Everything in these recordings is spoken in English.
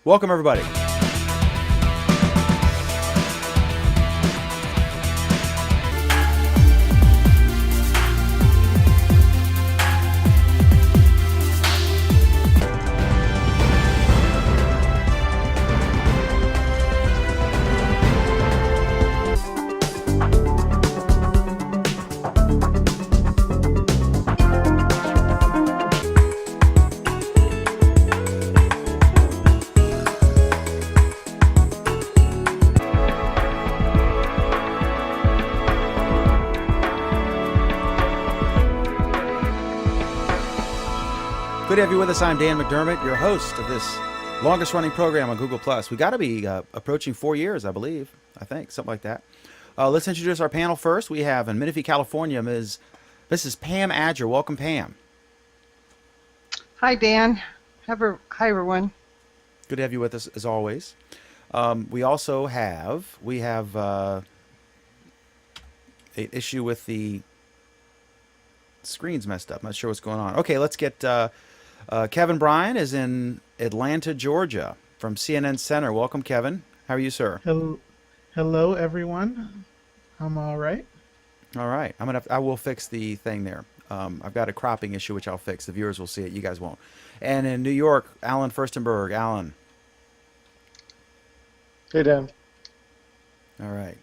Welcome, everybody. Good to have you with us. I'm Dan McDermott, your host of this longest-running program on Google+. We got to be approaching 4 years, I believe. I think, something like that. Let's introduce our panel first. We have in Menifee, California, Mrs. Pam Adger. Welcome, Pam. Hi, Dan. Hi, everyone. Good to have you with us, as always. We also have an issue with the screen's messed up. I'm not sure what's going on. Okay, let's get Kevin Bryan is in Atlanta, Georgia, from CNN Center. Welcome, Kevin. How are you, sir? Hello, everyone. I'm all right. All right. I will fix the thing there. I've got a cropping issue which I'll fix. The viewers will see it. You guys won't. And in New York, Alan Furstenberg. Alan. Hey, Dan. All right.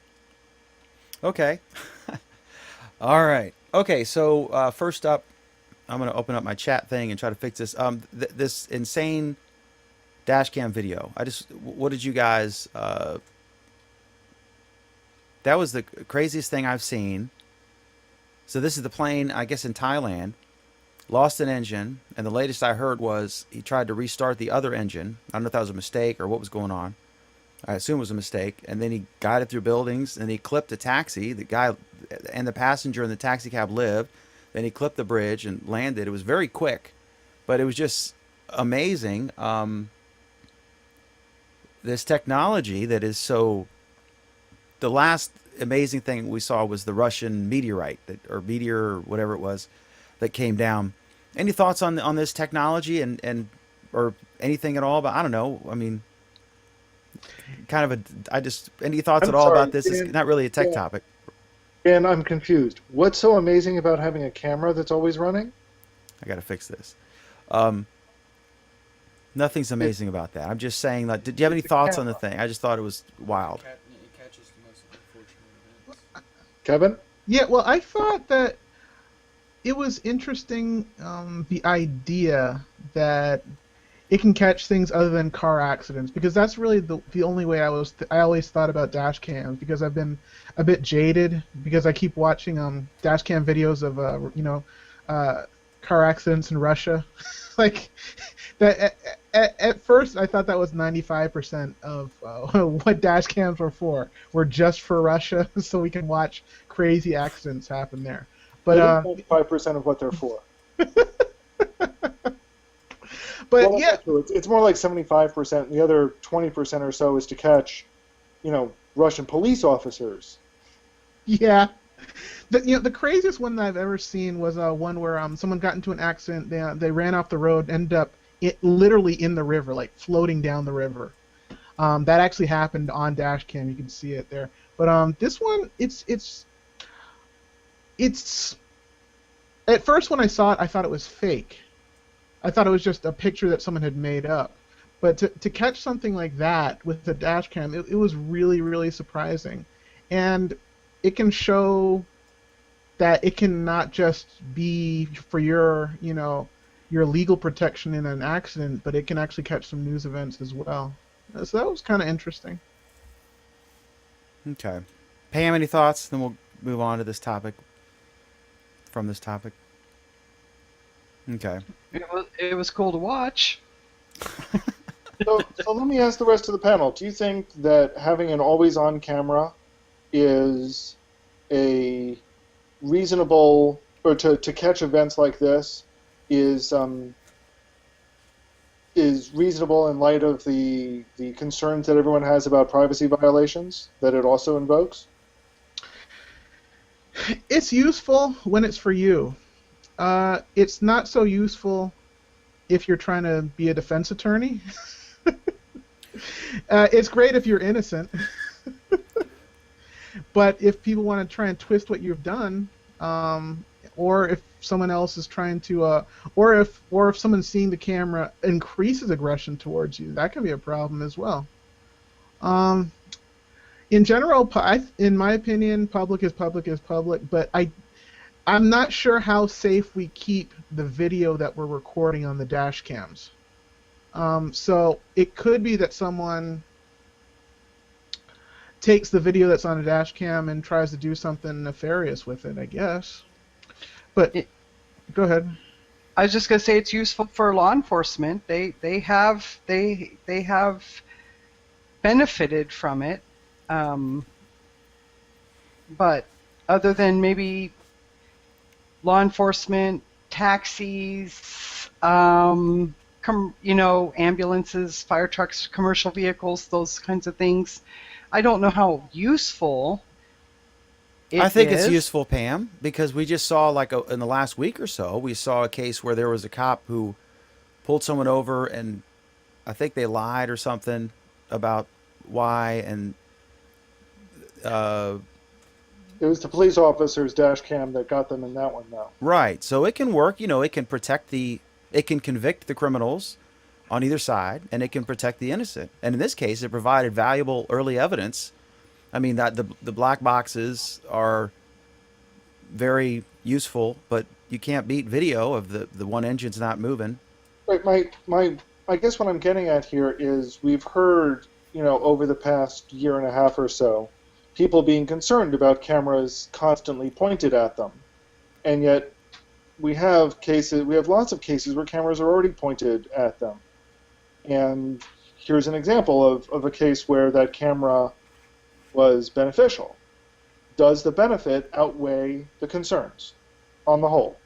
Okay. All right. Okay. So first up, I'm going to open up my chat thing and try to fix this. This insane dash cam video. What did you guys? That was the craziest thing I've seen. So this is the plane, I guess, in Thailand, lost an engine, and the latest I heard was he tried to restart the other engine. I don't know if that was a mistake or what was going on. I assume it was a mistake, and then he guided through buildings, and he clipped a taxi. The guy and the passenger in the taxi cab lived. Then he clipped the bridge and landed. It was very quick, but it was just amazing. This technology that is so. The last amazing thing we saw was the Russian meteorite or meteor or whatever it was that came down. Any thoughts on this technology and or anything at all? But I don't know. I mean, any thoughts I'm at all sorry, about this? Dan, It's not really a tech topic. Dan, I'm confused. What's so amazing about having a camera that's always running? I got to fix this. Nothing's amazing about that. I'm just saying that. Did you have any thoughts on the thing? I just thought it was wild. It catches the most unfortunate events. Kevin? Yeah, well, I thought that it was interesting, the idea that it can catch things other than car accidents, because that's really the only way I always thought about dash cams, because I've been a bit jaded because I keep watching dash cam videos of car accidents in Russia. Like that at first I thought that was 95% of what dash cams were just for Russia, so we can watch crazy accidents happen there. But 95% of what they're for. But well, yeah, it's more like 75%. And the other 20% or so is to catch, Russian police officers. yeah. The craziest one that I've ever seen was one where someone got into an accident. They ran off the road, ended up literally in the river, like floating down the river. That actually happened on dash cam. You can see it there. But this one, it's at first when I saw it, I thought it was fake. I thought it was just a picture that someone had made up. But to catch something like that with the dash cam, it was really, really surprising. And it can show that it can not just be for your legal protection in an accident, but it can actually catch some news events as well. So that was kind of interesting. Okay. Pam, any thoughts? Then we'll move on to this topic. From this topic. Okay. It was cool to watch. So let me ask the rest of the panel. Do you think that having an always-on camera is a reasonable, or to catch events like this, is reasonable in light of the concerns that everyone has about privacy violations that it also invokes? It's useful when it's for you. It's not so useful if you're trying to be a defense attorney. It's great if you're innocent, but if people want to try and twist what you've done, or if someone else is trying to, or if someone seeing the camera increases aggression towards you, that can be a problem as well. In general, in my opinion, public is public is public, but I'm not sure how safe we keep the video that we're recording on the dash cams. So it could be that someone takes the video that's on a dash cam and tries to do something nefarious with it, I guess. But go ahead. I was just gonna say it's useful for law enforcement. They have benefited from it, but other than maybe law enforcement, taxis, ambulances, fire trucks, commercial vehicles, those kinds of things, I don't know how useful it I think is. it's useful, Pam, because we just saw in the last week or so, we saw a case where there was a cop who pulled someone over, and I think they lied or something about why, and It was the police officer's dash cam that got them in that one now. right. So it can work. It can it can convict the criminals on either side, and it can protect the innocent. And in this case, it provided valuable early evidence. I mean, that the black boxes are very useful, but you can't beat video of the one engine's not moving. Right. I guess what I'm getting at here is we've heard, over the past year and a half or so, people being concerned about cameras constantly pointed at them, and yet we have lots of cases where cameras are already pointed at them. And here's an example of a case where that camera was beneficial. Does the benefit outweigh the concerns on the whole?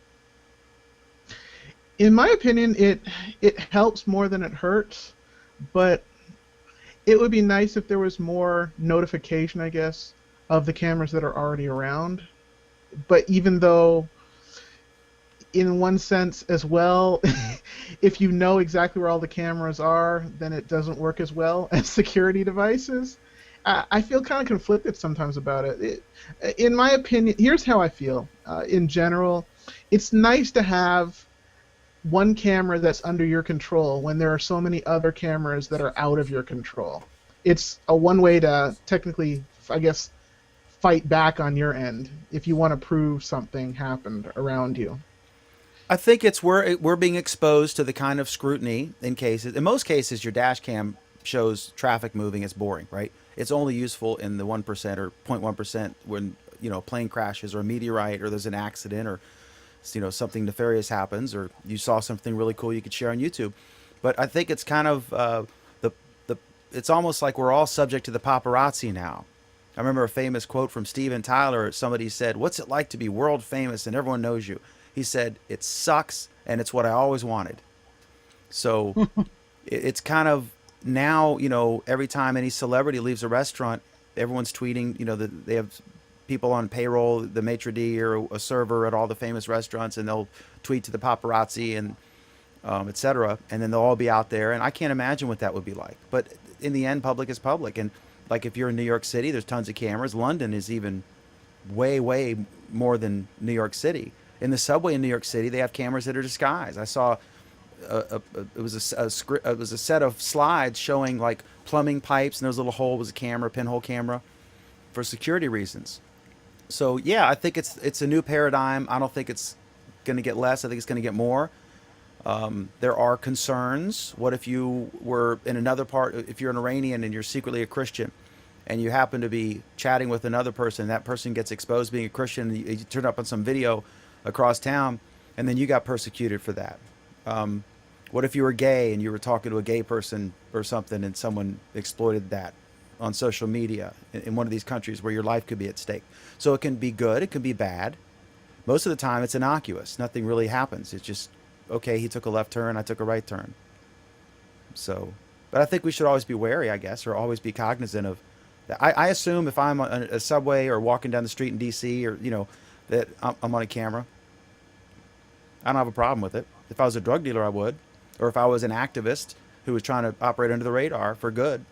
In my opinion, it helps more than it hurts, but it would be nice if there was more notification, I guess, of the cameras that are already around. But even though, in one sense as well, if you know exactly where all the cameras are, then it doesn't work as well as security devices. I feel kind of conflicted sometimes about it. In my opinion, here's how I feel. In general, it's nice to have one camera that's under your control when there are so many other cameras that are out of your control. It's a one way to technically, I guess, fight back on your end if you want to prove something happened around you. I think it's where we're being exposed to the kind of scrutiny in cases. In most cases, your dash cam shows traffic moving. It's boring, right? It's only useful in the 1% or 0.1% when a plane crashes or a meteorite or there's an accident or something nefarious happens or you saw something really cool you could share on YouTube. But I think it's kind of it's almost like we're all subject to the paparazzi now. I remember a famous quote from Steven Tyler. Somebody said, "What's it like to be world famous and everyone knows you?" He said, "It sucks, and it's what I always wanted." So it's kind of now, every time any celebrity leaves a restaurant, everyone's tweeting, that they have people on payroll, the maitre d' or a server at all the famous restaurants, and they'll tweet to the paparazzi and et cetera, and then they'll all be out there. And I can't imagine what that would be like. But in the end, public is public. And like if you're in New York City, there's tons of cameras. London is even way, way more than New York City. In the subway in New York City, they have cameras that are disguised. I saw it was a set of slides showing like plumbing pipes, and there was a little hole, was a camera, pinhole camera, for security reasons. So yeah, I think it's a new paradigm. I don't think it's going to get less. I think it's going to get more. There are concerns. What if you were in another part? If you're an Iranian and you're secretly a Christian, and you happen to be chatting with another person, that person gets exposed being a Christian, and you turn up on some video across town, and then you got persecuted for that. What if you were gay and you were talking to a gay person or something, and someone exploited that on social media in one of these countries where your life could be at stake? So it can be good, it can be bad. Most of the time it's innocuous. Nothing really happens. It's just, okay, he took a left turn, I took a right turn. So, but I think we should always be wary, I guess, or always be cognizant of that. I assume if I'm on a subway or walking down the street in DC, or that I'm on a camera, I don't have a problem with it. If I was a drug dealer, I would. Or if I was an activist who was trying to operate under the radar for good,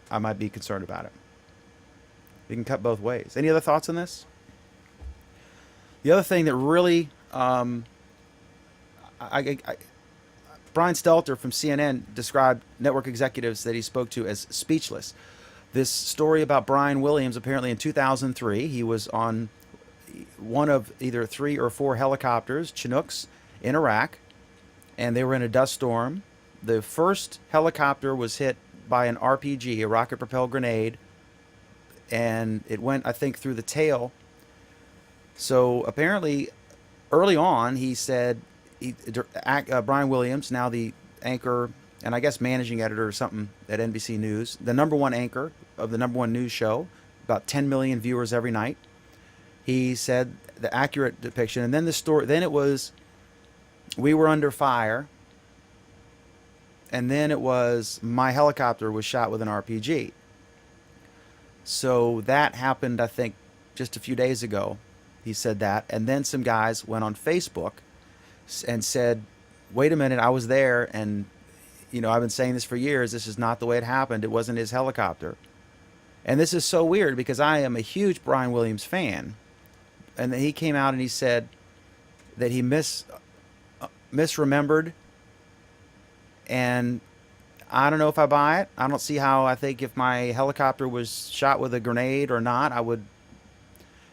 I might be concerned about it. You can cut both ways. Any other thoughts on this? The other thing that really, Brian Stelter from CNN described network executives that he spoke to as speechless. This story about Brian Williams, apparently in 2003, he was on one of either 3 or 4 helicopters, Chinooks, in Iraq, and they were in a dust storm. The first helicopter was hit by an RPG, a rocket-propelled grenade, and it went, I think, through the tail. So apparently, early on, he said, Brian Williams, now the anchor and I guess managing editor or something at NBC News, the #1 anchor of the #1 news show, about 10 million viewers every night. He said the accurate depiction, and then the story. Then it was, we were under fire, and then it was my helicopter was shot with an RPG. So that happened, I think, just a few days ago. He said that, and then some guys went on Facebook and said, "Wait a minute, I was there, and I've been saying this for years. This is not the way it happened. It wasn't his helicopter." And this is so weird because I am a huge Brian Williams fan, and then he came out and he said that he misremembered, and I don't know if I buy it. I don't see how. I think if my helicopter was shot with a grenade or not, I would.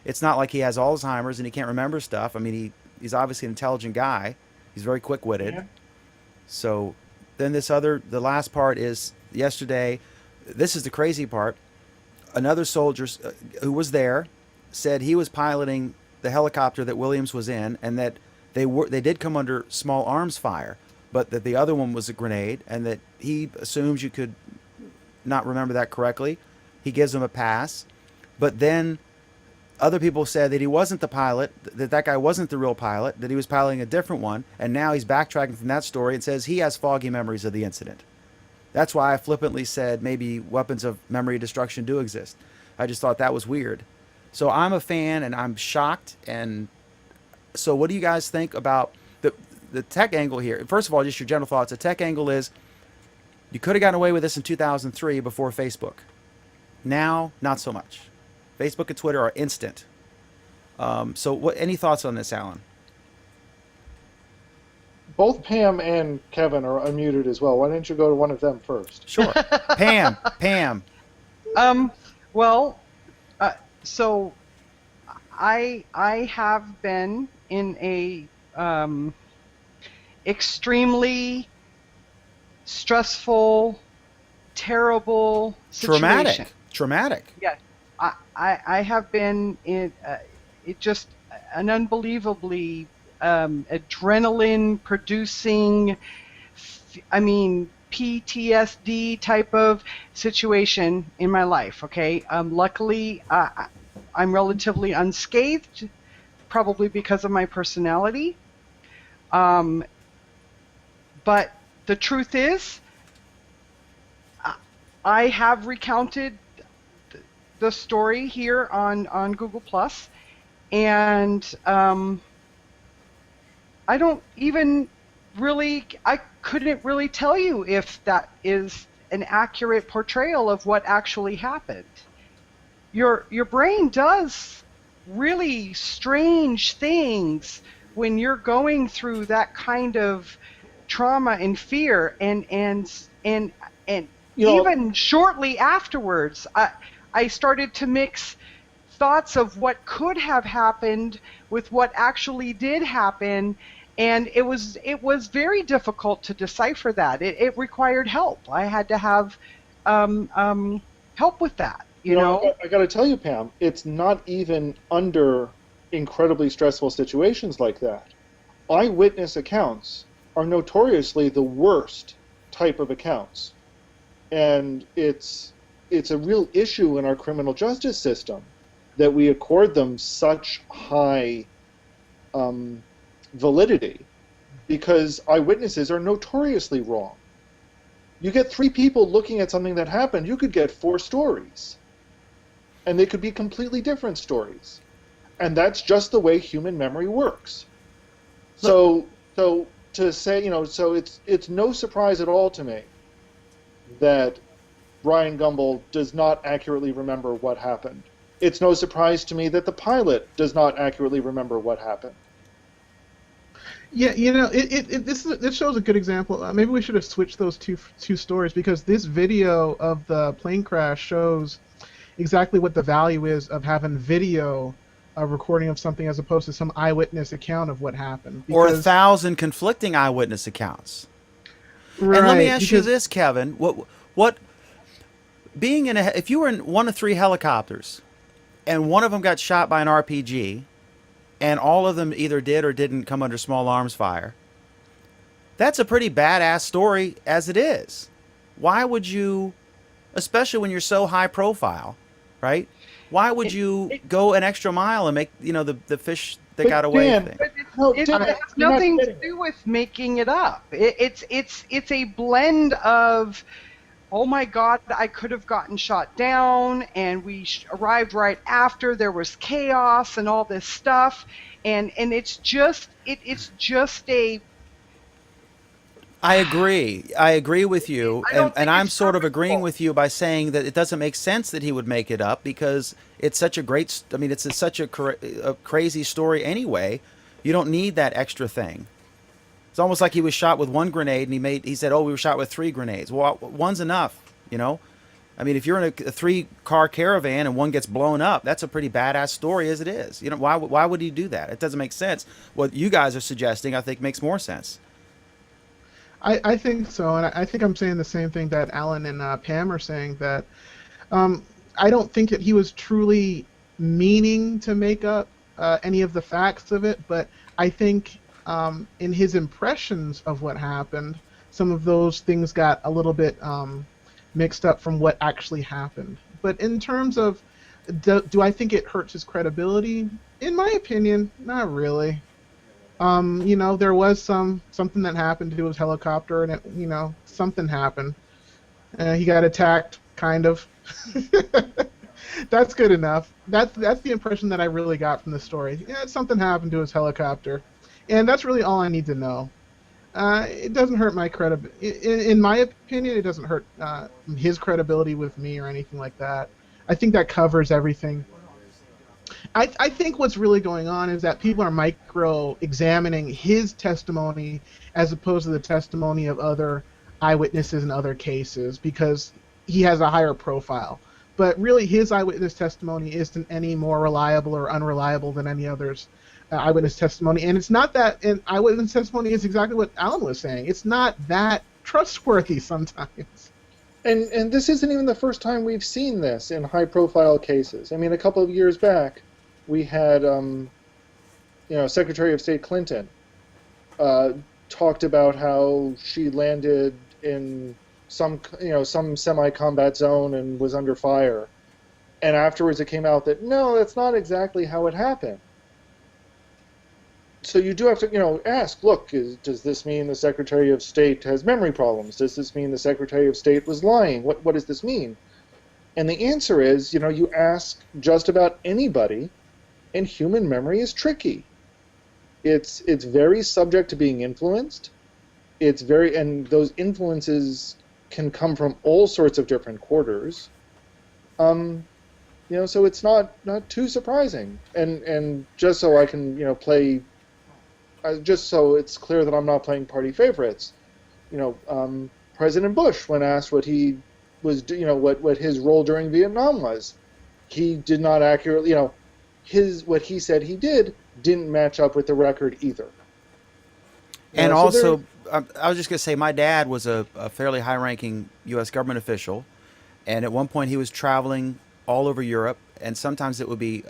It's not like he has Alzheimer's and he can't remember stuff. I mean, he's obviously an intelligent guy. He's very quick-witted. Yeah. So then the last part is yesterday. This is the crazy part. Another soldier who was there said he was piloting the helicopter that Williams was in, and that they did come under small arms fire, but that the other one was a grenade, and that he assumes you could not remember that correctly. He gives him a pass. But then other people said that he wasn't the pilot, that guy wasn't the real pilot, that he was piloting a different one, and now he's backtracking from that story and says he has foggy memories of the incident. That's why I flippantly said maybe weapons of memory destruction do exist. I just thought that was weird. So I'm a fan, and I'm shocked. And so what do you guys think about the tech angle here? First of all, just your general thoughts. The tech angle is you could have gotten away with this in 2003 before Facebook. Now, not so much. Facebook and Twitter are instant. So any thoughts on this, Alan? Both Pam and Kevin are unmuted as well. Why don't you go to one of them first? Sure. Pam. Well, so I have been in a extremely stressful, terrible situation. Traumatic. Yeah, I have been in it just an unbelievably adrenaline producing, PTSD type of situation in my life. Okay, luckily I'm relatively unscathed, probably because of my personality. But the truth is, I have recounted the story here on Google Plus, and I don't even I couldn't really tell you if that is an accurate portrayal of what actually happened. Your brain does really strange things when you're going through that kind of trauma and fear, and even shortly afterwards, I started to mix thoughts of what could have happened with what actually did happen, and it was very difficult to decipher that. It required help. I had to have help with that. You know? I got to tell you, Pam, it's not even under incredibly stressful situations like that. Eyewitness accounts are notoriously the worst type of accounts, and it's a real issue in our criminal justice system that we accord them such high validity, because eyewitnesses are notoriously wrong. You get 3 people looking at something that happened, you could get 4 stories, and they could be completely different stories, and that's just the way human memory works. So to say, so it's no surprise at all to me that Ryan Gumbel does not accurately remember what happened. It's no surprise to me that the pilot does not accurately remember what happened. Yeah, this shows a good example. Maybe we should have switched those two stories, because this video of the plane crash shows exactly what the value is of having video recording of something as opposed to some eyewitness account of what happened. Or Because- 1,000 conflicting eyewitness accounts. Right, And let me ask you because- this, Kevin. What being if you were in one of 3 helicopters and one of them got shot by an RPG and all of them either did or didn't come under small arms fire, that's a pretty badass story as it is. Why would you, especially when you're so high profile, right? Why would you go an extra mile and make, the fish that But got away Dan, thing? But No, it Dan, has you're not nothing to getting it. do with making it up. It's a blend of, oh my God, I could have gotten shot down, and we arrived right after. There was chaos and all this stuff, and it's just a. I agree. I agree with you, I don't and think I'm it's sort of agreeing purposeful. with you by saying that it doesn't make sense that he would make it up because it's such a great. I mean, it's such a crazy story anyway. You don't need that extra thing. It's almost like he was shot with 1 grenade, and he said, "Oh, we were shot with 3 grenades." Well, one's enough, I mean, if you're in a 3-car caravan and one gets blown up, that's a pretty badass story as it is. Why would he do that? It doesn't make sense. What you guys are suggesting, I think, makes more sense. I think so, and I think I'm saying the same thing that Alan and Pam are saying, that I don't think that he was truly meaning to make up any of the facts of it, but I think in his impressions of what happened, some of those things got a little bit mixed up from what actually happened. But in terms of, do I think it hurts his credibility? In my opinion, not really. There was something that happened to his helicopter, and something happened. He got attacked, kind of. That's good enough. That's the impression that I really got from the story. Yeah, something happened to his helicopter, and that's really all I need to know. It doesn't hurt my credibility. In my opinion, it doesn't hurt his credibility with me or anything like that. I think that covers everything. I think what's really going on is that people are micro-examining his testimony as opposed to the testimony of other eyewitnesses in other cases because he has a higher profile. But really, his eyewitness testimony isn't any more reliable or unreliable than any other's eyewitness testimony. And it's not that, and eyewitness testimony is exactly what Alan was saying. It's not that trustworthy sometimes. And this isn't even the first time we've seen this in high-profile cases. I mean, a couple of years back, we had, Secretary of State Clinton talked about how she landed in some semi-combat zone and was under fire, and afterwards it came out that no, that's not exactly how it happened. So you do have to, ask, look, does this mean the Secretary of State has memory problems? Does this mean the Secretary of State was lying? What does this mean? And the answer is, you ask just about anybody, and human memory is tricky. It's very subject to being influenced. And those influences can come from all sorts of different quarters. So it's not too surprising. And just so I can, play. Just so it's clear that I'm not playing party favorites, President Bush, when asked what he was, what his role during Vietnam was, he did not accurately, what he said he didn't match up with the record either. And so also, I was just going to say, my dad was a fairly high-ranking U.S. government official, and at one point he was traveling all over Europe, and sometimes it would be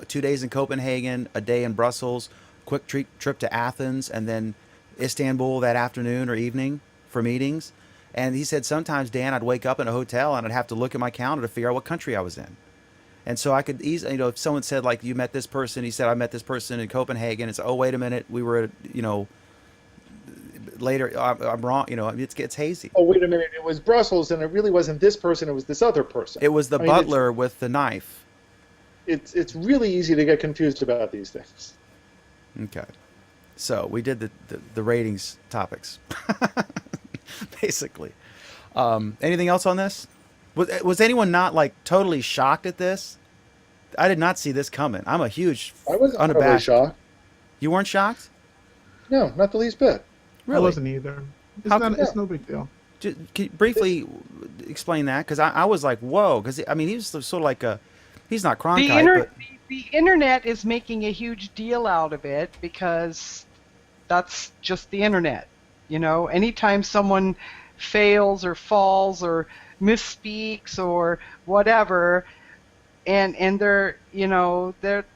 2 days in Copenhagen, a day in Brussels, quick trip to Athens, and then Istanbul that afternoon or evening for meetings. And he said sometimes, Dan, I'd wake up in a hotel and I'd have to look at my calendar to figure out what country I was in. And so I could easily, if someone said, like, you met this person, he said, I met this person in Copenhagen. It's, oh, wait a minute, we were, later, I'm wrong, it's hazy. Oh, wait a minute, it was Brussels, and it really wasn't this person, it was this other person. It was the butler with the knife. It's really easy to get confused about these things. Okay. So we did the ratings topics, basically. Anything else on this? Was anyone not like totally shocked at this? I did not see this coming. I'm a huge, I wasn't totally unabashed. shocked. You weren't shocked? No, not the least bit. I Really? wasn't either. It's How not. come- It's no big deal. Can you briefly explain that? Because I was like, whoa. Because I mean, he was sort of like a, he's not The, Cronkite, inter- but the internet is making a huge deal out of it because that's just the internet. You know, anytime someone fails or falls or misspeaks or whatever, and they're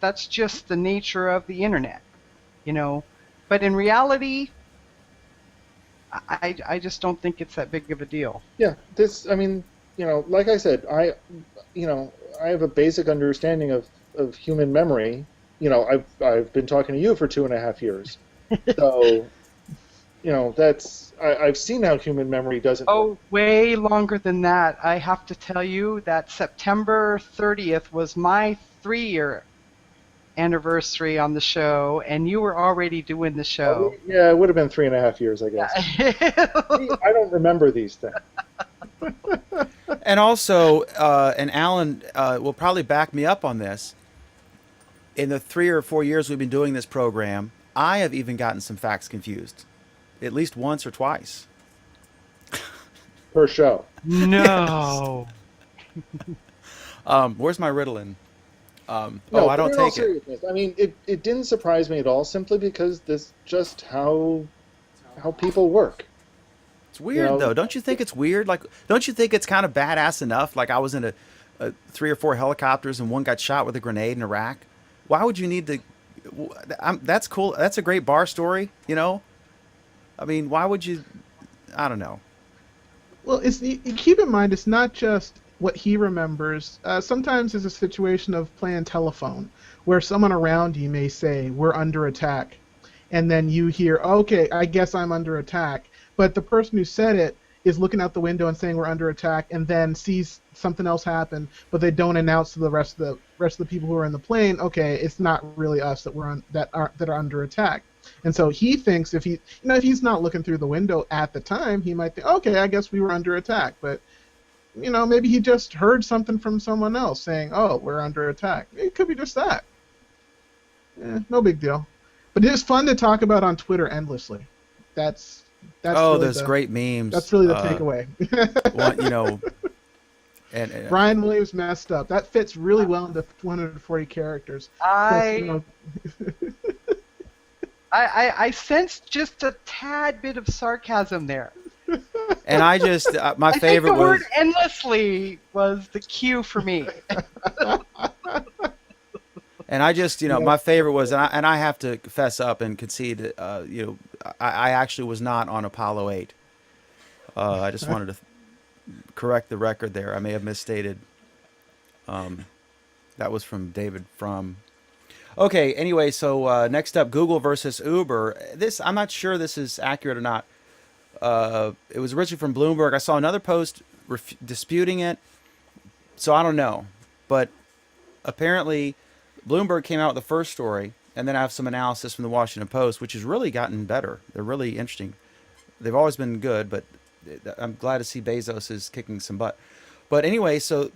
that's just the nature of the internet. You know, but in reality, I just don't think it's that big of a deal. Yeah, I mean, like I said, I have a basic understanding of human memory. I've been talking to you for 2.5 years. So, I've seen how human memory doesn't work. Oh, way longer than that. I have to tell you that September 30th was my 3-year anniversary on the show, and you were already doing the show. Yeah, it would have been 3.5 years, I guess. I don't remember these things. and also, and Alan will probably back me up on this. In the 3 or 4 years we've been doing this program, I have even gotten some facts confused, at least once or twice. Per show. No. Where's my Ritalin? No, I but don't in all take it. seriousness, I mean, it didn't surprise me at all, simply because this just how people work. It's weird know, though. Don't you think it's weird? Like, don't you think it's kind of badass enough? Like, I was in a 3 or 4 helicopters and one got shot with a grenade in Iraq. Why would you need to? That's cool. That's a great bar story. You know. I mean, why would you? I don't know. Well, you keep in mind, it's not just what he remembers. Sometimes there's a situation of playing telephone where someone around you may say, "We're under attack," and then you hear, "Okay, I guess I'm under attack," but the person who said it is looking out the window and saying we're under attack, and then sees something else happen, but they don't announce to the rest of the people who are in the plane, "Okay, it's not really us that are under attack." And so he thinks if he's not looking through the window at the time, he might think, "Okay, I guess we were under attack," but maybe he just heard something from someone else saying, "Oh, we're under attack." It could be just that. No big deal. But it is fun to talk about on Twitter endlessly. That's Oh, really those great memes. That's really the takeaway. And Brian Williams messed up. That fits really well into 140 characters. I sensed just a tad bit of sarcasm there. and I just my I think favorite the word was endlessly was the cue for me. and I just my favorite was and I have to fess up and concede I actually was not on Apollo 8. I just wanted to correct the record there. I may have misstated. That was from David Frum. Okay, anyway, so next up, Google versus Uber. I'm not sure this is accurate or not. It was originally from Bloomberg. I saw another post disputing it, so I don't know. But apparently, Bloomberg came out with the first story, and then I have some analysis from the Washington Post, which has really gotten better. They're really interesting. They've always been good, but I'm glad to see Bezos is kicking some butt. But anyway, so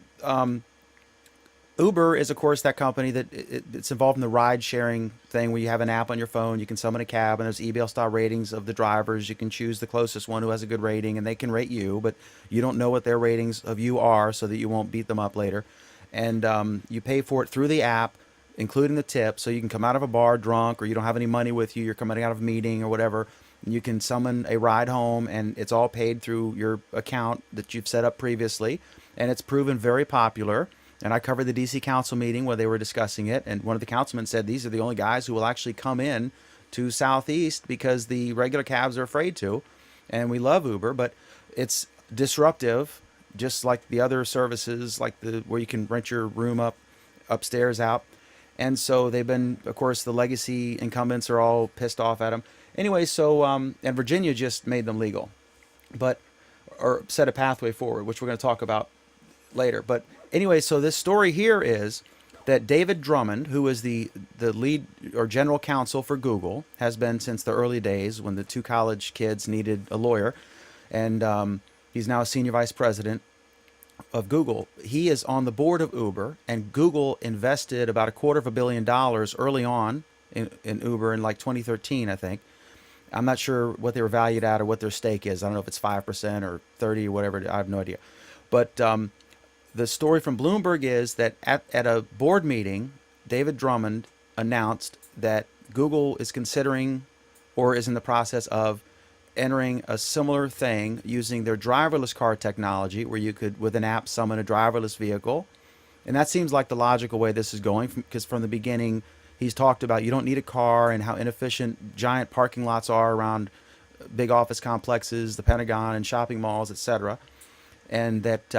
Uber is, of course, that company that it's involved in the ride-sharing thing where you have an app on your phone, you can summon a cab, and there's email-style ratings of the drivers. You can choose the closest one who has a good rating, and they can rate you, but you don't know what their ratings of you are so that you won't beat them up later. And you pay for it through the app, including the tip, so you can come out of a bar drunk or you don't have any money with you, you're coming out of a meeting or whatever, and you can summon a ride home, and it's all paid through your account that you've set up previously, and it's proven very popular. And I covered the DC Council meeting where they were discussing it, and one of the councilmen said these are the only guys who will actually come in to Southeast because the regular cabs are afraid to, and we love Uber, but it's disruptive, just like the other services, like where you can rent your room upstairs out. And so they've been, of course, the legacy incumbents are all pissed off at them. Anyway, so and Virginia just made them legal, or set a pathway forward, which we're going to talk about later. But anyway, so this story here is that David Drummond, who is the lead or general counsel for Google, has been since the early days when the two college kids needed a lawyer. And He's now a senior vice president of Google. He is on the board of Uber, and Google invested about $250 million early on in Uber in like 2013, I think. I'm not sure what they were valued at or what their stake is. I don't know if it's 5% or 30 or whatever. I have no idea. But the story from Bloomberg is that at a board meeting, David Drummond announced that Google is considering or is in the process of entering a similar thing using their driverless car technology, where you could, with an app, summon a driverless vehicle. And that seems like the logical way this is going, because from the beginning, he's talked about you don't need a car and how inefficient giant parking lots are around big office complexes, the Pentagon, and shopping malls, etc. And that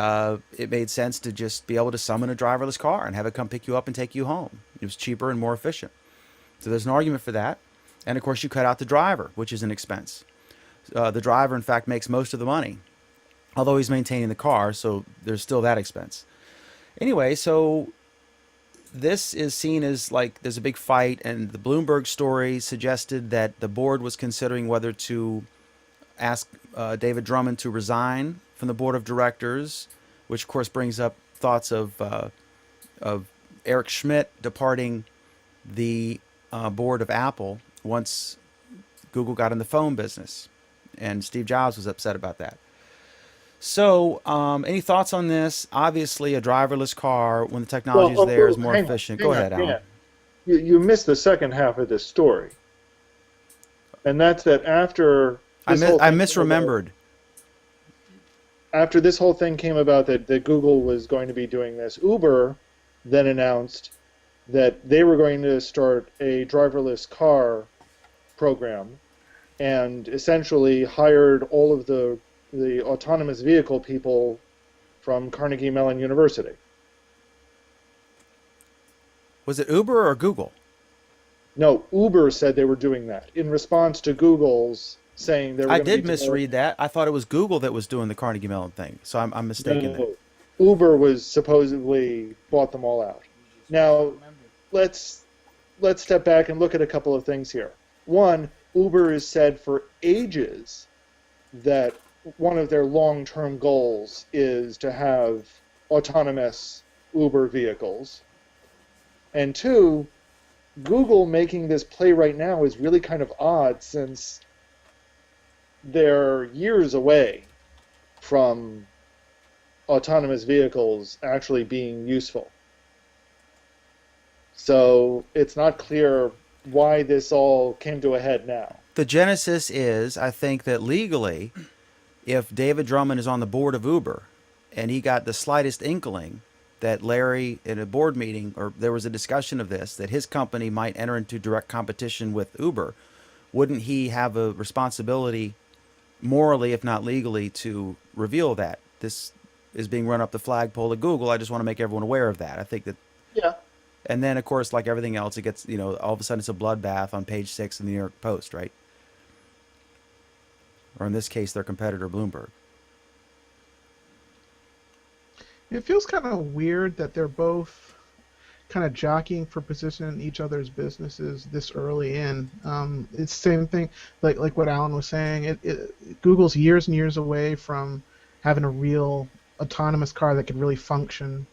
it made sense to just be able to summon a driverless car and have it come pick you up and take you home. It was cheaper and more efficient. So there's an argument for that. And of course, you cut out the driver, which is an expense. The driver, in fact, makes most of the money, although he's maintaining the car, so there's still that expense. Anyway, so this is seen as like there's a big fight, and the Bloomberg story suggested that the board was considering whether to ask David Drummond to resign from the board of directors, which of course brings up thoughts of Eric Schmidt departing the board of Apple once Google got in the phone business, and Steve Jobs was upset about that. So, any thoughts on this? Obviously, a driverless car, when the technology is there, is more efficient. Go ahead, Alan. You missed the second half of this story, and that's that after I misremembered. After this whole thing came about that Google was going to be doing this, Uber then announced that they were going to start a driverless car program, and essentially hired all of the autonomous vehicle people from Carnegie Mellon University. Was it Uber or Google? No, Uber said they were doing that in response to Google's saying they were I going to did misread that. I thought it was Google that was doing the Carnegie Mellon thing, so I'm mistaken there. Uber was supposedly bought them all out. Now, let's step back and look at a couple of things here. One, Uber has said for ages that one of their long-term goals is to have autonomous Uber vehicles. And two, Google making this play right now is really kind of odd, since they're years away from autonomous vehicles actually being useful. So it's not clear why this all came to a head now. The genesis is, I think, that legally, if David Drummond is on the board of Uber and he got the slightest inkling that Larry, in a board meeting, or there was a discussion of this, that his company might enter into direct competition with Uber, wouldn't he have a responsibility, morally, if not legally, to reveal that? This is being run up the flagpole at Google. I just want to make everyone aware of that. I think that... Yeah. And then, of course, like everything else, it gets, all of a sudden it's a bloodbath on page 6 of the New York Post, right? Or in this case, their competitor, Bloomberg. It feels kind of weird that they're both kind of jockeying for position in each other's businesses this early in. It's the same thing, like what Alan was saying. Google's years and years away from having a real autonomous car that could really function,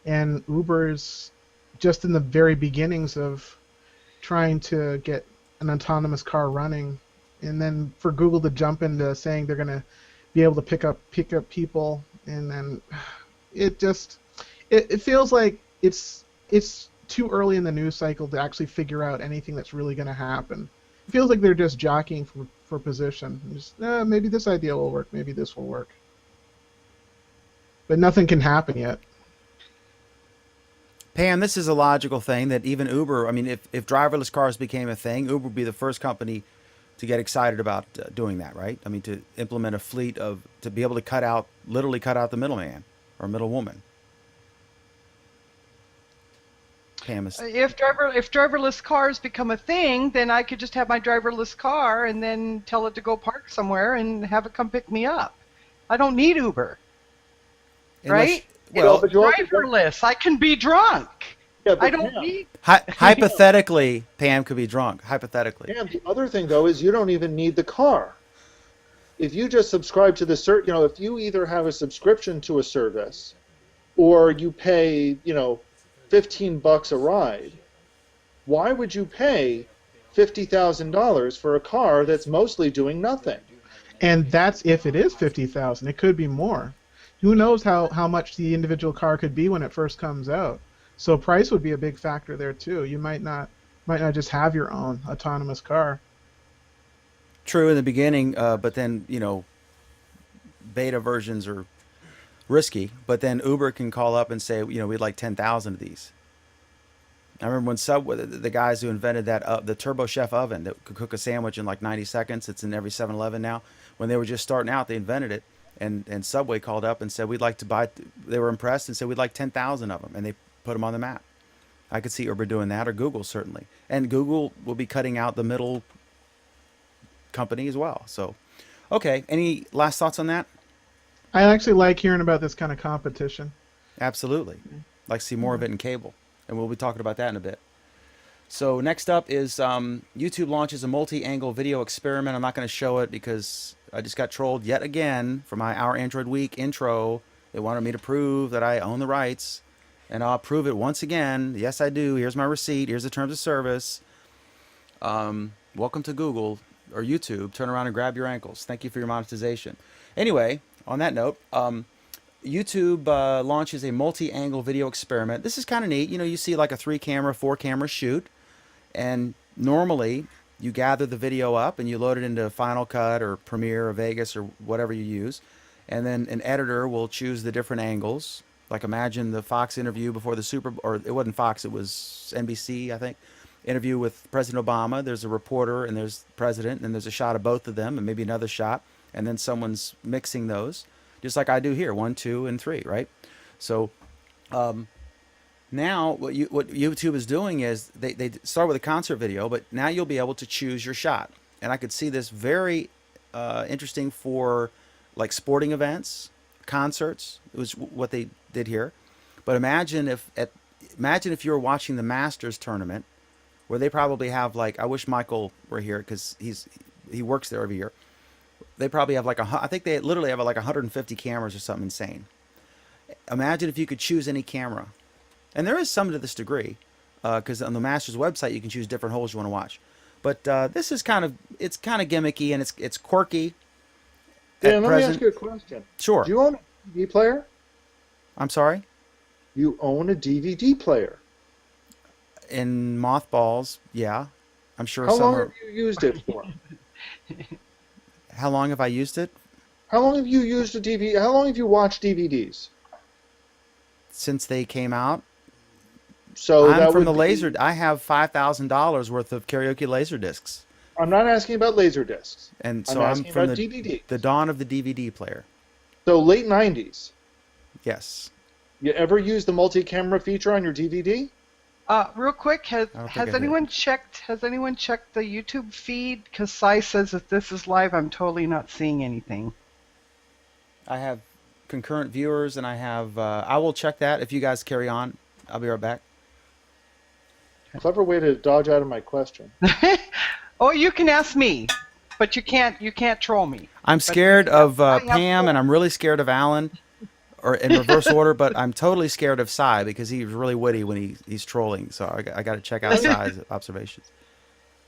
and Uber's just in the very beginnings of trying to get an autonomous car running, and then for Google to jump into saying they're going to be able to pick up people, and then it feels like it's too early in the news cycle to actually figure out anything that's really going to happen. It feels like they're just jockeying for position. Just, maybe this idea will work, maybe this will work, but nothing can happen yet. Pam, this is a logical thing that even Uber, I mean, if driverless cars became a thing, Uber would be the first company to get excited about doing that, right? I mean, to implement a fleet to be able to literally cut out the middleman or middlewoman. Pam is... If driverless cars become a thing, then I could just have my driverless car and then tell it to go park somewhere and have it come pick me up. I don't need Uber, right? Well, it's driverless. I can be drunk. Yeah, but I don't need... Hypothetically, Pam could be drunk. Hypothetically. And the other thing, though, is you don't even need the car. if you just subscribe to the if you either have a subscription to a service, or you pay, $15 a ride, why would you pay $50,000 for a car that's mostly doing nothing? And that's if it is 50,000. It could be more. Who knows how much the individual car could be when it first comes out? So price would be a big factor there too. You might not just have your own autonomous car. True in the beginning, but then beta versions are risky. But then Uber can call up and say, we'd like 10,000 of these. I remember when Subway, the guys who invented that the Turbo Chef oven that could cook a sandwich in like 90 seconds. It's in every 7-Eleven now. When they were just starting out, they invented it, and Subway called up and said we'd like to buy. They were impressed and said we'd like 10,000 of them, and they put them on the map. I could see Uber doing that, or Google certainly, and Google will be cutting out the middle company as well. So, okay, any last thoughts on that? I actually like hearing about this kind of competition. Absolutely, like to see more of it in cable, and we'll be talking about that in a bit. So next up is YouTube launches a multi-angle video experiment. I'm not going to show it because I just got trolled yet again for my Our Android Week intro. They wanted me to prove that I own the rights, and I'll prove it once again. Yes, I do. Here's my receipt. Here's the terms of service. Welcome to Google or YouTube. Turn around and grab your ankles. Thank you for your monetization. Anyway, on that note, YouTube launches a multi-angle video experiment. This is kind of neat. You see like a 3-camera, 4-camera shoot. And normally you gather the video up and you load it into Final Cut or Premiere or Vegas or whatever you use. And then an editor will choose the different angles. Like imagine the Fox interview before the Super Bowl, or it wasn't Fox, it was NBC, I think. Interview with President Obama. There's a reporter and there's the president, and there's a shot of both of them and maybe another shot. And then someone's mixing those, just like I do here, 1, 2, and 3, right? So now what YouTube is doing is they start with a concert video, but now you'll be able to choose your shot. And I could see this very interesting for like sporting events, concerts. It was what they did here. But imagine if you were watching the Masters tournament, where they probably have like, I wish Michael were here because he works there every year. They probably have I think they literally have like 150 cameras or something insane. Imagine if you could choose any camera. And there is some to this degree, because on the Masters website you can choose different holes you want to watch. But this is kind of gimmicky and it's quirky. Dan, let me ask you a question. Sure. Do you own a DVD player? I'm sorry? You own a DVD player. In mothballs, yeah. I'm sure How some long are. have you used it for? How long have I used it? How long have you used a DVD? How long have you watched DVDs? Since they came out. So I'm that from would the be- laser. I have $5,000 worth of karaoke laser discs, I'm not asking about laser discs. and I'm so I'm asking from about the DVD. dawn of the DVD player. So late 90s. Yes. You ever used the multi-camera feature on your DVD? Real quick, has I don't think I did. anyone checked the YouTube feed? Because Sai says if this is live, I'm totally not seeing anything. I have concurrent viewers, and I have. I will check that if you guys carry on. I'll be right back. Clever way to dodge out of my question. Oh, you can ask me, but you can't troll me. I'm scared of I have Pam, four. and I'm really scared of Alan, or in reverse order. But I'm totally scared of Sai because he's really witty when he's trolling. So I got to check out Sai's observations.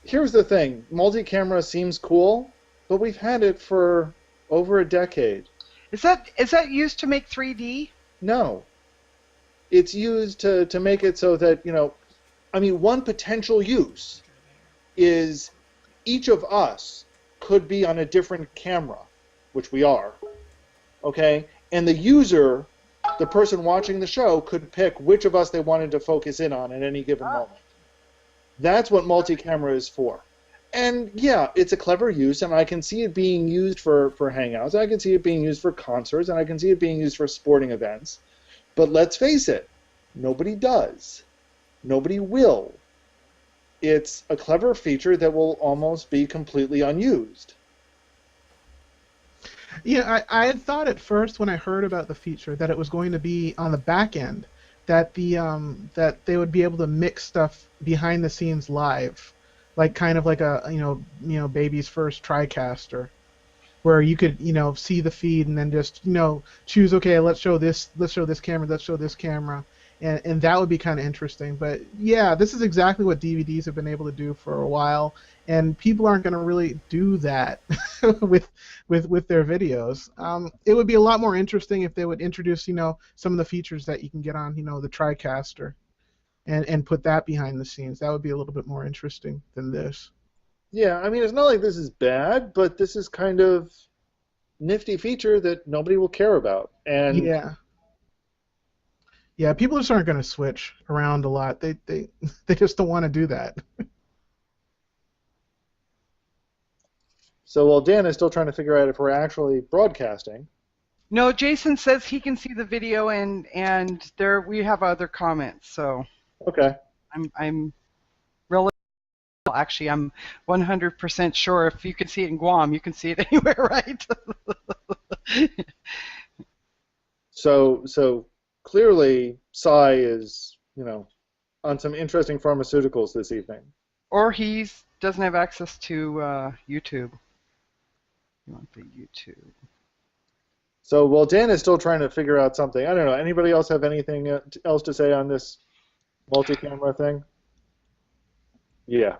Here's the thing. Multi-camera seems cool, but we've had it for over a decade. Is that used to make 3D? No. It's used to make it so that, one potential use is each of us could be on a different camera, which we are, okay? And the user, the person watching the show, could pick which of us they wanted to focus in on at any given moment. That's what multi-camera is for. And yeah, it's a clever use, and I can see it being used for Hangouts, I can see it being used for concerts, and I can see it being used for sporting events. But let's face it, nobody does. Nobody will. It's a clever feature that will almost be completely unused. Yeah, I had thought at first when I heard about the feature that it was going to be on the back end, that that they would be able to mix stuff behind the scenes live, like kind of like a baby's first TriCaster, where you could see the feed and then just choose, okay, let's show this camera, let's show this camera, and that would be kind of interesting. But yeah, this is exactly what DVDs have been able to do for a while, and people aren't going to really do that with their videos. It would be a lot more interesting if they would introduce some of the features that you can get on the TriCaster, and put that behind the scenes. That would be a little bit more interesting than this. Yeah, I mean, it's not like this is bad, but this is kind of nifty feature that nobody will care about. And yeah, people just aren't going to switch around a lot. They just don't want to do that. So while Dan is still trying to figure out if we're actually broadcasting. No, Jason says he can see the video, and there we have other comments. So Okay. I'm relatively, actually, I'm 100% sure if you can see it in Guam, you can see it anywhere, right? So clearly, Cy is on some interesting pharmaceuticals this evening. Or he doesn't have access to YouTube. You want the YouTube? So while Dan is still trying to figure out something, I don't know. Anybody else have anything else to say on this multi-camera thing? Yeah.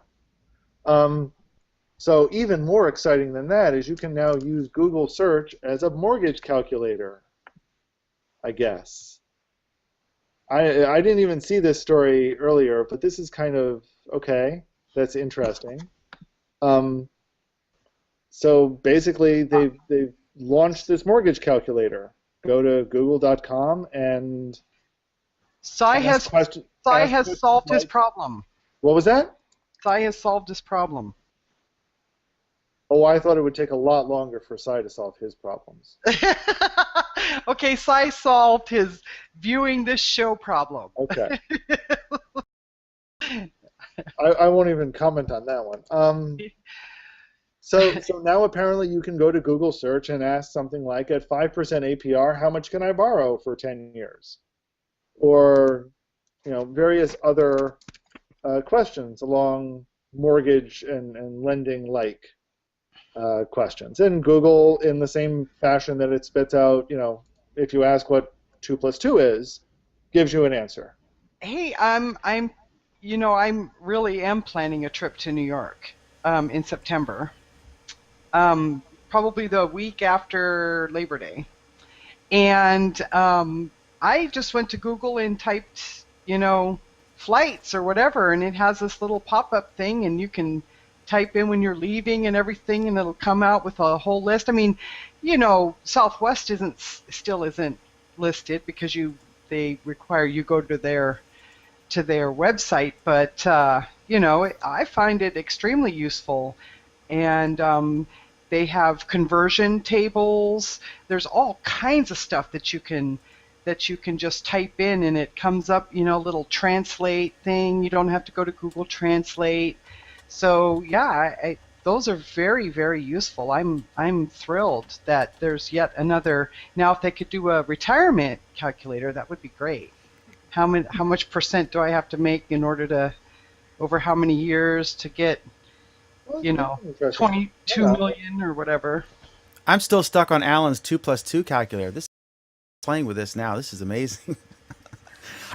So even more exciting than that is you can now use Google search as a mortgage calculator, I guess. I didn't even see this story earlier, but this is kind of, okay, that's interesting. So basically they've launched this mortgage calculator. Go to google.com and Cy has solved his problem. What was that? Cy has solved his problem. Oh, I thought it would take a lot longer for Cy to solve his problems. Okay, Cy solved his viewing this show problem. Okay. I won't even comment on that one. So now apparently you can go to Google search and ask something like, at 5% APR, how much can I borrow for 10 years? Or various other questions along mortgage and lending like questions. And Google, in the same fashion that it spits out, if you ask what 2 + 2 is, gives you an answer. Hey, I'm really am planning a trip to New York in September. Probably the week after Labor Day. And I just went to Google and typed, flights or whatever, and it has this little pop-up thing, and you can type in when you're leaving and everything, and it'll come out with a whole list. I mean, Southwest still isn't listed because they require you go to their website, but I find it extremely useful, and they have conversion tables. There's all kinds of stuff that you can just type in, and it comes up, little translate thing. You don't have to go to Google Translate. So yeah, those are very, very useful. I'm thrilled that there's yet another. Now, if they could do a retirement calculator, that would be great. How much percent do I have to make in order to, over how many years to get, 22 million or whatever? I'm still stuck on Alan's 2 + 2 calculator. Playing with this now. This is amazing.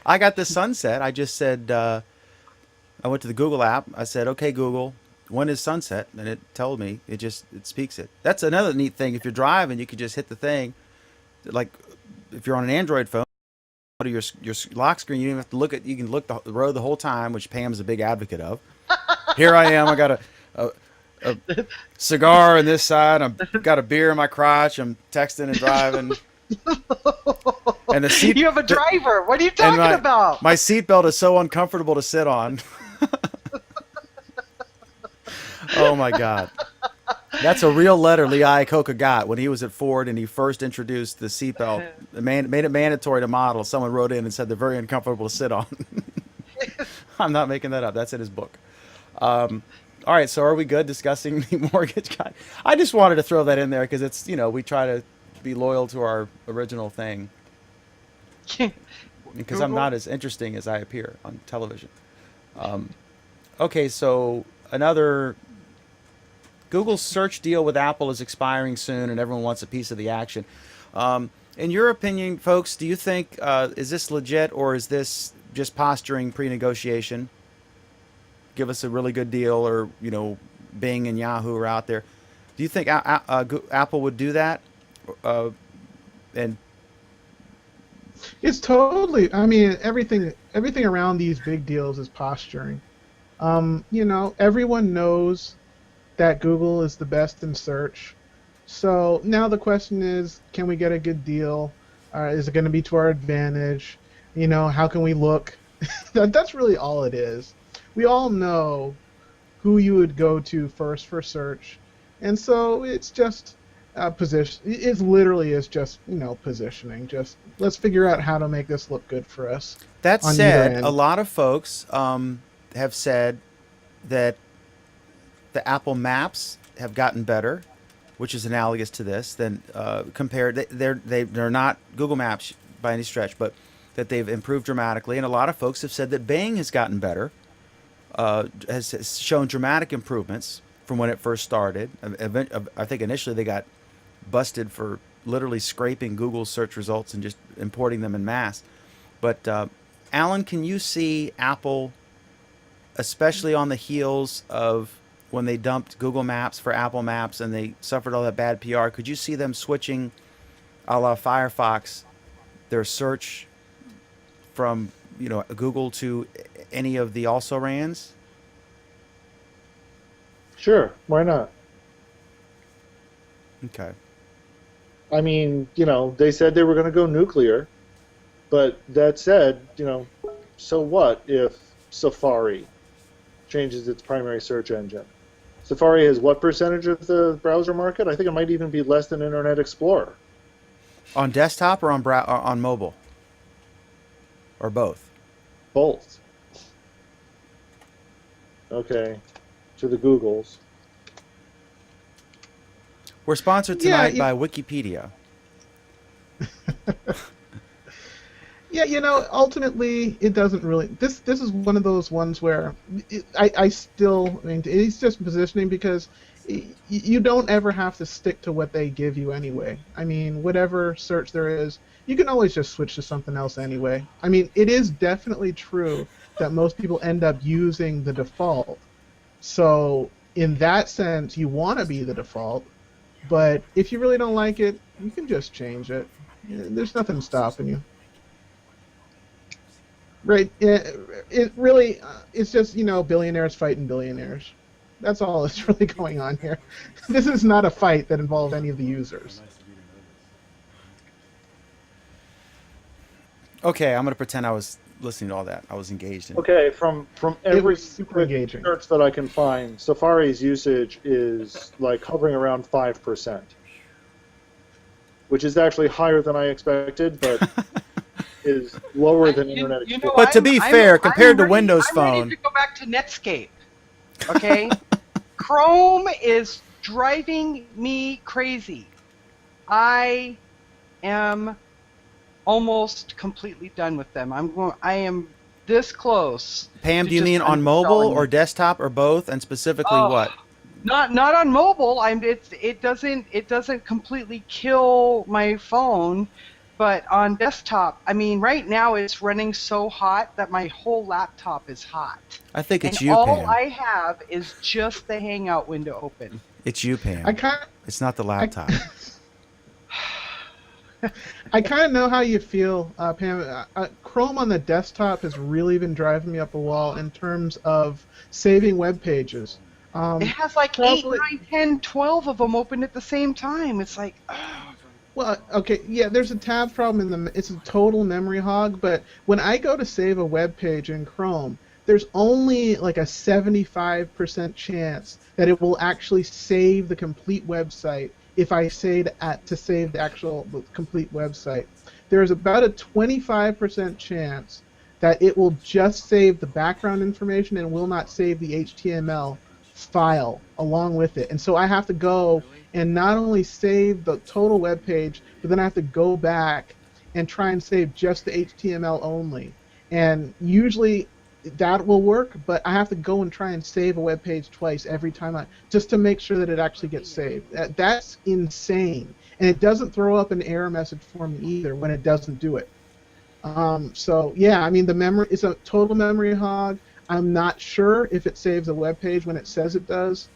I got the sunset. I just said, I went to the Google app. I said, okay, Google, when is sunset? And it told me. It speaks it. That's another neat thing. If you're driving, you could just hit the thing. Like if you're on an Android phone, go to your lock screen. You don't even have to look at. You can look the road the whole time, which Pam's a big advocate of. Here I am. I got a cigar on this side. I've got a beer in my crotch. I'm texting and driving. And the seat. You have a driver. What are you talking about? My seatbelt is so uncomfortable to sit on. Oh my God. That's a real letter Lee Iacocca got when he was at Ford and he first introduced the seatbelt. Made it mandatory to model. Someone wrote in and said they're very uncomfortable to sit on. I'm not making that up. That's in his book. All right, so are we good discussing the mortgage guy? I just wanted to throw that in there because it's, we try to be loyal to our original thing. Because I'm not as interesting as I appear on television. Okay, so another Google's search deal with Apple is expiring soon, and everyone wants a piece of the action. In your opinion, folks, do you think is this legit or is this just posturing pre-negotiation? Give us a really good deal, or Bing and Yahoo are out there. Do you think Apple would do that? And It's totally. I mean, everything around these big deals is posturing. Everyone knows that Google is the best in search. So now the question is, can we get a good deal? Is it going to be to our advantage? How can we look? That's really all it is. We all know who you would go to first for search, and so it's just position. It literally is just positioning. Just let's figure out how to make this look good for us. that On either said, end. a lot of folks have said that the Apple Maps have gotten better, which is analogous to this. Than compared, they're not Google Maps by any stretch, but that they've improved dramatically. And a lot of folks have said that Bing has gotten better, has shown dramatic improvements from when it first started. I think initially they got busted for literally scraping Google's search results and just importing them in mass. But Alan, can you see Apple, especially on the heels of when they dumped Google Maps for Apple Maps and they suffered all that bad PR, could you see them switching, a la Firefox, their search from Google to any of the also rans? Sure, why not? Okay. I mean, they said they were going to go nuclear, but that said, so what if Safari changes its primary search engine? Safari has what percentage of the browser market? I think it might even be less than Internet Explorer. On desktop or on mobile? Or both? Both. Okay, to the Googles. We're sponsored tonight by Wikipedia. Yeah, ultimately, it doesn't really. This is one of those ones where I mean, it's just positioning because you don't ever have to stick to what they give you anyway. I mean, whatever search there is, you can always just switch to something else anyway. I mean, it is definitely true that most people end up using the default. So, in that sense, you want to be the default. But if you really don't like it, you can just change it. There's nothing stopping you. Right? It really, it's just, billionaires fighting billionaires. That's all that's really going on here. This is not a fight that involves any of the users. Okay, I'm going to pretend I was listening to all that. I was engaged in. Okay, from It every was super engaging. search that I can find, Safari's usage is like hovering around 5%, which is actually higher than I expected, but is lower than Internet Explorer. But to be fair, compared to Windows I'm Phone- ready to go back to Netscape. Okay, Chrome is driving me crazy. I am almost completely done with them. I am this close. Pam, to do you just mean on mobile uninstalling or them. desktop or both? And specifically Oh, what? Not on mobile. It doesn't completely kill my phone, but on desktop, I mean, right now it's running so hot that my whole laptop is hot. I think it's And you, all Pam. I have is just the Hangout window open. It's you, Pam. I kind It's not the laptop. I kind of know how you feel, Pam. Chrome on the desktop has really been driving me up a wall in terms of saving web pages. It has like probably- 8, 9, 10, 12 of them open at the same time. It's like, Well, okay, yeah, there's a tab problem it's a total memory hog, but when I go to save a web page in Chrome, there's only like a 75% chance that it will actually save the complete website if I say to save the complete website. There's about a 25% chance that it will just save the background information and will not save the HTML file along with it. And so I have to go and not only save the total web page, but then I have to go back and try and save just the HTML only. And usually that will work, but I have to go and try and save a web page twice every time just to make sure that it actually gets saved. That's insane, and it doesn't throw up an error message for me either when it doesn't do it. So yeah, I mean the memory is a total memory hog. I'm not sure if it saves a web page when it says it does.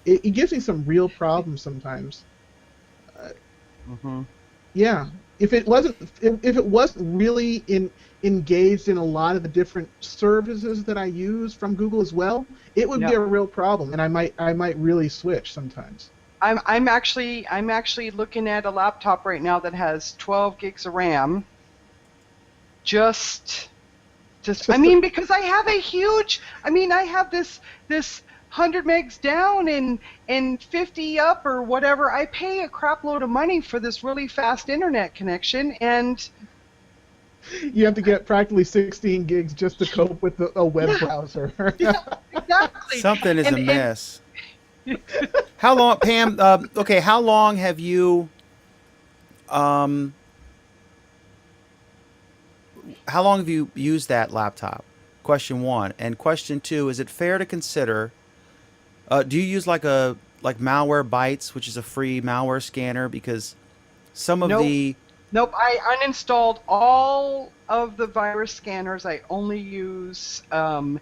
It gives me some real problems sometimes. Mm-hmm. Yeah, if it wasn't really engaged in a lot of the different services that I use from Google as well, it would be a real problem, and I might really switch sometimes. I'm actually looking at a laptop right now that has 12 gigs of RAM. Just I mean, because I have a huge, I mean, I have this 100 megs down and 50 up or whatever. I pay a crap load of money for this really fast internet connection, and you have to get practically 16 gigs just to cope with a web browser. Yeah, exactly. Something is amiss. How long, Pam? Okay, how long have you? How long have you used that laptop? Question one. And question two: is it fair to consider? Do you use like Malwarebytes, which is a free malware scanner? Because some of Nope, I uninstalled all of the virus scanners. I only use Malwarebytes,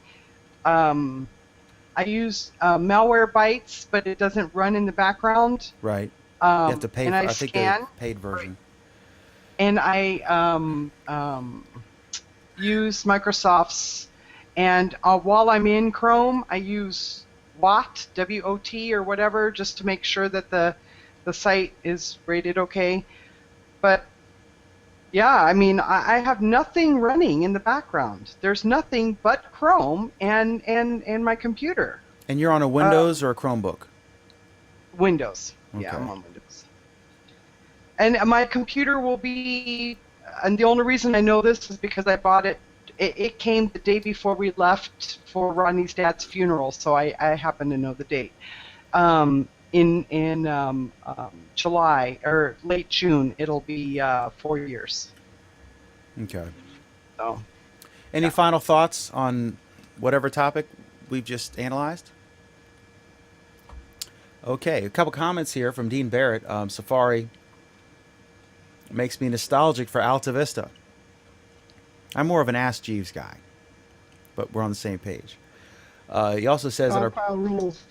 but it doesn't run in the background. Right. You have to pay. And I think the paid version. And I use Microsoft's, and while I'm in Chrome, I use WOT, W-O-T or whatever, just to make sure that the site is rated okay. But yeah, I mean, I have nothing running in the background. There's nothing but Chrome and my computer. And you're on a Windows or a Chromebook? Windows. Okay. Yeah, I'm on Windows. And my computer will be, and the only reason I know this is because I bought it. It came the day before we left for Rodney's dad's funeral, so I happen to know the date. In July or late June, it'll be 4 years. Okay. So, Any final thoughts on whatever topic we've just analyzed? Okay, a couple comments here from Dean Barrett. Safari makes me nostalgic for Alta Vista. I'm more of an Ask Jeeves guy, but we're on the same page. He also says that Pile rules.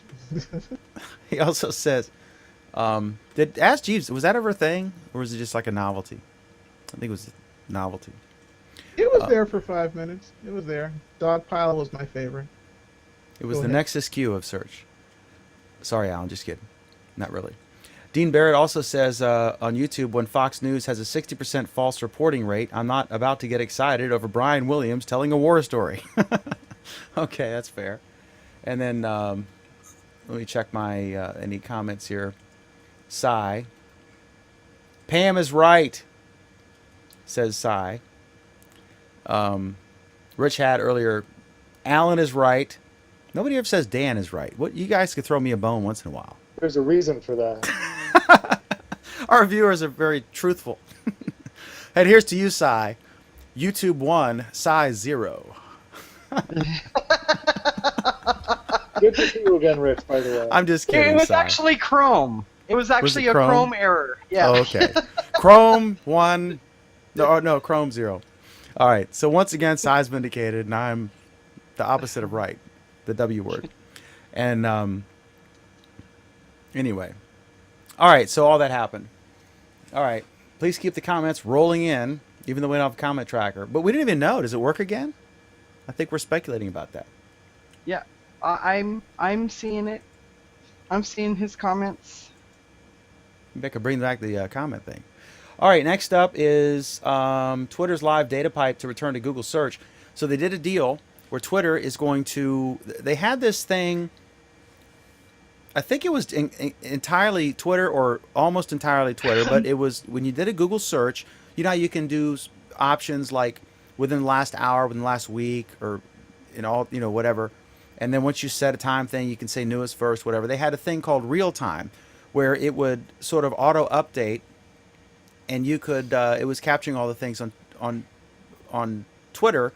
He also says, did Ask Jeeves, was that ever a thing, or was it just like a novelty? I think it was a novelty. It was there for 5 minutes. It was there. Dogpile was my favorite. It was Go the ahead. Nexus Q of search. Sorry, Alan, just kidding. Not really. Dean Barrett also says on YouTube, when Fox News has a 60% false reporting rate, I'm not about to get excited over Brian Williams telling a war story. Okay, that's fair. And then let me check my any comments here. Cy. Pam is right, says Cy. Rich had earlier, Alan is right. Nobody ever says Dan is right. What, you guys could throw me a bone once in a while. There's a reason for that. Our viewers are very truthful. And here's to you, Cy. YouTube 1, Cy 0. Good to see you again, Rich, by the way. I'm just kidding, it was Cy. actually Chrome. It was actually a Chrome? Chrome error. Yeah. Oh, okay. Chrome 1. No, Chrome 0. All right. So once again, Cy's vindicated, and I'm the opposite of right. The W word. And anyway. All right. So all that happened. All right. Please keep the comments rolling in, even though we don't have a comment tracker. But we didn't even know. Does it work again? I think we're speculating about that. Yeah. I'm seeing it. I'm seeing his comments. Maybe I could bring back the comment thing. All right, next up is Twitter's live data pipe to return to Google search. So they did a deal where Twitter is going to, they had this thing, I think it was entirely Twitter or almost entirely Twitter, but it was when you did a Google search, you know how you can do options like within the last hour, within the last week, or in all, you know, whatever. And then once you set a time thing, you can say newest first, whatever. They had a thing called real time where it would sort of auto update, and you could it was capturing all the things on Twitter.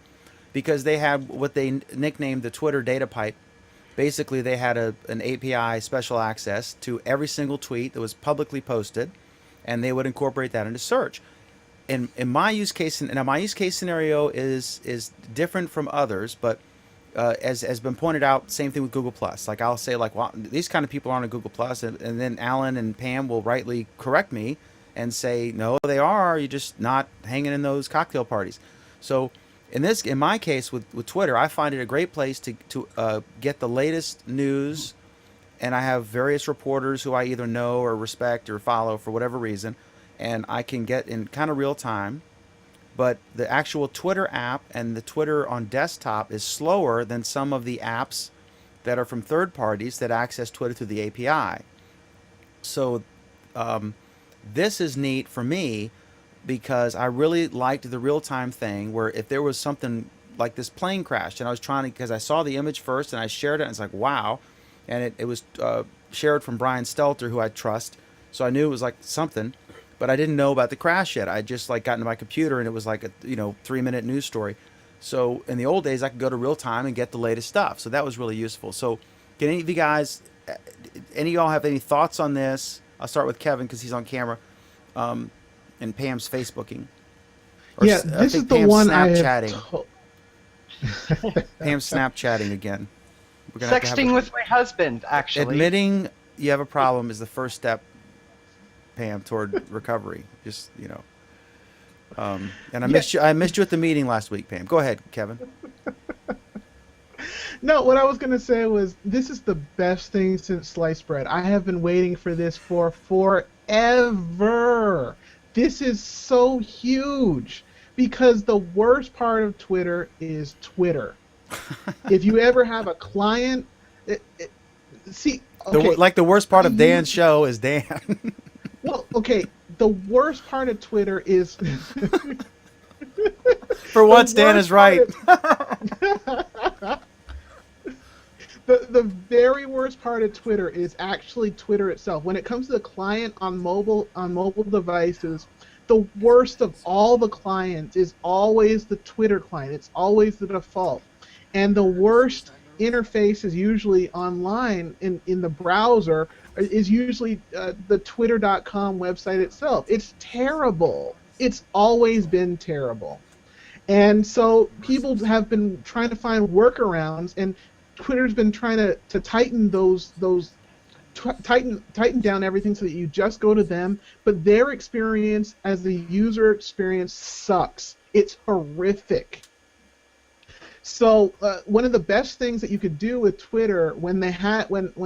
because they had what they nicknamed the Twitter data pipe. Basically, they had an API special access to every single tweet that was publicly posted, and they would incorporate that into search. In my use case, and my use case scenario is different from others, but as has been pointed out, same thing with Google Plus. Like I'll say, like, well, these kind of people aren't on Google Plus, and then Alan and Pam will rightly correct me and say, no, they are. You're just not hanging in those cocktail parties. So in my case with Twitter, I find it a great place to get the latest news, and I have various reporters who I either know or respect or follow for whatever reason, and I can get in kind of real time. But the actual Twitter app and the Twitter on desktop is slower than some of the apps that are from third parties that access Twitter through the API. So this is neat for me because I really liked the real-time thing where if there was something like this plane crashed and I was trying to, because I saw the image first and I shared it and it's like, wow. And it was shared from Brian Stelter, who I trust. So I knew it was like something, but I didn't know about the crash yet. I just like got into my computer and it was like a 3-minute news story. So in the old days, I could go to real time and get the latest stuff. So that was really useful. So can any of you guys, any of y'all have any thoughts on this? I'll start with Kevin because he's on camera, and Pam's Facebooking. Or Yeah, I this is think the Pam's one I have. Snapchatting. Pam's Snapchatting again. We're gonna have to have Sexting with my husband, actually. admitting you have a problem is the first step, Pam, toward recovery. Just and I missed you. I missed you at the meeting last week, Pam. Go ahead, Kevin. No, what I was going to say was this is the best thing since sliced bread. I have been waiting for this for forever. This is so huge because the worst part of Twitter is Twitter. If you ever have a client, see, okay, Like the worst part of Dan's show is Dan. well, okay, the worst part of Twitter is For once, Dan worst is right. The very worst part of Twitter is actually Twitter itself. When it comes to the client on mobile devices, the worst of all the clients is always the Twitter client. It's always the default. And the worst interface is usually online in the browser is usually the twitter.com website itself. It's terrible. It's always been terrible. And so people have been trying to find workarounds, and Twitter's been trying to tighten tighten down everything so that you just go to them, but their experience as the user experience sucks. It's horrific. So one of the best things that you could do with Twitter when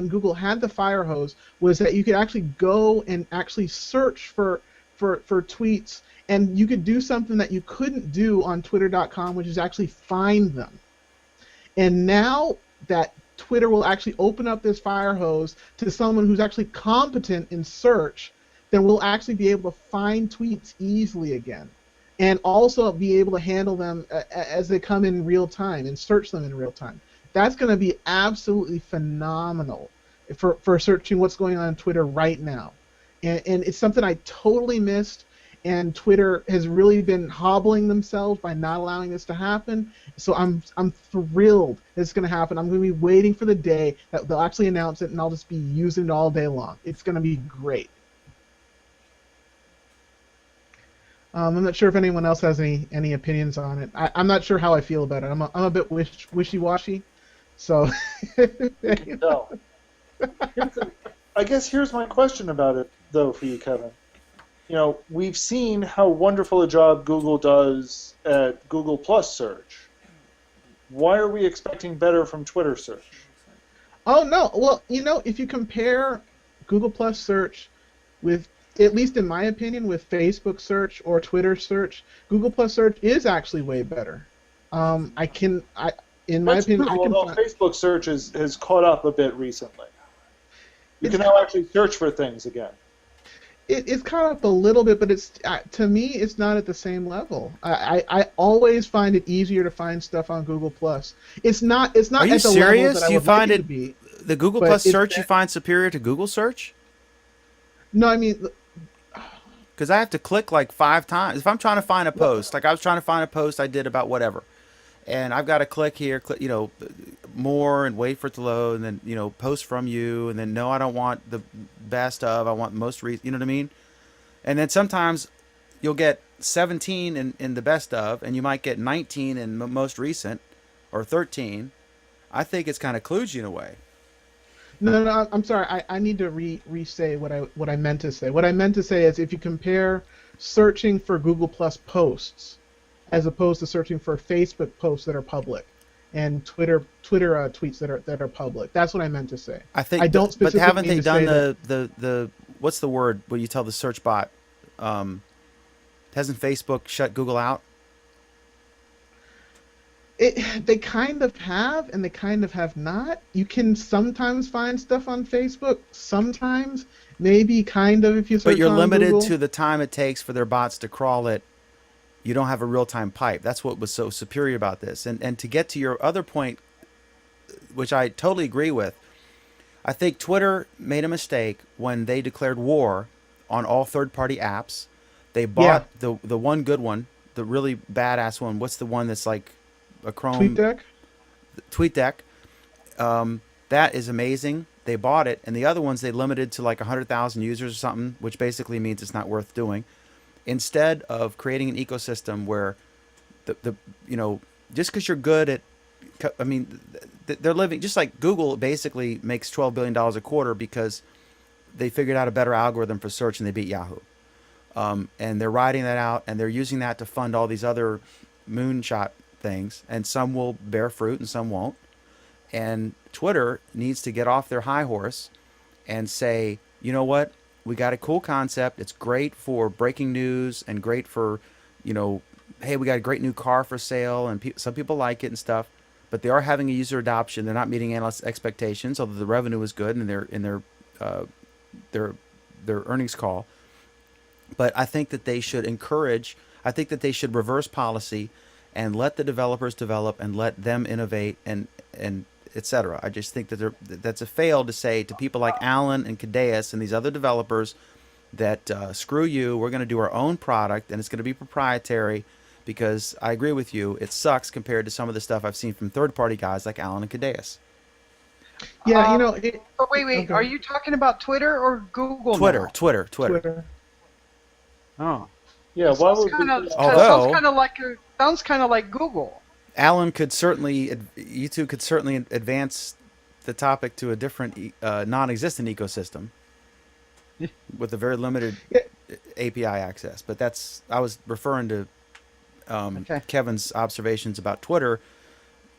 Google had the fire hose was that you could actually go and actually search for tweets, and you could do something that you couldn't do on twitter.com, which is actually find them. And now that Twitter will actually open up this fire hose to someone who's actually competent in search, then we'll actually be able to find tweets easily again, and also be able to handle them as they come in real time and search them in real time. That's going to be absolutely phenomenal for searching what's going on Twitter right now. And it's something I totally missed, and Twitter has really been hobbling themselves by not allowing this to happen. So I'm thrilled that it's going to happen. I'm going to be waiting for the day that they'll actually announce it, and I'll just be using it all day long. It's going to be great. I'm not sure if anyone else has any opinions on it. I'm not sure how I feel about it. I'm a bit wishy-washy. So. No. I guess here's my question about it, though, for you, Kevin. We've seen how wonderful a job Google does at Google Plus search. Why are we expecting better from Twitter search? Oh, no. Well, if you compare Google Plus search with, at least in my opinion, with Facebook search or Twitter search, Google Plus search is actually way better. In my opinion, although Facebook search has caught up a bit recently. You can now actually search for things again. It's caught up a little bit, but it's to me, it's not at the same level. I always find it easier to find stuff on Google Plus. It's not. Are you at the serious? level that I Do you would like find it it to be. the Google But Plus it's search you that- find superior to Google search? No, I mean, Because I have to click like 5 times. If I'm trying to find a post, like I was trying to find a post I did about whatever, and I've got to click here, click, more, and wait for it to load, and then post from you, and then no, I don't want the best of, I want most you know what I mean? And then sometimes you'll get 17 in the best of, and you might get 19 in most recent, or 13. I think it's kind of kludgy in a way. No, I'm sorry. I need to re-say what I meant to say. What I meant to say is if you compare searching for Google Plus posts as opposed to searching for Facebook posts that are public and Twitter tweets that are public. That's what I meant to say. I think, I don't but specifically haven't mean they to say done that- the what's the word when you tell the search bot? Hasn't Facebook shut Google out? They kind of have and they kind of have not. You can sometimes find stuff on Facebook. Sometimes, maybe kind of if you search But you're on limited Google. to the time it takes for their bots to crawl it. You don't have a real-time pipe. That's what was so superior about this. And to get to your other point, which I totally agree with, I think Twitter made a mistake when they declared war on all third-party apps. They bought the one good one, the really badass one. What's the one that's like a Chrome? TweetDeck. TweetDeck. That is amazing. They bought it, and the other ones they limited to like 100,000 users or something, which basically means it's not worth doing. Instead of creating an ecosystem where the just because you're good at, I mean, they're living just like Google basically makes $12 billion a quarter because they figured out a better algorithm for search and they beat Yahoo. And they're riding that out, and they're using that to fund all these other moonshot things, and some will bear fruit and some won't. And Twitter needs to get off their high horse and say, you know what? We got a cool concept. It's great for breaking news and great for, hey, we got a great new car for sale, and some people like it and stuff. But they are having a user adoption. They're not meeting analysts' expectations, although the revenue is good in their earnings call. But I think that they should encourage. I think that they should reverse policy and let the developers develop and let them innovate and etc. I just think that that's a fail to say to people like Alan and Cadeas and these other developers that screw you, we're going to do our own product and it's going to be proprietary, because I agree with you, it sucks compared to some of the stuff I've seen from third-party guys like Alan and Cadeas. Yeah, But wait, okay. are you talking about Twitter or Google? Twitter, now? Twitter. Oh. Yeah, why would Although- sounds kind of like Google. Alan could certainly, you two could certainly advance the topic to a different non-existent ecosystem with a very limited API access. But I was referring to Okay. Kevin's observations about Twitter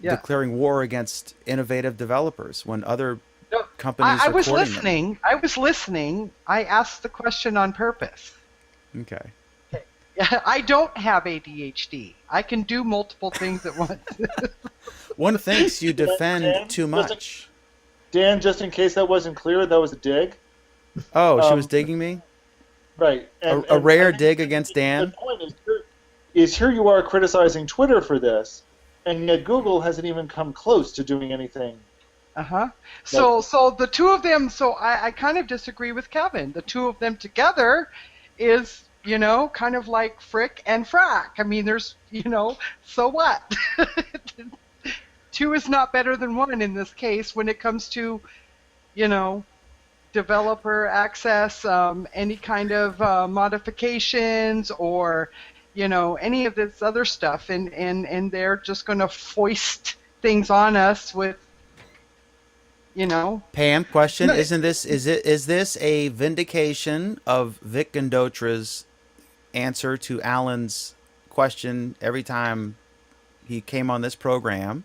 declaring war against innovative developers when other No, companies I are was courting them. listening. I was listening. I asked the question on purpose. Okay. I don't have ADHD. I can do multiple things at once. One thinks you defend Dan, too much. Dan, just in case that wasn't clear, that was a dig. Oh, she was digging me? Right. A rare dig against Dan? The point is here you are criticizing Twitter for this, and yet Google hasn't even come close to doing anything. Uh-huh. So the two of them, I kind of disagree with Kevin. The two of them together is, kind of like frick and frack. I mean, there's, so what? Two is not better than one in this case when it comes to, developer access, any kind of modifications or, any of this other stuff. And they're just going to foist things on us with, Pam, question: No. is this a vindication of Vic Gandotra's answer to Alan's question every time he came on this program?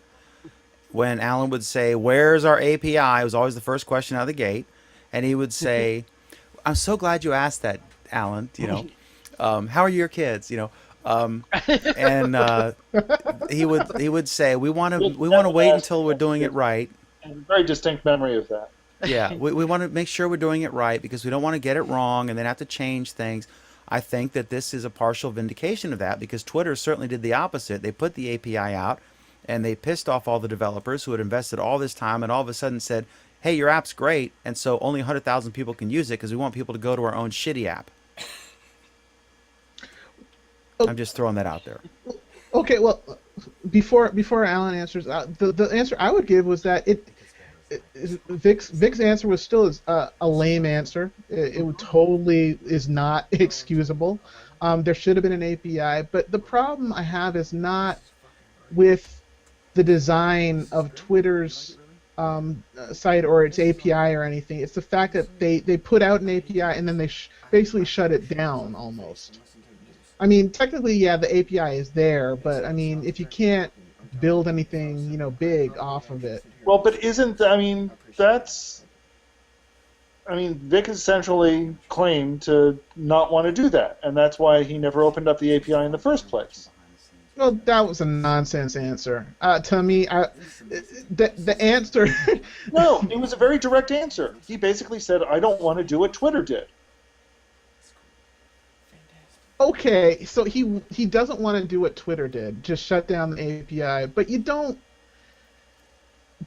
When Alan would say, "Where's our API?" It was always the first question out of the gate, and he would say, "I'm so glad you asked that, Alan. How are your kids? And he would say, we want to wait until we're doing it right." I have a very distinct memory of that. Yeah, we want to make sure we're doing it right because we don't want to get it wrong and then have to change things. I think that this is a partial vindication of that because Twitter certainly did the opposite. They put the API out and they pissed off all the developers who had invested all this time and all of a sudden said, hey, your app's great, and so only 100,000 people can use it because we want people to go to our own shitty app. I'm just throwing that out there. Okay, well, before Alan answers, the answer I would give was that Vic's answer was still a lame answer. It totally is not excusable. There should have been an API, but the problem I have is not with the design of Twitter's site or its API or anything. It's the fact that they put out an API and then they basically shut it down almost. I mean, technically, yeah, the API is there, but I mean, if you can't build anything, big off of it. Well, but Vic essentially claimed to not want to do that, and that's why he never opened up the API in the first place. Well, that was a nonsense answer. To me, the answer. No, it was a very direct answer. He basically said, "I don't want to do what Twitter did." Okay, so he doesn't want to do what Twitter did, just shut down the API. But you don't.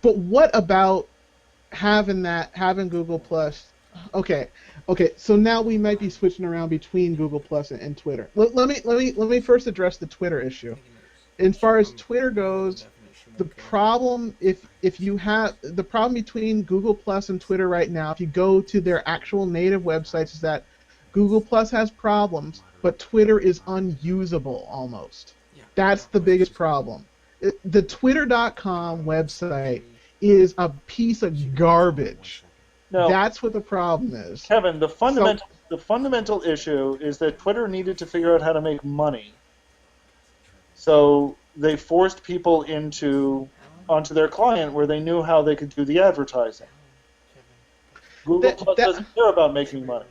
But what about having Google Plus? Okay, so now we might be switching around between Google Plus and Twitter. Let me first address the Twitter issue. As far as Twitter goes, the problem the problem between Google Plus and Twitter right now, if you go to their actual native websites, is that Google Plus has problems, but Twitter is unusable almost. That's the biggest problem. The Twitter.com website is a piece of garbage. No, that's what the problem is. Kevin, the fundamental issue is that Twitter needed to figure out how to make money. So they forced people onto their client where they knew how they could do the advertising. Google Plus doesn't care about making money.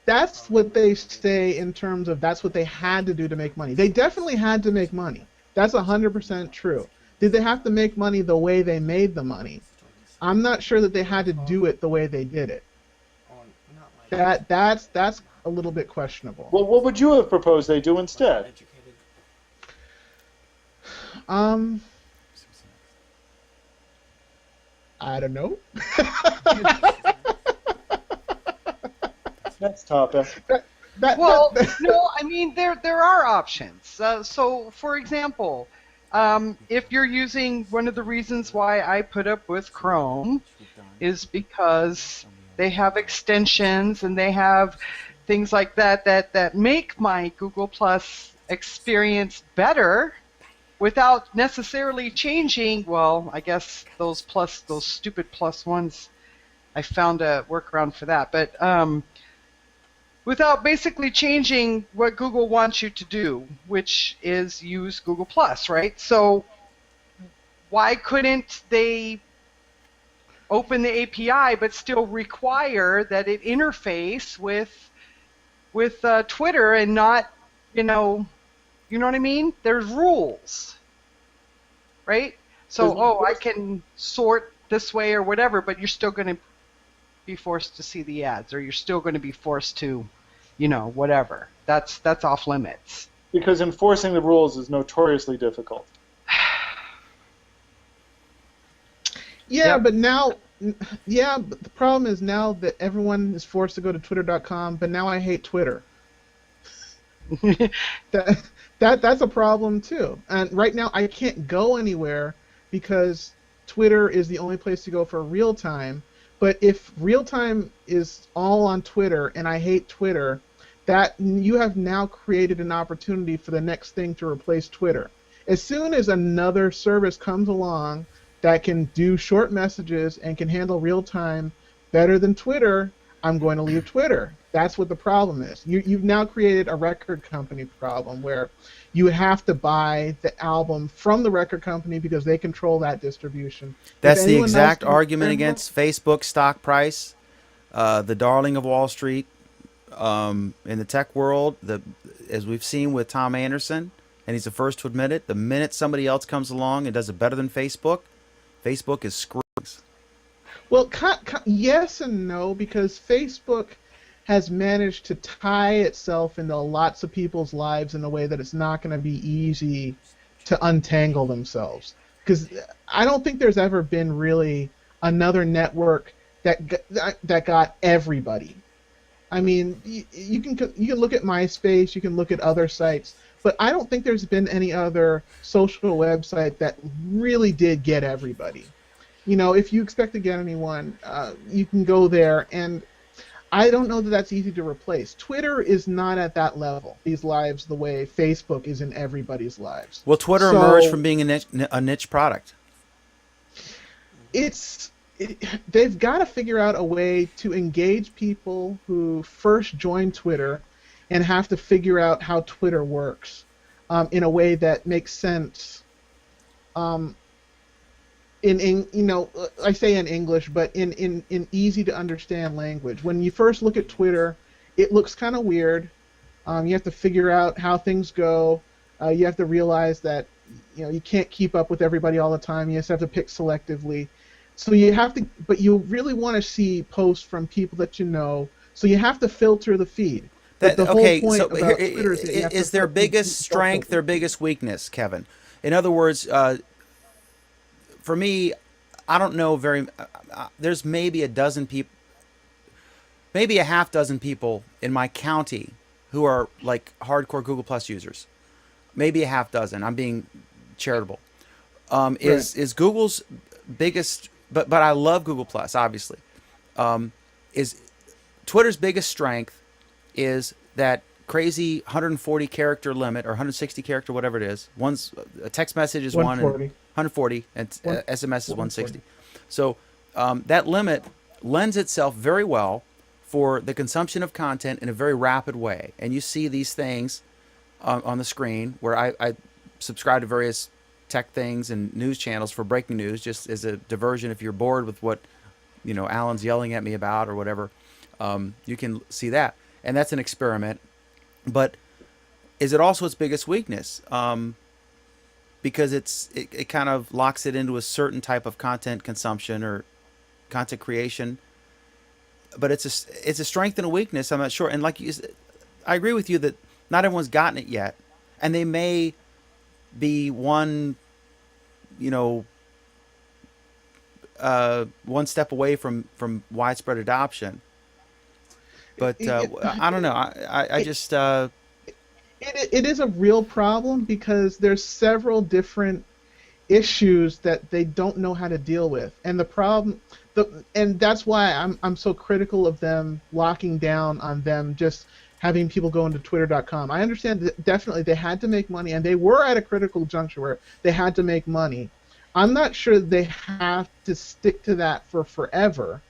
That's what they say in terms of that's what they had to do to make money. They definitely had to make money. That's 100% true. Did they have to make money the way they made the money? I'm not sure that they had to do it the way they did it. That's a little bit questionable. Well, what would you have proposed they do instead? I don't know. Next topic. No, I mean there are options. So, for example, if you're using, one of the reasons why I put up with Chrome is because they have extensions and they have things like that make my Google Plus experience better without necessarily changing. Well, I guess those stupid plus ones, I found a workaround for that, but without basically changing what Google wants you to do, which is use Google Plus, right? So why couldn't they open the API but still require that it interface with Twitter and not, you know what I mean? There's rules, right? So, I can sort this way or whatever, but you're still going to be forced to see the ads, or you're still going to be forced to, whatever. That's off limits. Because enforcing the rules is notoriously difficult. Yeah, but now, but the problem is now that everyone is forced to go to Twitter.com, but now I hate Twitter. That's a problem too. And right now I can't go anywhere because Twitter is the only place to go for real time. But if real time is all on Twitter and I hate Twitter, that you have now created an opportunity for the next thing to replace Twitter. As soon as another service comes along that can do short messages and can handle real time better than Twitter, I'm going to leave Twitter. That's what the problem is. You've now created a record company problem where you have to buy the album from the record company because they control that distribution. That's the exact argument against Facebook stock price, the darling of Wall Street. In the tech world, as we've seen with Tom Anderson, and he's the first to admit it, the minute somebody else comes along and does it better than Facebook, Facebook is screwed. Well, yes and no, because Facebook has managed to tie itself into lots of people's lives in a way that it's not going to be easy to untangle themselves. Because I don't think there's ever been really another network that got everybody. I mean, you can look at MySpace, you can look at other sites, but I don't think there's been any other social website that really did get everybody. You know, if you expect to get anyone, you can go there, and I don't know that that's easy to replace. Twitter is not at that level, these lives, the way Facebook is in everybody's lives. Will Twitter So- emerge from being a niche product? They've got to figure out a way to engage people who first join Twitter and have to figure out how Twitter works in a way that makes sense. In you know, I say in English, but in easy to understand language. When you first look at Twitter, it looks kind of weird. You have to figure out how things go. You have to realize that you can't keep up with everybody all the time. You just have to pick selectively. So you have to, but you really want to see posts from people that you know. So you have to filter the feed. But the whole point about Twitter is that you have to is their filter biggest the strength their biggest weakness, Kevin? In other words, for me, I don't know very. There's maybe a dozen people, maybe a half dozen people in my county who are like hardcore Google Plus users. Maybe a half dozen. I'm being charitable. Is Google's biggest, but I love Google Plus, obviously. Is Twitter's biggest strength is that crazy 140 character limit or 160 character, whatever it is. One's a text message is 140. 140 and SMS is 160. So that limit lends itself very well for the consumption of content in a very rapid way. And you see these things on the screen where I subscribe to various tech things and news channels for breaking news, just as a diversion. If you're bored with what Alan's yelling at me about or whatever, you can see that. And that's an experiment. But is it also its biggest weakness? Because it kind of locks it into a certain type of content consumption or content creation. But it's a strength and a weakness. I'm not sure. And I agree with you that not everyone's gotten it yet, and they may be one step away from widespread adoption. But I don't know. I just it is a real problem because there's several different issues that they don't know how to deal with, and and that's why I'm so critical of them locking down on them just having people go into Twitter.com. I understand that definitely they had to make money, and they were at a critical juncture where they had to make money. I'm not sure they have to stick to that for forever,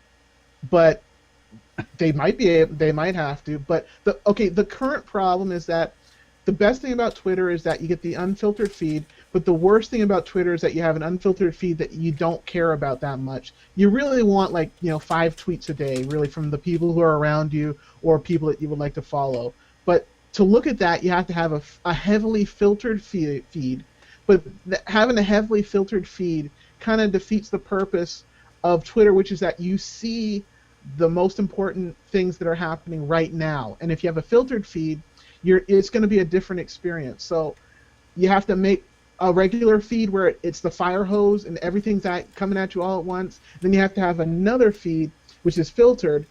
but they might have to. But the current problem is that the best thing about Twitter is that you get the unfiltered feed, but the worst thing about Twitter is that you have an unfiltered feed that you don't care about that much. You really want 5 tweets a day, really, from the people who are around you or people that you would like to follow. But to look at that, you have to have a heavily filtered feed. But having a heavily filtered feed kind of defeats the purpose of Twitter, which is that you see the most important things that are happening right now. And if you have a filtered feed, it's going to be a different experience. So you have to make a regular feed where it's the fire hose and everything's coming at you all at once. Then you have to have another feed which is filtered,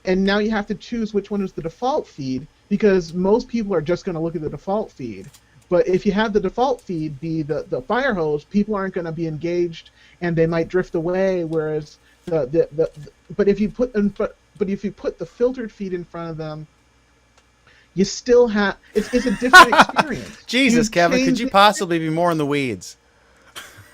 and now you have to choose which one is the default feed, because most people are just going to look at the default feed. But if you have the default feed be the fire hose, people aren't going to be engaged and they might drift away. Whereas but if you put the filtered feed in front of them, you still have it's a different experience. Jesus, Kevin, could you possibly be more in the weeds?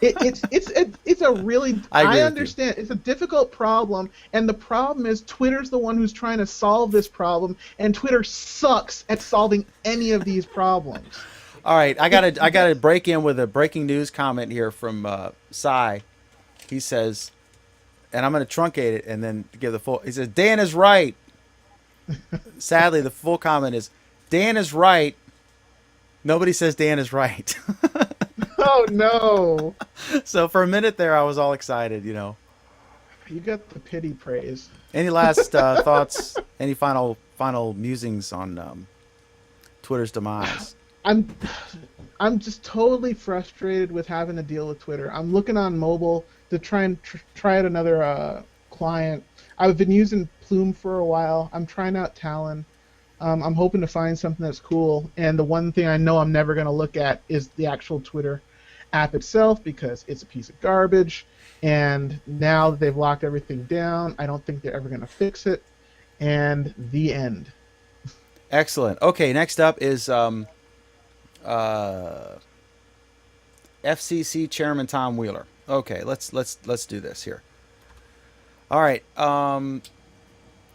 It's a really I understand it's a difficult problem, and the problem is Twitter's the one who's trying to solve this problem, and Twitter sucks at solving any of these problems. All right, I gotta break in with a breaking news comment here from Cy. He says, and I'm gonna truncate it and then give the full. He says, Dan is right. Sadly, the full comment is, Dan is right. Nobody says Dan is right. Oh no! So for a minute there, I was all excited. You got the pity praise. Any last thoughts? Any final musings on Twitter's demise? I'm just totally frustrated with having to deal with Twitter. I'm looking on mobile to try and try out another client. I've been using Plume for a while. I'm trying out Talon. I'm hoping to find something that's cool. And the one thing I know I'm never going to look at is the actual Twitter app itself because it's a piece of garbage. And now that they've locked everything down, I don't think they're ever going to fix it. And the end. Excellent. Okay, next up is FCC Chairman Tom Wheeler. Okay, let's do this here. All right.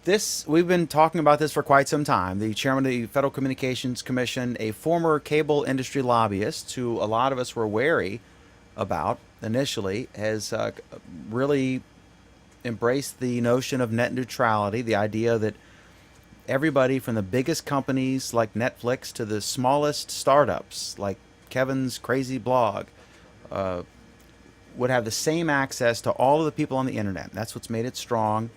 This we've been talking about this for quite some time. The chairman of the Federal Communications Commission, a former cable industry lobbyist, who a lot of us were wary about initially, has really embraced the notion of net neutrality, the idea that everybody from the biggest companies like Netflix to the smallest startups like Kevin's crazy blog would have the same access to all of the people on the internet. That's what's made it strong.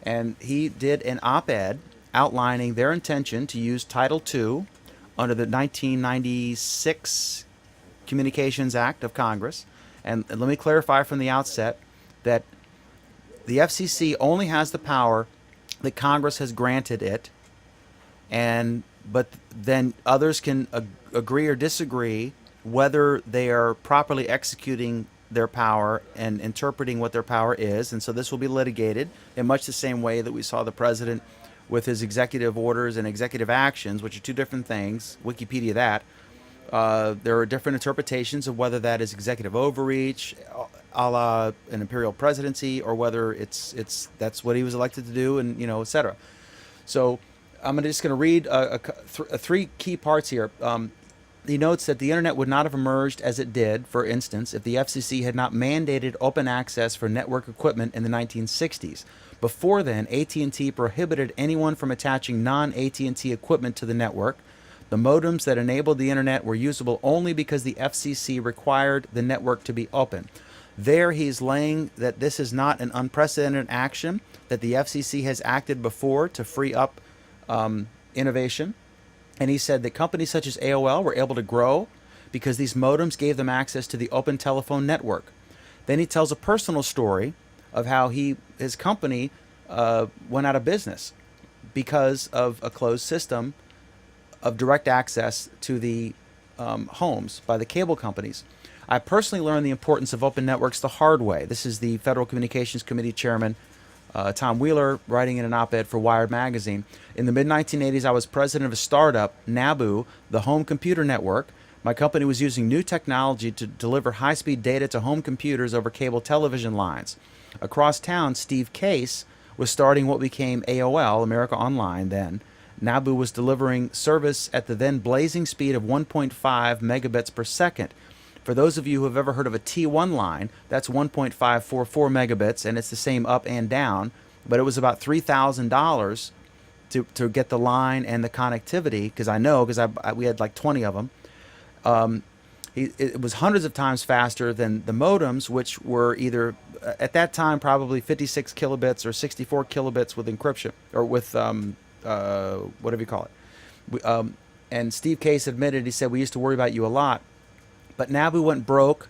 And he did an op-ed outlining their intention to use Title II under the 1996 Communications Act of Congress. And let me clarify from the outset that the FCC only has the power that Congress has granted it, but then others can agree or disagree whether they are properly executing their power and interpreting what their power is. And so this will be litigated in much the same way that we saw the president with his executive orders and executive actions, which are two different things. Wikipedia that. There are different interpretations of whether that is executive overreach, a la an imperial presidency, or whether that's what he was elected to do, and et cetera. So I'm just going to read three key parts here. He notes that the internet would not have emerged as it did, for instance, if the FCC had not mandated open access for network equipment in the 1960s. Before then, AT&T prohibited anyone from attaching non-AT&T equipment to the network. The modems that enabled the internet were usable only because the FCC required the network to be open. There he's laying that this is not an unprecedented action, that the FCC has acted before to free up innovation. And he said that companies such as AOL were able to grow because these modems gave them access to the open telephone network. Then he tells a personal story of how his company went out of business because of a closed system of direct access to the homes by the cable companies. I personally learned the importance of open networks the hard way. This is the Federal Communications Committee Chairman Tom Wheeler writing in an op-ed for Wired magazine. In the mid-1980s, I was president of a startup, Nabu, the home computer network. My company was using new technology to deliver high-speed data to home computers over cable television lines. Across town, Steve Case was starting what became AOL, America Online then. Nabu was delivering service at the then blazing speed of 1.5 megabits per second. For those of you who have ever heard of a T1 line, that's 1.544 megabits, and it's the same up and down, but it was about $3,000 to get the line and the connectivity, because we had like 20 of them. It was hundreds of times faster than the modems, which were either, at that time, probably 56 kilobits or 64 kilobits with encryption, or with, whatever you call it. And Steve Case admitted, he said, we used to worry about you a lot. But Nabu went broke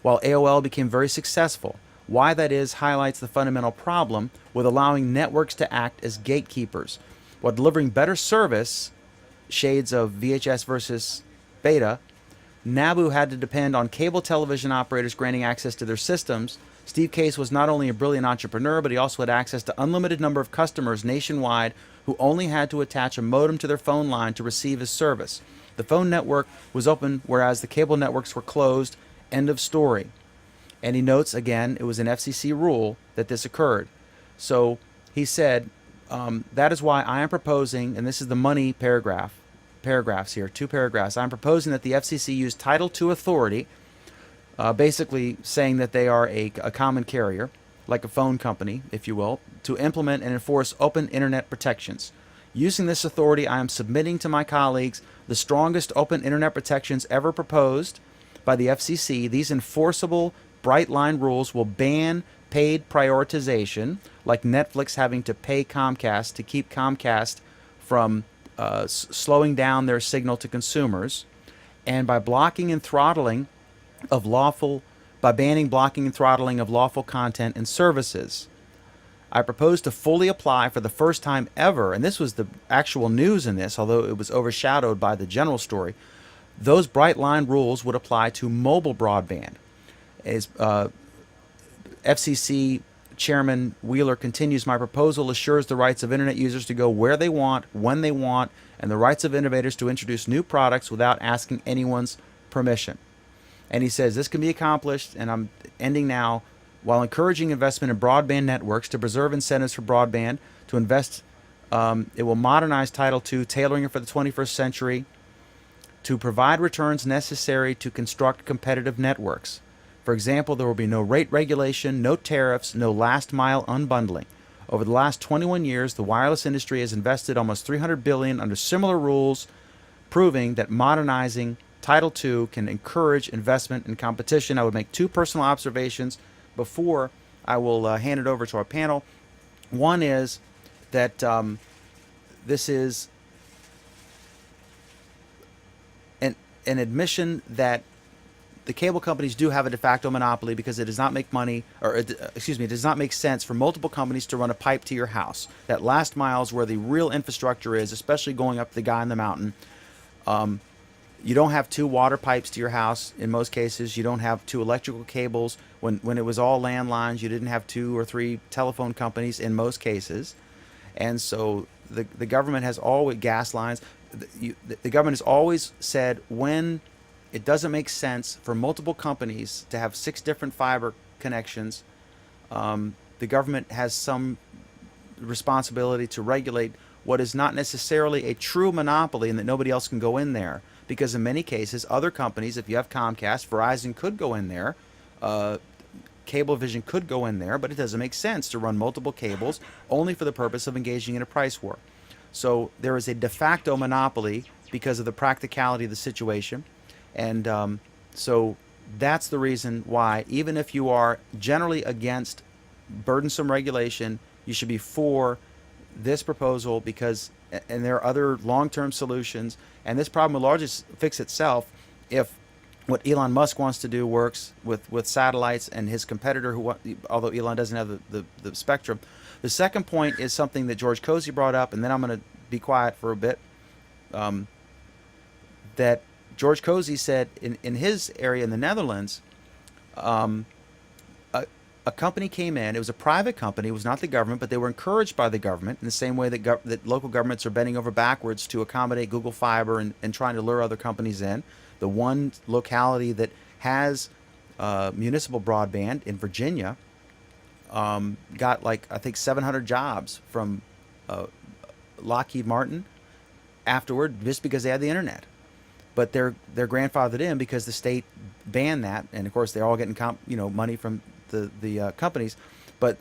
while AOL became very successful. Why that is highlights the fundamental problem with allowing networks to act as gatekeepers. While delivering better service, shades of VHS versus beta, Nabu had to depend on cable television operators granting access to their systems. Steve Case was not only a brilliant entrepreneur, but he also had access to unlimited number of customers nationwide who only had to attach a modem to their phone line to receive his service. The phone network was open, whereas the cable networks were closed. End of story. And he notes, again, it was an FCC rule that this occurred. So he said, that is why I am proposing, and this is the money paragraphs here, 2 paragraphs. I'm proposing that the FCC use Title II authority, basically saying that they are a common carrier, like a phone company, if you will, to implement and enforce open internet protections. Using this authority, I am submitting to my colleagues the strongest open internet protections ever proposed by the FCC. These enforceable, bright line rules will ban paid prioritization, like Netflix having to pay Comcast to keep Comcast from slowing down their signal to consumers, and by banning blocking and throttling of lawful content and services. I propose to fully apply for the first time ever, and this was the actual news in this, although it was overshadowed by the general story. Those bright line rules would apply to mobile broadband. As FCC Chairman Wheeler continues, my proposal assures the rights of internet users to go where they want, when they want, and the rights of innovators to introduce new products without asking anyone's permission. And he says this can be accomplished, and I'm ending now, while encouraging investment in broadband networks to preserve incentives for broadband, to invest, it will modernize Title II, tailoring it for the 21st century, to provide returns necessary to construct competitive networks. For example, there will be no rate regulation, no tariffs, no last mile unbundling. Over the last 21 years, the wireless industry has invested almost $300 billion under similar rules, proving that modernizing Title II can encourage investment and competition. I would make two personal observations before I will hand it over to our panel. One is that this is an admission that the cable companies do have a de facto monopoly because it does not make money, or it does not make sense for multiple companies to run a pipe to your house. That last mile is where the real infrastructure is, especially going up to the guy in the mountain. You don't have two water pipes to your house in most cases. You don't have two electrical cables. When it was all landlines, you didn't have two or three telephone companies in most cases. And so the government has always, gas lines, the government has always said when it doesn't make sense for multiple companies to have 6 different fiber connections, the government has some responsibility to regulate what is not necessarily a true monopoly and that nobody else can go in there. Because in many cases, other companies, if you have Comcast, Verizon could go in there, Cablevision could go in there, but it doesn't make sense to run multiple cables only for the purpose of engaging in a price war. So there is a de facto monopoly because of the practicality of the situation. And so that's the reason why, even if you are generally against burdensome regulation, you should be for this proposal because, and there are other long-term solutions, and this problem will largely fix itself if what Elon Musk wants to do works with satellites and his competitor, although Elon doesn't have the spectrum. The second point is something that George Cozy brought up, and then I'm going to be quiet for a bit, that George Cozy said in his area in the Netherlands, a company came in. It was a private company. It was not the government, but they were encouraged by the government in the same way that local governments are bending over backwards to accommodate Google Fiber and trying to lure other companies in. The one locality that has municipal broadband in Virginia got I think 700 jobs from Lockheed Martin afterward just because they had the internet. But they're grandfathered in because the state banned that, and of course they're all getting money from the companies. But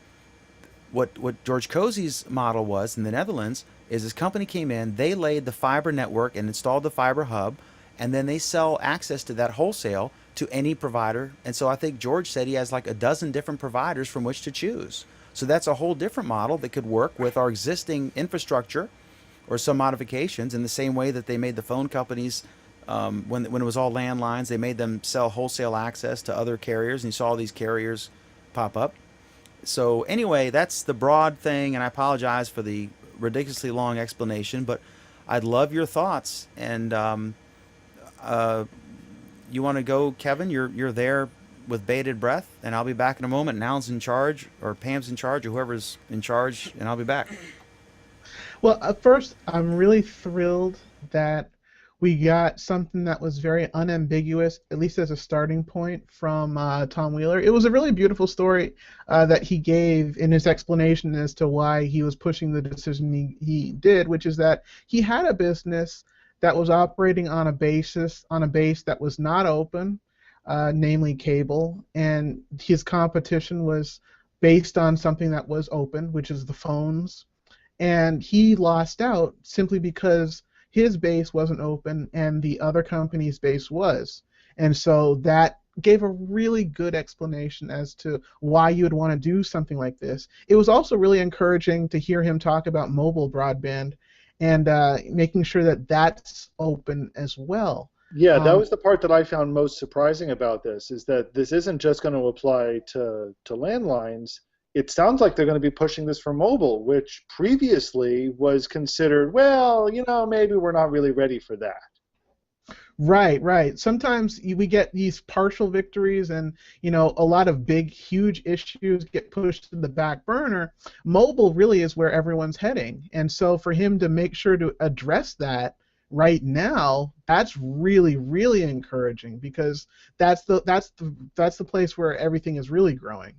what George Cozy's model was in the Netherlands is this company came in, they laid the fiber network and installed the fiber hub, and then they sell access to that wholesale to any provider. And so I think George said he has a dozen different providers from which to choose. So that's a whole different model that could work with our existing infrastructure or some modifications, in the same way that they made the phone companies, when it was all landlines, they made them sell wholesale access to other carriers, and you saw these carriers pop up. So anyway, that's the broad thing, and I apologize for the ridiculously long explanation, but I'd love your thoughts. And you want to go, Kevin? You're there with bated breath, and I'll be back in a moment. And Alan's in charge, or Pam's in charge, or whoever's in charge, and I'll be back. Well, first, I'm really thrilled that we got something that was very unambiguous, at least as a starting point, from Tom Wheeler. It was a really beautiful story that he gave in his explanation as to why he was pushing the decision he did, which is that he had a business that was operating on a base that was not open, namely cable, and his competition was based on something that was open, which is the phones. And he lost out simply because his base wasn't open and the other company's base was. And so that gave a really good explanation as to why you would want to do something like this. It was also really encouraging to hear him talk about mobile broadband and making sure that that's open as well. Yeah, that was the part that I found most surprising about this, is that this isn't just going to apply to landlines. it sounds like they're going to be pushing this for mobile, which previously was considered, well, maybe we're not really ready for that. Right, right. Sometimes we get these partial victories, and a lot of big, huge issues get pushed to the back burner. Mobile really is where everyone's heading, and so for him to make sure to address that right now, that's really, really encouraging, because that's the place where everything is really growing.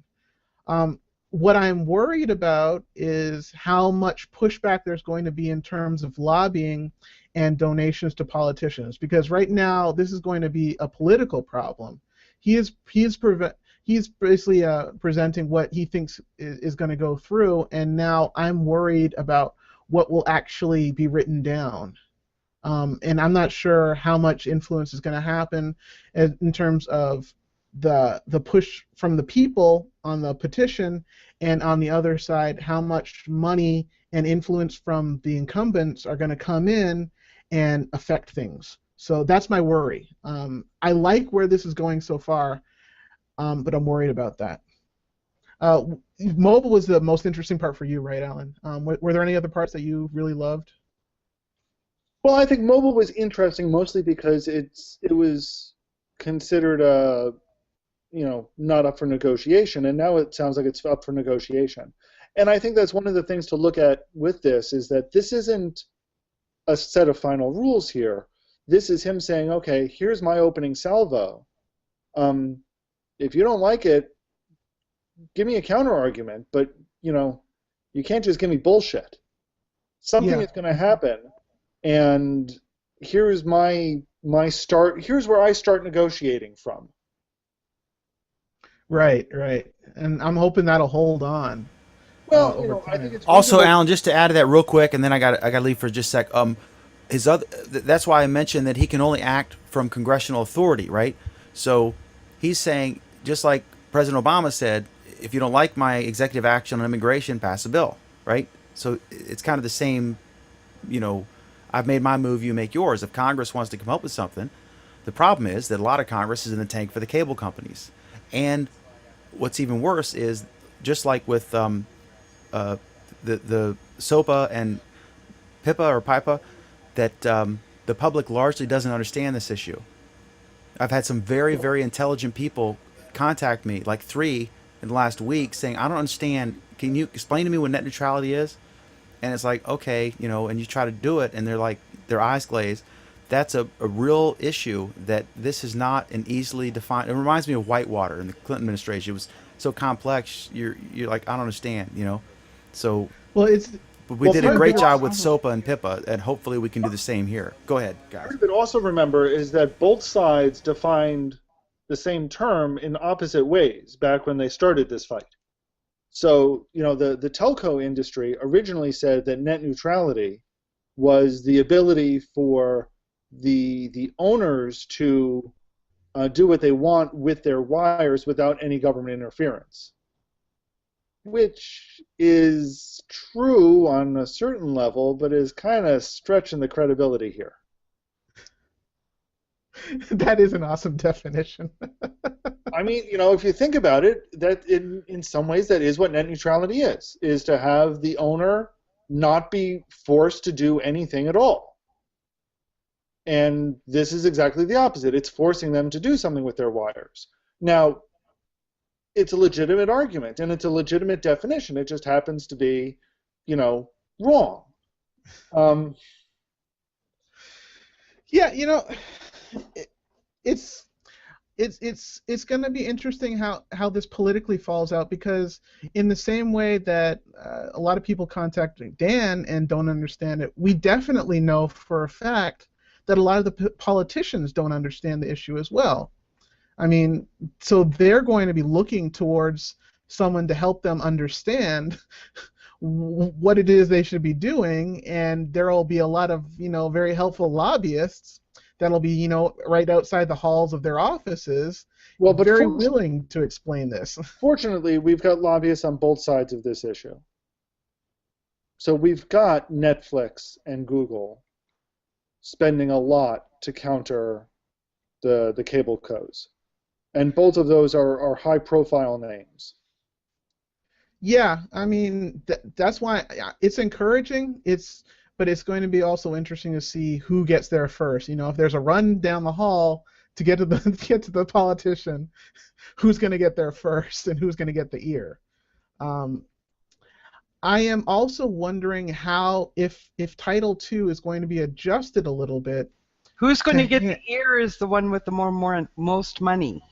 What I'm worried about is how much pushback there's going to be in terms of lobbying and donations to politicians, because right now this is going to be a political problem. He's basically presenting what he thinks is going to go through, and now I'm worried about what will actually be written down. And I'm not sure how much influence is going to happen in terms of the push from the people on the petition, and on the other side, how much money and influence from the incumbents are going to come in and affect things. So that's my worry. I like where this is going so far, but I'm worried about that. Mobile was the most interesting part for you, right, Alan? Were there any other parts that you really loved? Well, I think mobile was interesting mostly because it was considered not up for negotiation, and now it sounds like it's up for negotiation. And I think that's one of the things to look at with this, is that this isn't a set of final rules here. This is him saying, okay, here's my opening salvo. If you don't like it, give me a counter argument, but you can't just give me bullshit. Something is going to happen, and here's my start. Here's where I start negotiating from. Right, right. And I'm hoping that'll hold on. Well, I think it's Also, reasonable. Alan, just to add to that real quick, and then I got to leave for just a sec. That's why I mentioned that he can only act from congressional authority, right? So he's saying, just like President Obama said, if you don't like my executive action on immigration, pass a bill, right? So it's kind of the same, I've made my move, you make yours. If Congress wants to come up with something, the problem is that a lot of Congress is in the tank for the cable companies. And what's even worse is, just like with the SOPA and PIPA or PIPA, that the public largely doesn't understand this issue. I've had some very, very intelligent people contact me, like 3 in the last week, saying, I don't understand. Can you explain to me what net neutrality is? And it's like, okay, and you try to do it, and they're like, their eyes glaze. That's a real issue, that this is not an easily defined. It reminds me of Whitewater in the Clinton administration. It was so complex. You're like, I don't understand, So, well, but we did a part of great it job also- with SOPA and PIPA, and hopefully we can do the same here. Go ahead, guys. But also remember is that both sides defined the same term in opposite ways back when they started this fight. So, the telco industry originally said that net neutrality was the ability for the owners to do what they want with their wires without any government interference, which is true on a certain level, but is kind of stretching the credibility here. that is an awesome definition. I mean, if you think about it, that in some ways that is what net neutrality is to have the owner not be forced to do anything at all. And this is exactly the opposite. It's forcing them to do something with their wires. Now, it's a legitimate argument, and it's a legitimate definition. It just happens to be, wrong. Yeah, it's going to be interesting how this politically falls out, because in the same way that a lot of people contact Dan and don't understand it, we definitely know for a fact that a lot of the politicians don't understand the issue as well. I mean, so they're going to be looking towards someone to help them understand what it is they should be doing, and there will be a lot of very helpful lobbyists that'll be right outside the halls of their offices, But very willing to explain this. Fortunately, we've got lobbyists on both sides of this issue. So we've got Netflix and Google spending a lot to counter the cable codes, and both of those are high-profile names. Yeah, I mean that's why it's encouraging. But it's going to be also interesting to see who gets there first. You know, if there's a run down the hall to get to the to get to the politician, who's going to get there first and who's going to get the ear. Um, I am also wondering how if Title II is going to be adjusted a little bit Who's going to to get the ear is the one with the most money.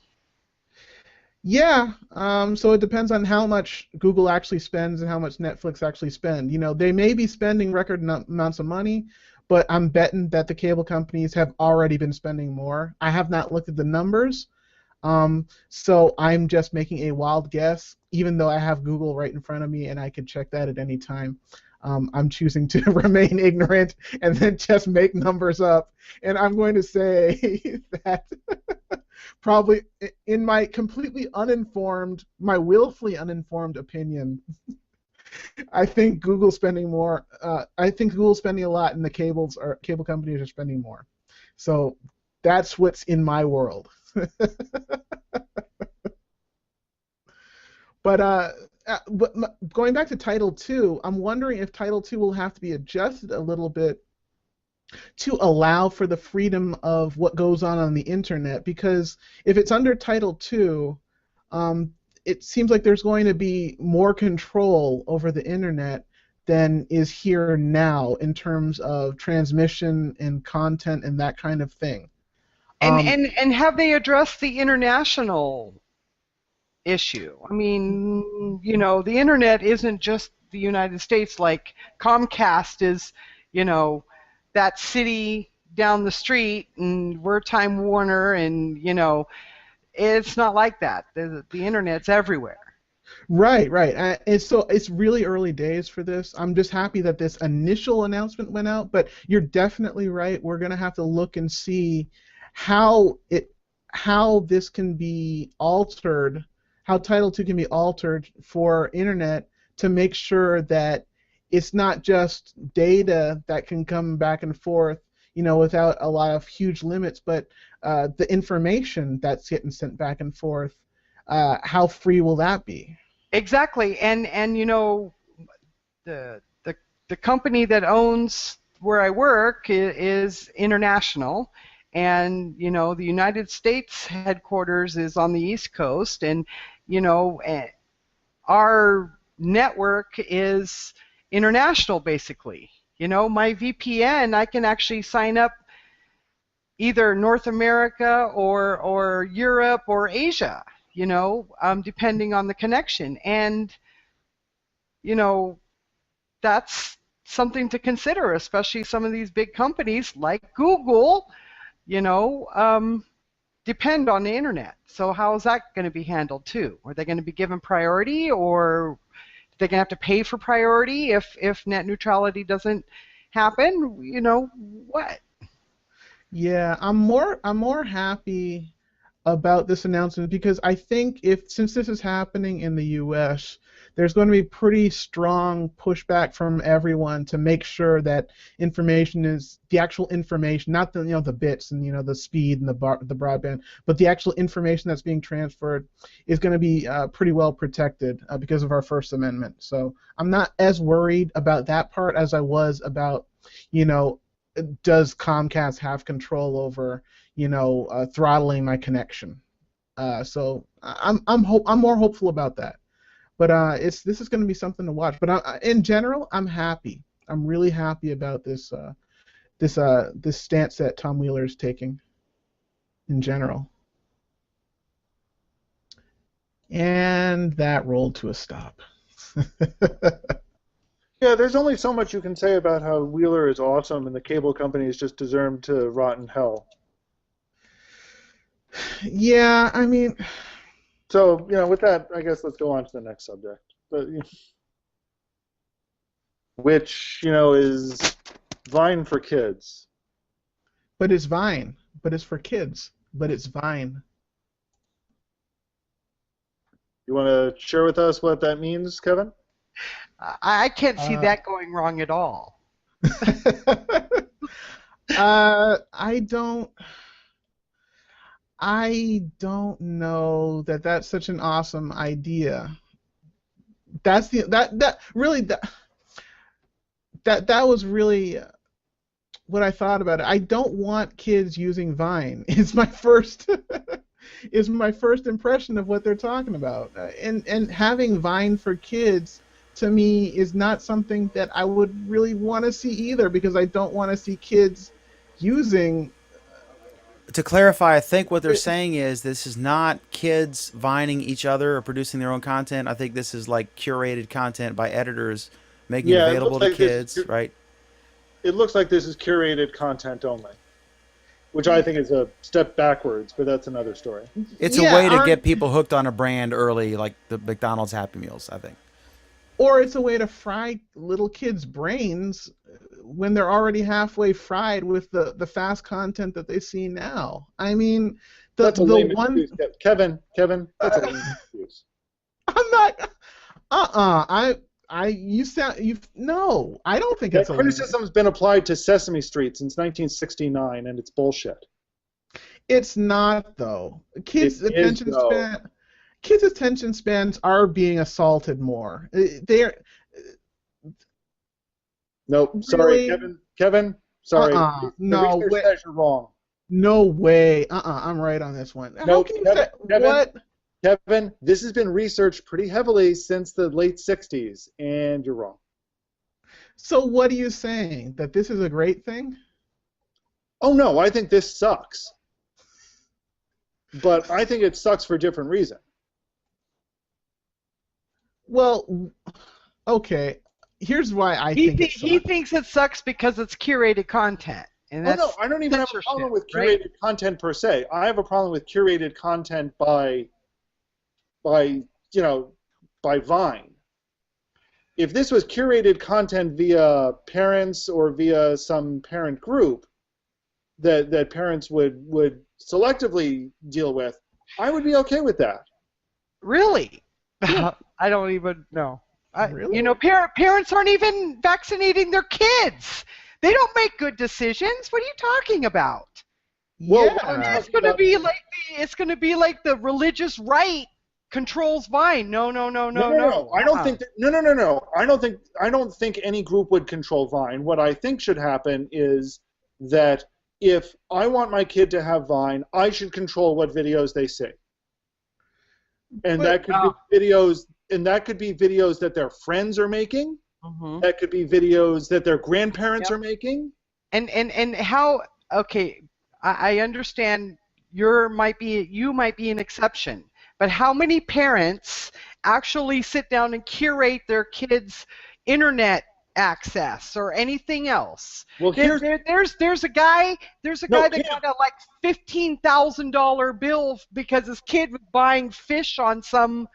Yeah, so it depends on how much Google actually spends and how much Netflix actually spend. You know, they may be spending record amounts of money, but I'm betting that the cable companies have already been spending more. I have not looked at the numbers, so I'm just making a wild guess, even though I have Google right in front of me and I could check that at any time. I'm choosing to remain ignorant and then just make numbers up, and I'm going to say that probably in my completely uninformed, my willfully uninformed opinion, I think Google's spending more. I think Google's spending a lot, and the cable companies are spending more. So that's what's in my world. But going back to Title II, I'm wondering if Title II will have to be adjusted a little bit to allow for the freedom of what goes on the internet, because if it's under Title II, it seems like there's going to be more control over the internet than is here now in terms of transmission and content and that kind of thing. And have they addressed the international issue? I mean, you know, the internet isn't just the United States. Like Comcast is, you know, that city down the street, and we're Time Warner, and you know, it's not like that. The internet's everywhere. Right, right. And so it's really early days for this. I'm just happy that this initial announcement went out, but you're definitely right. We're going to have to look and see how this can be altered, how Title II can be altered for internet to make sure that it's not just data that can come back and forth, you know, without a lot of huge limits, but the information that's getting sent back and forth, how free will that be? Exactly, and you know, the company that owns where I work is international, and you know, the United States headquarters is on the East Coast, and you know, our network is international basically. You know, my VPN, I can actually sign up either North America or Europe or Asia, you know, depending on the connection. And, you know, that's something to consider, especially some of these big companies like Google, you know, depend on the internet. So how is that going to be handled too? Are they going to be given priority, or are they going to have to pay for priority if net neutrality doesn't happen? You know, what? Yeah, I'm more happy about this announcement because I think since this is happening in the U.S., there's going to be pretty strong pushback from everyone to make sure that information is the actual information, not the the bits and the speed and the broadband, but the actual information that's being transferred is going to be pretty well protected because of our First Amendment. So I'm not as worried about that part as I was about does Comcast have control over throttling my connection. So I'm more hopeful about that. But this is going to be something to watch. But in general, I'm happy. I'm really happy about this stance that Tom Wheeler is taking. In general. And that rolled to a stop. Yeah, there's only so much you can say about how Wheeler is awesome and the cable companies just deserve to rot in hell. Yeah, I mean. So, with that, I guess let's go on to the next subject. Which, is Vine for kids. But it's Vine. But it's for kids. But it's Vine. You want to share with us what that means, Kevin? I can't see that going wrong at all. I don't know that that's such an awesome idea That's the that really that was really what I thought about it. I don't want kids using Vine. Is my first is my first impression of what they're talking about. And having Vine for kids to me is not something that I would really want to see either, because I don't want to see kids using. To clarify, I think what they're saying is this is not kids vining each other or producing their own content. I think this is like curated content by editors making it Yeah, it available looks to like this kids, right? It looks like this is curated content only, which I think is a step backwards, but that's another story. It's Yeah, a way to get people hooked on a brand early, like the McDonald's Happy Meals, I think. Or it's a way to fry little kids' brains when they're already halfway fried with the fast content that they see now. I mean, That's a the lame one. excuse, Kevin. That's a lame excuse. I'm not. You sound. No, I don't think That it's a. criticism's been applied to Sesame Street since 1969, and it's bullshit. It's not though. Kids' It is, attention though. span. Kids' attention spans are being assaulted more. They're. Nope. Sorry, Really? Kevin. Sorry. The No, research wait. says you're wrong. No way. I'm right on this one. How No, can you Kevin, say Kevin. what? Kevin, this has been researched pretty heavily since the late 60s, and you're wrong. So what are you saying? That this is a great thing? Oh, no, I think this sucks. But I think it sucks for a different reason. Well, okay. Here's why I He think it he sucks. thinks it sucks because it's curated content, and Oh, that's no, I don't even have a problem with censorship, curated content per se. I have a problem with curated content by Vine. If this was curated content via parents or via some parent group that parents would selectively deal with, I would be okay with that. Really? I don't even know. Really? You know, parents aren't even vaccinating their kids. They don't make good decisions. What are you talking about? Well, Yeah. It's going to be like the religious right controls Vine. No. I don't think that. No. I don't think any group would control Vine. What I think should happen is that if I want my kid to have Vine, I should control what videos they see. And that could be videos. And that could be videos that their friends are making. Mhm. That could be videos that their grandparents are making. And how? Okay, I understand. You might be an exception, but how many parents actually sit down and curate their kids' internet access or anything else? Well, here's There's a guy that Pam. got a like $15,000 bill because his kid was buying fish on some.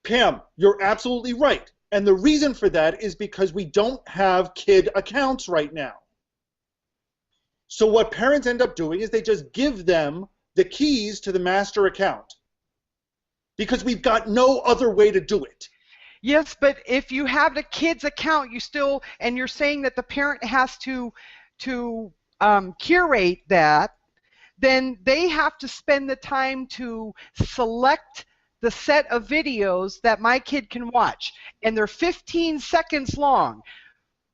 Pam, you're absolutely right. And the reason for that is because we don't have kid accounts right now. So what parents end up doing is they just give them the keys to the master account. Because we've got no other way to do it. Yes, but if you have the kid's account, and you're saying that the parent has to curate that, then they have to spend the time to select the set of videos that my kid can watch, and they're 15 seconds long.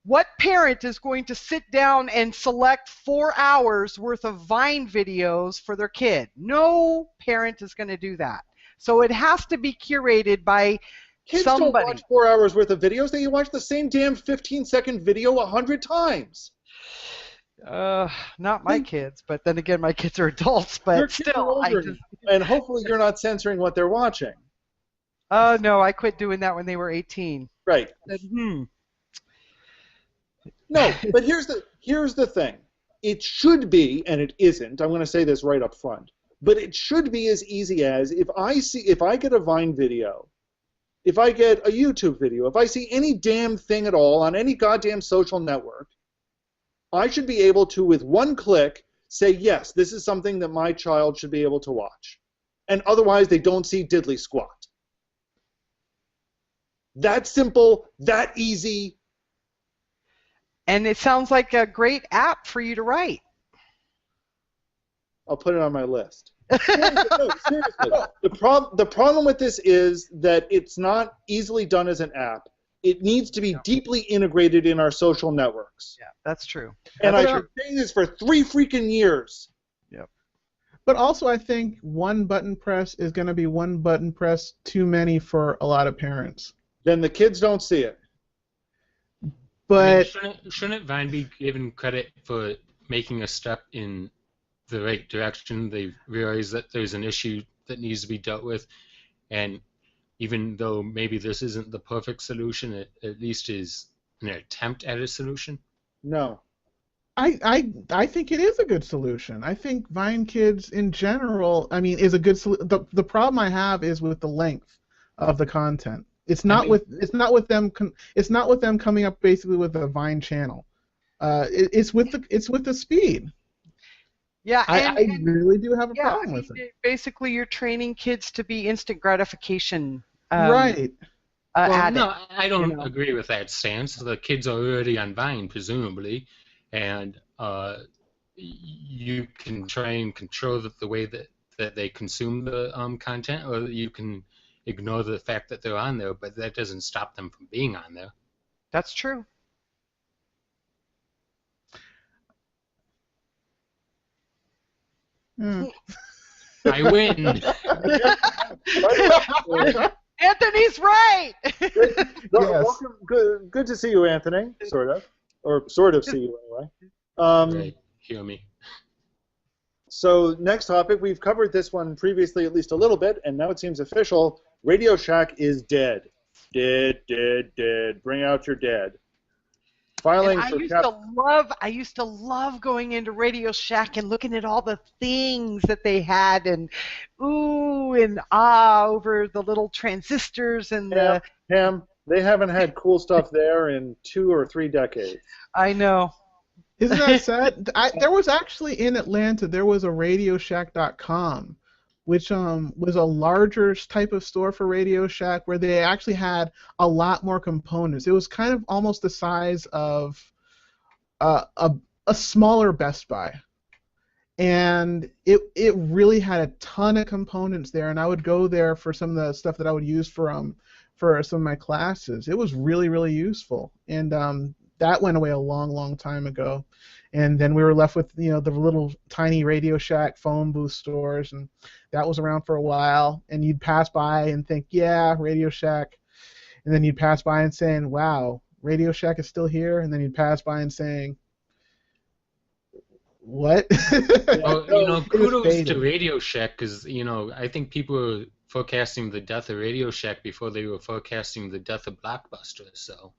What parent is going to sit down and select 4 hours worth of Vine videos for their kid? No parent is going to do that. So it has to be curated by Kids somebody. don't watch 4 hours worth of videos. They watch the same damn 15-second video 100 times. Not my kids, but then again, my kids are adults. But Your kids are still, older, and hopefully you're not censoring what they're watching. no, I quit doing that when they were 18. Right. I said, No, but here's the thing. It should be, and it isn't. I'm going to say this right up front. But it should be as easy as if I get a Vine video, if I get a YouTube video, if I see any damn thing at all on any goddamn social network, I should be able to, with one click, say, yes, this is something that my child should be able to watch. And otherwise, they don't see diddly squat. That simple, that easy. and it sounds like a great app for you to write. I'll put it on my list. No, seriously. The problem with this is that it's not easily done as an app. It needs to be deeply integrated in our social networks. Yeah, that's true. And That's I've been saying this for 3 freaking years. But also, I think one button press is going to be one button press too many for a lot of parents. Then the kids don't see it. But shouldn't Vine be given credit for making a step in the right direction? They realize that there's an issue that needs to be dealt with, and even though maybe this isn't the perfect solution, it at least is an attempt at a solution. No. I think it is a good solution. I think Vine Kids in general, I mean, is a good solution. The problem I have is with the length of the content. It's not with them coming up basically with a Vine channel. It's with the speed. Yeah, I really do have a problem with it. Basically, you're training kids to be instant gratification. Right. Well, no, I don't agree with that stance. The kids are already on Vine, presumably, and you can try and control the way that they consume the content, or you can ignore the fact that they're on there, but that doesn't stop them from being on there. That's true. I win. Anthony's right. Welcome. Good to see you, Anthony. Sort of see you anyway. Right. Hear me. So next topic, we've covered this one previously at least a little bit, and now it seems official. Radio Shack is dead. Dead. Bring out your dead. Filing I used to love going into Radio Shack and looking at all the things that they had, and ooh and ah over the little transistors and the. Pam, they haven't had cool stuff there in 2 or 3 decades. I know. Isn't that sad? There was actually in Atlanta, there was a RadioShack.com, which was a larger type of store for Radio Shack where they actually had a lot more components. It was kind of almost the size of a smaller Best Buy. And it really had a ton of components there, and I would go there for some of the stuff that I would use for some of my classes. It was really, really useful. And that went away a long, long time ago. And then we were left with, the little tiny Radio Shack phone booth stores, and that was around for a while. And you'd pass by and think, yeah, Radio Shack. And then you'd pass by and saying, wow, Radio Shack is still here. And then you'd pass by and saying, what? Well, kudos to Radio Shack, because, I think people were forecasting the death of Radio Shack before they were forecasting the death of Blockbuster. So,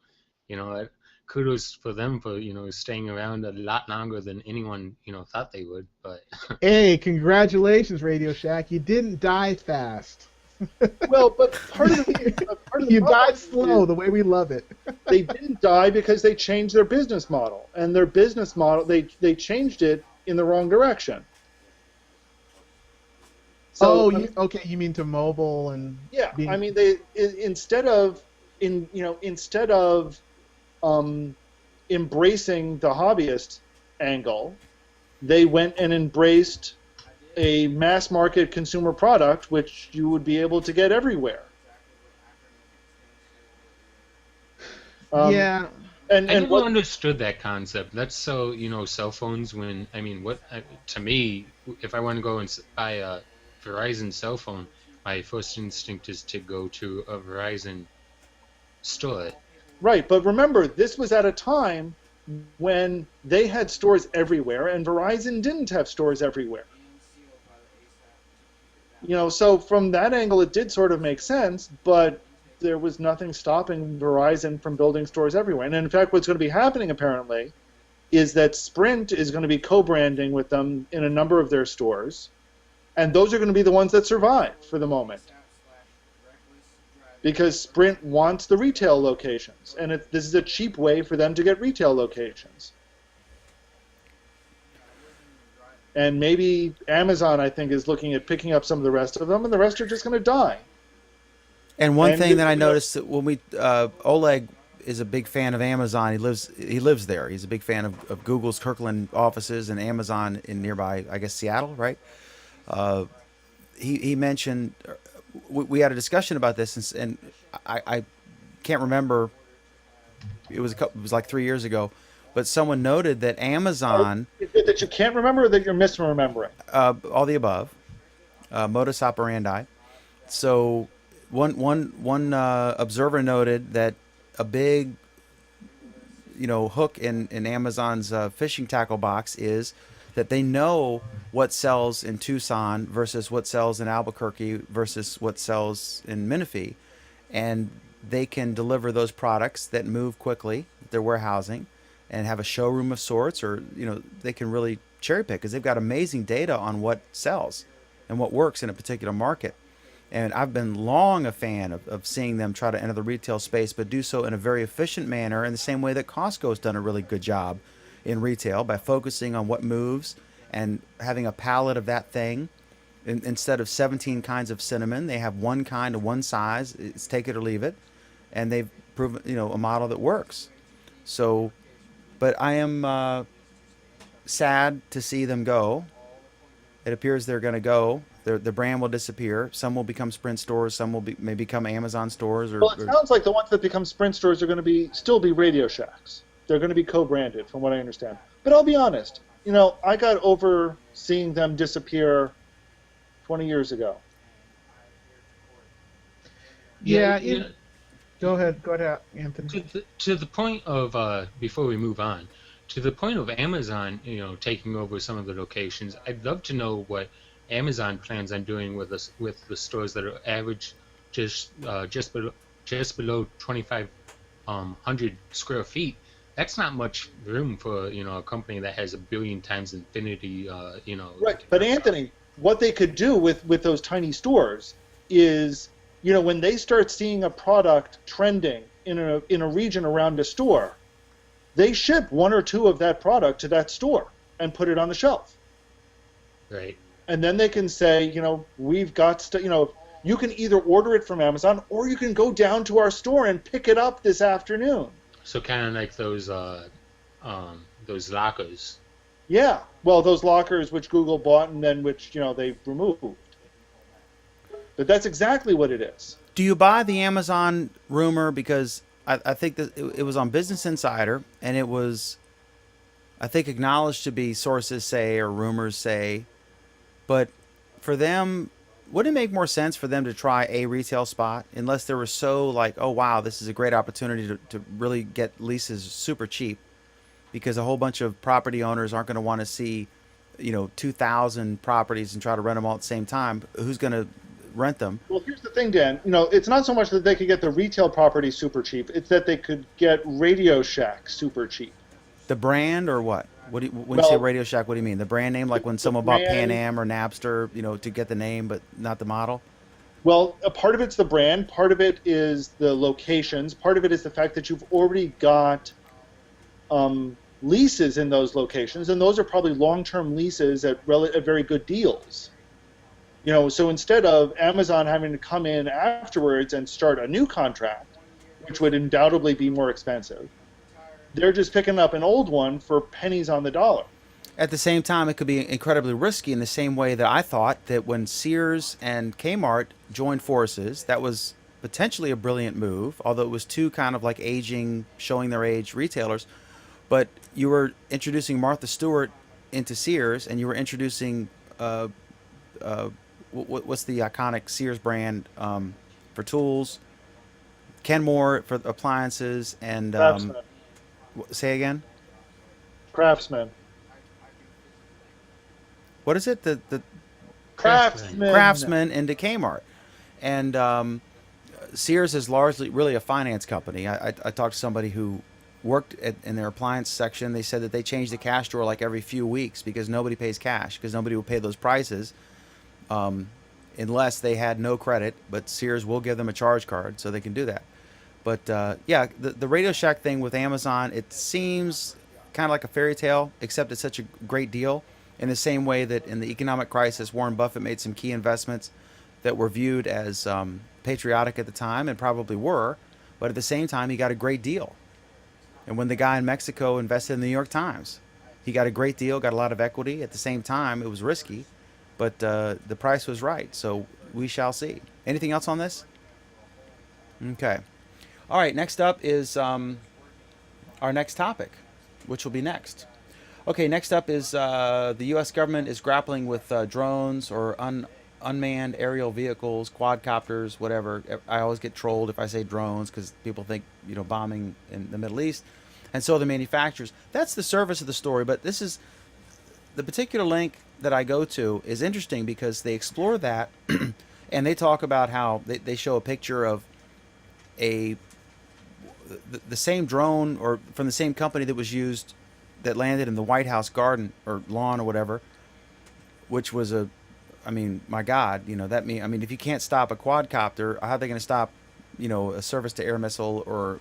kudos for them for staying around a lot longer than anyone thought they would. But hey, congratulations, Radio Shack! You didn't die fast. Well, but part of you died slow, the way we love it. They didn't die because they changed their business model, and their business model they changed it in the wrong direction. So, okay, you mean to mobile and yeah? I mean, they instead of embracing the hobbyist angle, they went and embraced a mass market consumer product which you would be able to get everywhere. Yeah. And I never understood that concept. That's so, cell phones when, to me, if I want to go and buy a Verizon cell phone, my first instinct is to go to a Verizon store. Right, but remember, this was at a time when they had stores everywhere and Verizon didn't have stores everywhere. So from that angle it did sort of make sense, but there was nothing stopping Verizon from building stores everywhere. And in fact, what's going to be happening apparently is that Sprint is going to be co-branding with them in a number of their stores, and those are going to be the ones that survive for the moment. Because Sprint wants the retail locations, and this is a cheap way for them to get retail locations. And maybe Amazon, I think, is looking at picking up some of the rest of them, and the rest are just going to die. And one thing that I noticed that when Oleg is a big fan of Amazon. He lives there. He's a big fan of Google's Kirkland offices and Amazon in nearby, I guess, Seattle, right? he mentioned we had a discussion about this, and I can't remember. It was like 3 years ago, but someone noted that Amazon, Is it that you can't remember or that you're misremembering? all the above, modus operandi. So one observer noted that a big hook in Amazon's fishing tackle box is that they know what sells in Tucson versus what sells in Albuquerque versus what sells in Menifee, and they can deliver those products that move quickly, their warehousing, and have a showroom of sorts, or they can really cherry pick because they've got amazing data on what sells and what works in a particular market. And I've been long a fan of seeing them try to enter the retail space, but do so in a very efficient manner, in the same way that Costco's done a really good job in retail by focusing on what moves and having a palette of that thing. Instead of 17 kinds of cinnamon, they have one kind of one size. It's take it or leave it, and they've proven a model that works. So, but I am sad to see them go. It appears they're going to go. The brand will disappear. Some will become Sprint stores. Some may become Amazon stores. Well, it sounds like the ones that become Sprint stores are going to still be Radio Shacks. They're going to be co-branded, from what I understand. But I'll be honest. I got over seeing them disappear 20 years ago. Yeah. Go ahead, Anthony. To the point of before we move on, to the point of Amazon, taking over some of the locations, I'd love to know what Amazon plans on doing with the stores that are average just below 2,500 square feet. That's not much room for a company that has 1 billion times infinity. Right, but Anthony, what they could do with those tiny stores is, when they start seeing a product trending in a region around a store, they ship one or two of that product to that store and put it on the shelf. Right. And then they can say, we've got you can either order it from Amazon or you can go down to our store and pick it up this afternoon. So kind of like those lockers. Yeah. Well, those lockers which Google bought and then which, they removed. But that's exactly what it is. Do you buy the Amazon rumor? Because I think that it was on Business Insider, and it was, I think, acknowledged to be sources say or rumors say. But for them, wouldn't it make more sense for them to try a retail spot, unless they were so like, oh, wow, this is a great opportunity to really get leases super cheap, because a whole bunch of property owners aren't going to want to see, 2,000 properties and try to rent them all at the same time. Who's going to rent them? Well, here's the thing, Dan. It's not so much that they could get the retail property super cheap. It's that they could get Radio Shack super cheap. The brand or what? When you say Radio Shack, what do you mean? The brand name, like when someone bought Pan Am or Napster, to get the name but not the model? Well, a part of it's the brand, part of it is the locations, part of it is the fact that you've already got leases in those locations, and those are probably long-term leases at very good deals. So instead of Amazon having to come in afterwards and start a new contract, which would undoubtedly be more expensive, they're just picking up an old one for pennies on the dollar. At the same time, it could be incredibly risky, in the same way that I thought that when Sears and Kmart joined forces, that was potentially a brilliant move, although it was two kind of like aging, showing their age retailers. But you were introducing Martha Stewart into Sears, and you were introducing what's the iconic Sears brand for tools, Kenmore for appliances, and say again? Craftsman. What is it? The Craftsman into Kmart. And Sears is largely really a finance company. I talked to somebody who worked in their appliance section. They said that they change the cash drawer like every few weeks because nobody pays cash, because nobody will pay those prices unless they had no credit. But Sears will give them a charge card, so they can do that. But the Radio Shack thing with Amazon, it seems kind of like a fairy tale, except it's such a great deal. In the same way that in the economic crisis, Warren Buffett made some key investments that were viewed as patriotic at the time, and probably were, but at the same time, he got a great deal. And when the guy in Mexico invested in the New York Times, he got a great deal, got a lot of equity. At the same time, it was risky, but the price was right. So we shall see. Anything else on this? Okay. All right. Next up is our next topic, which will be next. Okay, next up is the U.S. government is grappling with drones or unmanned aerial vehicles, quadcopters, whatever. I always get trolled if I say drones because people think bombing in the Middle East, and so the manufacturers. That's the surface of the story, but this is the particular link that I go to is interesting because they explore that, and they talk about how they show a picture of the same drone or from the same company that was used that landed in the White House garden or lawn or whatever, which was I mean, my God, if you can't stop a quadcopter, how are they going to stop, a surface-to-air missile or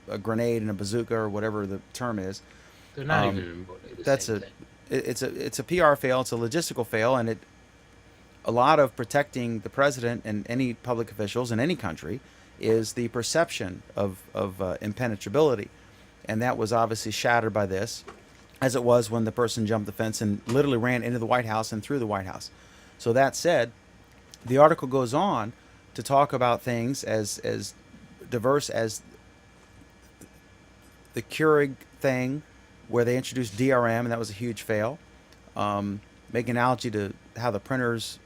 a grenade and a bazooka or whatever the term is? They're not even remotely the That's same thing. it's a PR fail, it's a logistical fail, and a lot of protecting the president and any public officials in any country is the perception of impenetrability. And that was obviously shattered by this, as it was when the person jumped the fence and literally ran into the White House and through the White House. So that said, the article goes on to talk about things as diverse as the Keurig thing, where they introduced DRM, and that was a huge fail. Make an analogy to how the printers,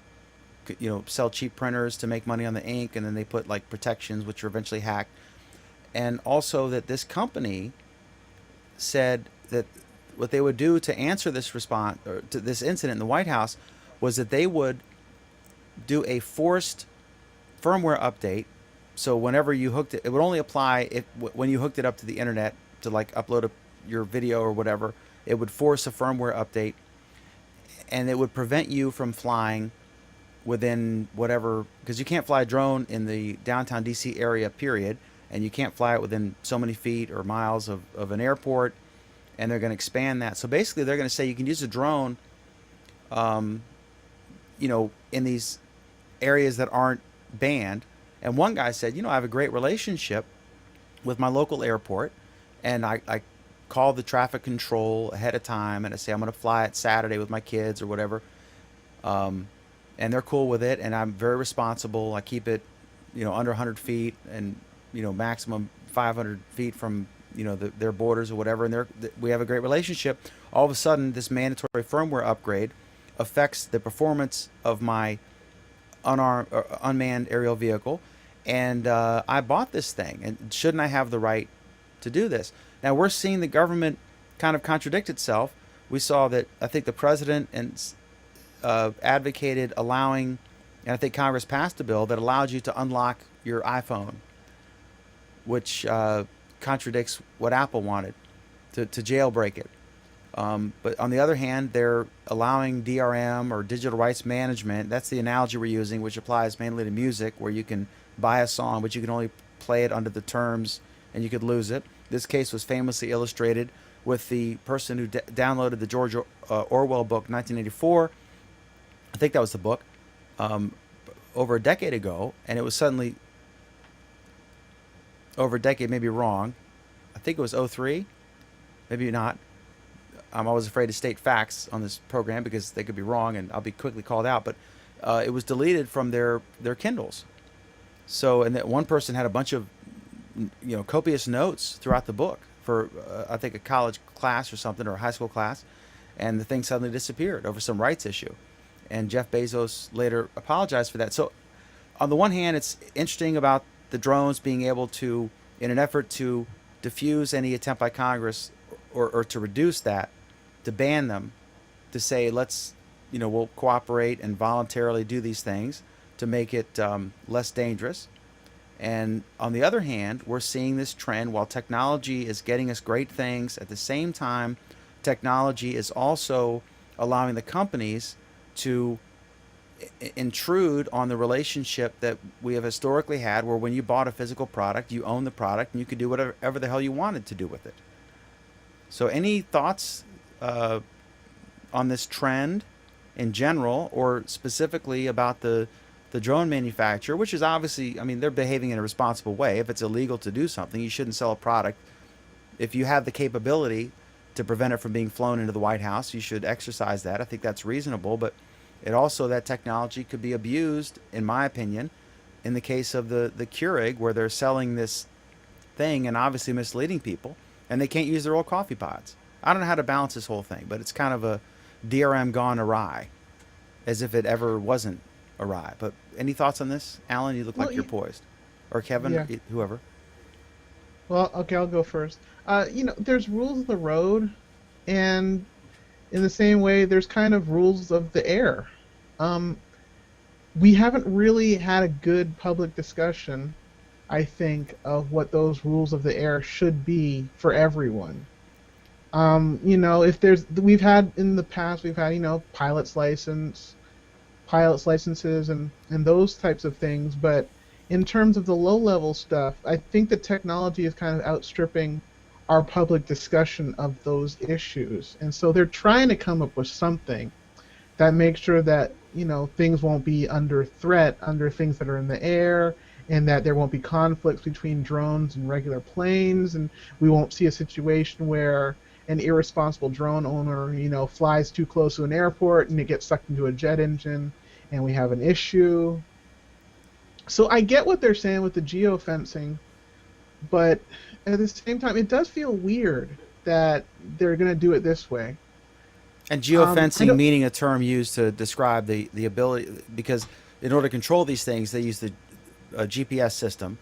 sell cheap printers to make money on the ink, and then they put like protections, which were eventually hacked. And also that this company said that what they would do to answer this response or to this incident in the White House was that they would do a forced firmware update. So whenever you hooked it would only apply when you hooked it up to the internet to like upload your video or whatever. It would force a firmware update, and it would prevent you from flying within whatever, because you can't fly a drone in the downtown DC area, period. And you can't fly it within so many feet or miles of an airport, and they're going to expand that. So basically, they're going to say you can use a drone, in these areas that aren't banned. And one guy said, I have a great relationship with my local airport, and I call the traffic control ahead of time, and I say I'm going to fly it Saturday with my kids or whatever, and they're cool with it, and I'm very responsible. I keep it, under 100 feet and maximum 500 feet from their borders or whatever, and we have a great relationship. All of a sudden, this mandatory firmware upgrade affects the performance of my unmanned aerial vehicle, and I bought this thing, and shouldn't I have the right to do this? Now we're seeing the government kind of contradict itself. We saw that I think the president advocated allowing, and I think Congress passed a bill that allowed you to unlock your iPhone, which contradicts what Apple wanted, to jailbreak it. But on the other hand, they're allowing DRM or digital rights management. That's the analogy we're using, which applies mainly to music, where you can buy a song, but you can only play it under the terms and you could lose it. This case was famously illustrated with the person who downloaded the George Orwell book, 1984. I think that was the book, over a decade ago, and it was suddenly over a decade, maybe wrong. I think it was 03, maybe not. I'm always afraid to state facts on this program because they could be wrong and I'll be quickly called out. But it was deleted from their Kindles. So, and that one person had a bunch of, copious notes throughout the book for, I think, a college class or something, or a high school class. And the thing suddenly disappeared over some rights issue. And Jeff Bezos later apologized for that. So, on the one hand, it's interesting about the drones being able to, in an effort to diffuse any attempt by Congress or to reduce that, to ban them, to say, let's, we'll cooperate and voluntarily do these things to make it less dangerous. And on the other hand, we're seeing this trend while technology is getting us great things. At the same time, technology is also allowing the companies to intrude on the relationship that we have historically had, where when you bought a physical product, you own the product and you could do whatever the hell you wanted to do with it. So any thoughts on this trend in general, or specifically about the drone manufacturer, which is obviously, they're behaving in a responsible way. If it's illegal to do something, you shouldn't sell a product. If you have the capability to prevent it from being flown into the White House, you should exercise that. I think that's reasonable. But It also, that technology could be abused, in my opinion, in the case of the Keurig, where they're selling this thing and obviously misleading people, and they can't use their old coffee pods. I don't know how to balance this whole thing, but it's kind of a DRM gone awry, as if it ever wasn't awry. But any thoughts on this, Alan? You look Well, like you're poised, or Kevin, Yeah. whoever. Well, okay, I'll go first. There's rules of the road, and in the same way, there's kind of rules of the air. We haven't really had a good public discussion, I think, of what those rules of the air should be for everyone. We've had in the past, pilots licenses, and those types of things, but in terms of the low-level stuff, I think the technology is kind of outstripping our public discussion of those issues, and so they're trying to come up with something that makes sure that things won't be under threat under things that are in the air, and that there won't be conflicts between drones and regular planes, and we won't see a situation where an irresponsible drone owner, flies too close to an airport and it gets sucked into a jet engine, and we have an issue. So I get what they're saying with the geofencing, but at the same time, it does feel weird that they're going to do it this way. And I geofencing don't- meaning a term used to describe the ability, because in order to control these things, they use the GPS system,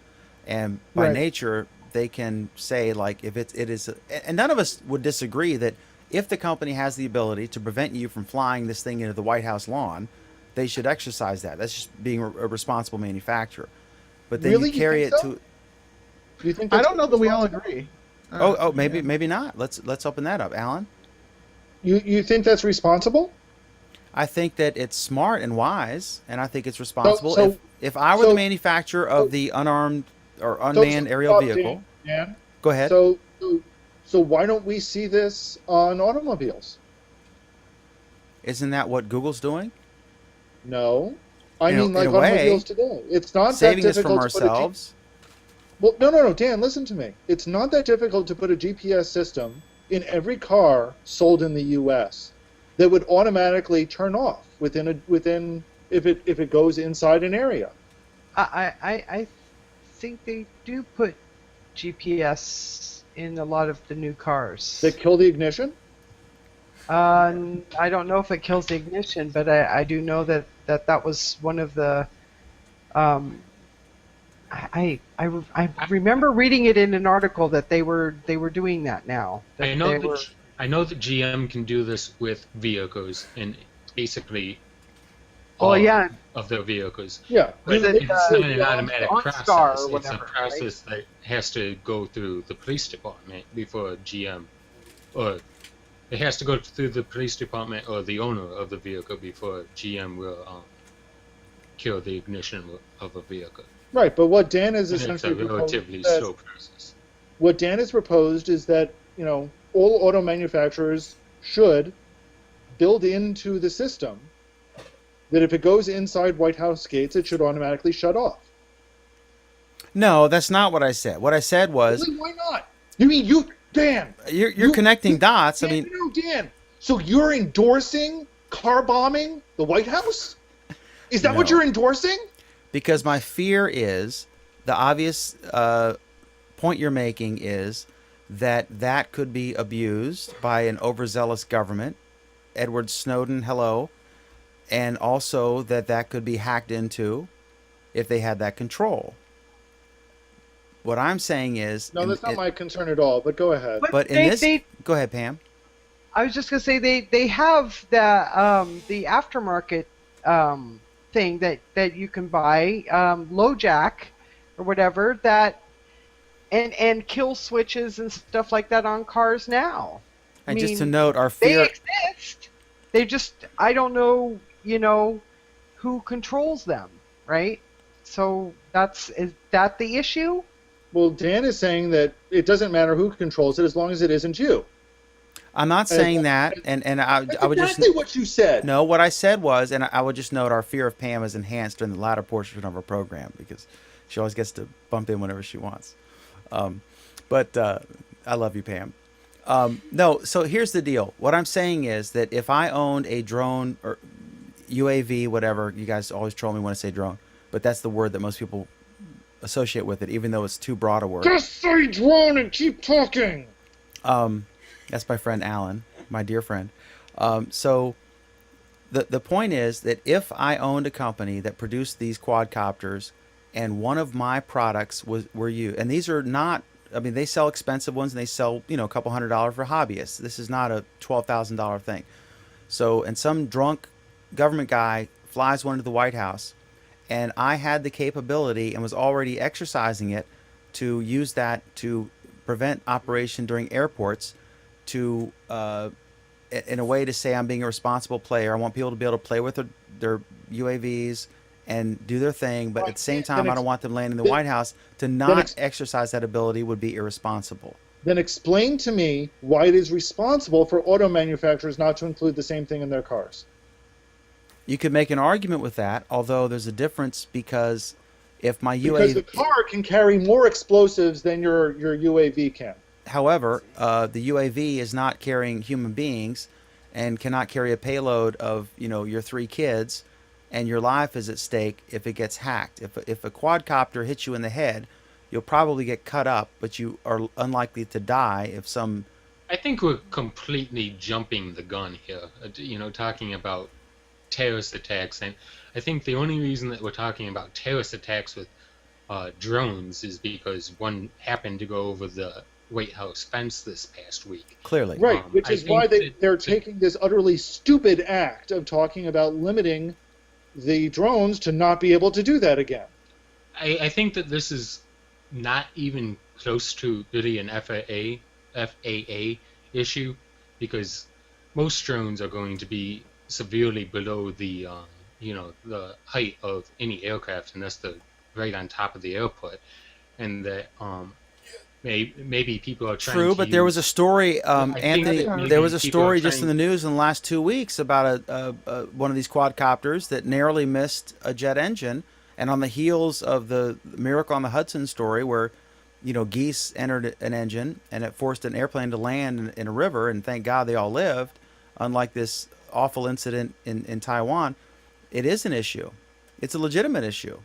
and by Right. nature they can say, like, if it is, and none of us would disagree that if the company has the ability to prevent you from flying this thing into the White House lawn, they should exercise that. That's just being a responsible manufacturer. But then Really? you You carry think it so? to. Do you think I that's don't know that we all responsible? agree. Maybe Yeah. maybe not. Let's open that up, Alan. You think that's responsible? I think that it's smart and wise, and I think it's responsible. so- if I were so- the manufacturer of the unarmed or unmanned So- aerial Dan, vehicle, Dan, go ahead. So why don't we see this on automobiles? Isn't that what Google's doing? No. I In a- mean, like in a way, automobiles today. It's not Saving that us from difficult to put a G- ourselves. Well, no, Dan, listen to me. It's not that difficult to put a GPS system in every car sold in the U.S. that would automatically turn off within if it goes inside an area. I think they do put GPS in a lot of the new cars. That kill the ignition. I don't know if it kills the ignition, but I do know that was one of the. I remember reading it in an article that they were doing that now. That I know they that were- I know that GM can do this with vehicles and basically Well, all yeah. of their vehicles. Yeah. But Was it, it's not an the automatic OnStar process. or It's a whatever, process that has to go through the police department before GM, or it has to go through the police department or the owner of the vehicle before GM will kill the ignition of a vehicle. Right, but what Dan is And it's a essentially proposed relatively is that- slow process. what Dan has proposed is that all auto manufacturers should build into the system that if it goes inside White House gates, it should automatically shut off. No, that's not what I said. What I said was Really, why not? You mean Dan? you're you- connecting dots. I Dan, mean, Dan. So you're endorsing car bombing the White House? Is that what No. you're endorsing? because my fear is the obvious point you're making is that could be abused by an overzealous government, Edward Snowden, hello, and also that could be hacked into if they had that control. What I'm saying is, No, that's not my concern at all. But go ahead. But in this, go ahead, Pam. I was just gonna say they have the aftermarket thing that you can buy, LoJack or whatever, that and kill switches and stuff like that on cars now. And I just to mean, note, our they fear. exist. They just I don't know who controls them, right? So is that the issue? Well, Dan is saying that it doesn't matter who controls it as long as it isn't you. I'm not saying that, and I That's would exactly just what you said. no. What I said was, and I would just note, our fear of Pam is enhanced during the latter portion of our program because she always gets to bump in whenever she wants. But I love you, Pam. No, so here's the deal. What I'm saying is that if I owned a drone, or UAV, whatever. You guys always troll me when I say drone, but that's the word that most people associate with it, even though it's too broad a word. Just say drone and keep talking. That's my friend Alan, my dear friend. So the point is that if I owned a company that produced these quadcopters, and one of my products were you, and these are not. I mean, they sell expensive ones, and they sell a couple $100 for hobbyists. This is not a $12,000 thing. So, and some drunk government guy flies one to the White House, and I had the capability and was already exercising it to use that to prevent operation during airports, to in a way to say I'm being a responsible player. I want people to be able to play with their UAVs and do their thing, but at the same time, I don't want them landing in the White House. To not exercise that ability would be irresponsible. Then explain to me why it is responsible for auto manufacturers not to include the same thing in their cars. You could make an argument with that, although there's a difference because if my Because UAV, the car can carry more explosives than your UAV can. however, the UAV is not carrying human beings and cannot carry a payload of your 3 kids, and your life is at stake if it gets hacked. If a quadcopter hits you in the head, you'll probably get cut up, but you are unlikely to die if some. I think we're completely jumping the gun here. Talking about terrorist attacks, and I think the only reason that we're talking about terrorist attacks with drones is because one happened to go over the White House fence this past week. Clearly. Right, which I is why think they're taking this utterly stupid act of talking about limiting the drones to not be able to do that again. I think that this is not even close to really an FAA issue, because most drones are going to be severely below the the height of any aircraft, and that's right on top of the airport, and that maybe people are trying. True, to but there was a story, Anthony. that There was a maybe people are story just in trying- the news in the last 2 weeks about one of these quadcopters that narrowly missed a jet engine, and on the heels of the Miracle on the Hudson story, where geese entered an engine and it forced an airplane to land in a river, and thank God they all lived. Unlike this awful incident in Taiwan, it is an issue. It's a legitimate issue.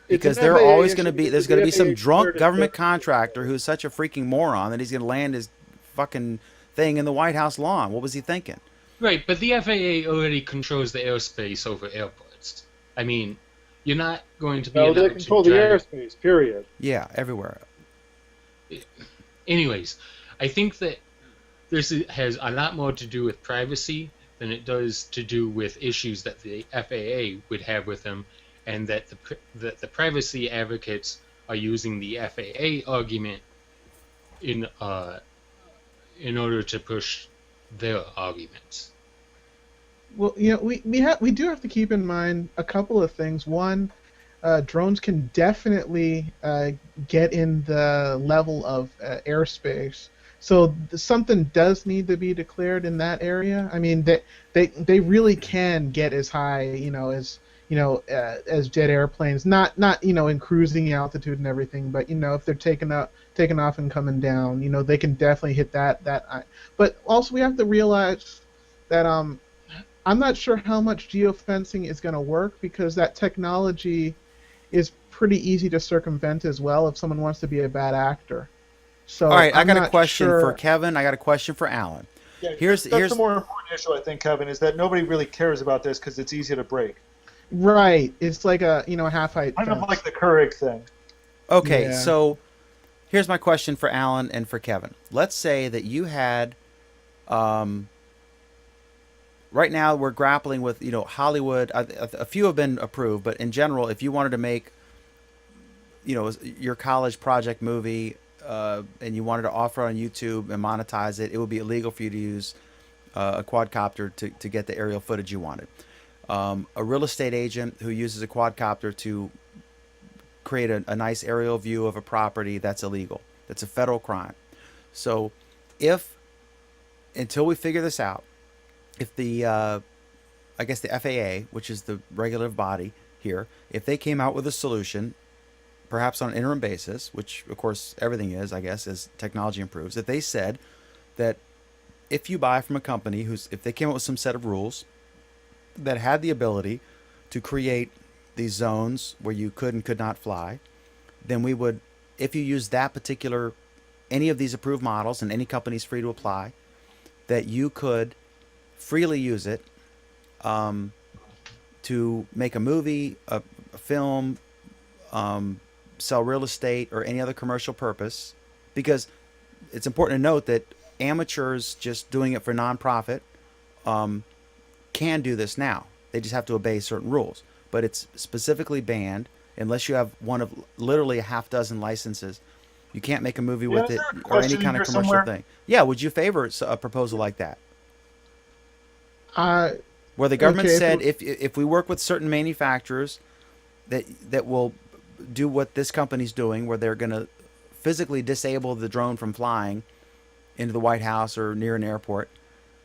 Because It's an there are FAA always issue going to be, because there's going to the be some FAA drunk declared it government the- contractor who's such a freaking moron that he's going to land his fucking thing in the White House lawn. What was he thinking? Right, but the FAA already controls the airspace over airports. I mean, you're not going to be No, allowed they to control the drive- airspace, period. Yeah, everywhere. Anyways, I think that has a lot more to do with privacy than it does to do with issues that the FAA would have with them, and that the privacy advocates are using the FAA argument in order to push their arguments. Well, we do have to keep in mind a couple of things. One, drones can definitely get in the level of airspace. So something does need to be declared in that area. I mean, they really can get as high, as jet airplanes. Not in cruising altitude and everything, but if they're taking off and coming down, they can definitely hit that. But also we have to realize that I'm not sure how much geofencing is going to work, because that technology is pretty easy to circumvent as well if someone wants to be a bad actor. So All right, I I'm got a not question sure. for Kevin. I got a question for Alan. Yeah, Here's that's the more important issue, I think, Kevin, is that nobody really cares about this because it's easy to break. Right, it's like a half-height Kind of fence. like the Keurig thing. Okay, Yeah. so here's my question for Alan and for Kevin. Let's say that you had, right now we're grappling with, Hollywood. A few have been approved, but in general, if you wanted to make, your college project movie, and you wanted to offer it on YouTube and monetize it, it would be illegal for you to use a quadcopter to get the aerial footage you wanted. A real estate agent who uses a quadcopter to create a nice aerial view of a property, that's illegal. That's a federal crime. So until we figure this out, if the I guess the FAA, which is the regulative body here, if they came out with a solution, perhaps on an interim basis, which of course everything is, I guess, as technology improves, if they said that if you buy from a company if they came up with some set of rules that had the ability to create these zones where you could and could not fly, then we would, if you use that particular, any of these approved models, and any company's free to apply, that you could freely use it to make a movie, a film, sell real estate, or any other commercial purpose. Because it's important to note that amateurs just doing it for nonprofit can do this now. They just have to obey certain rules. But it's specifically banned unless you have one of literally a half dozen licenses. You can't make a movie with is it there a or any question kind of here commercial somewhere? thing. Yeah, would you favor a proposal like that? Uh, Where the government Okay, said if we work with certain manufacturers that will do what this company's doing, where they're going to physically disable the drone from flying into the White House or near an airport,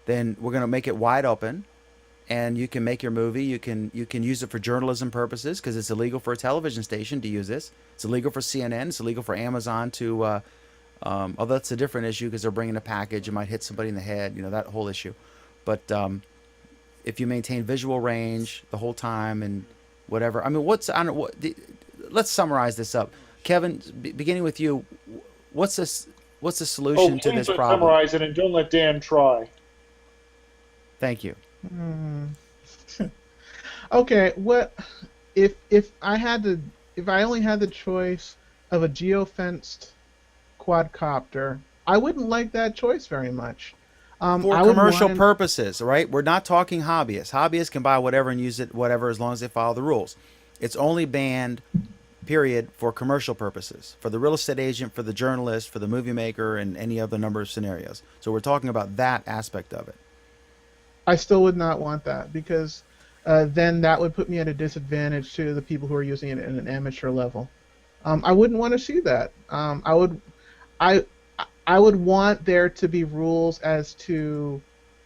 then we're going to make it wide open, and you can make your movie. You can use it for journalism purposes because it's illegal for a television station to use this. It's illegal for CNN. It's illegal for Amazon to. Although that's a different issue because they're bringing a package, it might hit somebody in the head. You know, that whole issue. But if you maintain visual range the whole time and whatever, I mean, let's summarize this up. Kevin, beginning with you, what's the Oh, solution to please this let's problem? summarize it and don't let Dan try. Thank you. Okay, what if I only had the choice of a geofenced quadcopter, I wouldn't like that choice very much. For I would commercial want- purposes, right? We're not talking hobbyists. Hobbyists can buy whatever and use it whatever as long as they follow the rules. It's only banned, period, for commercial purposes, for the real estate agent, for the journalist, for the movie maker, and any other number of scenarios. So we're talking about that aspect of it. I still would not want that because then that would put me at a disadvantage to the people who are using it at an amateur level. I wouldn't want to see that. I would want there to be rules as to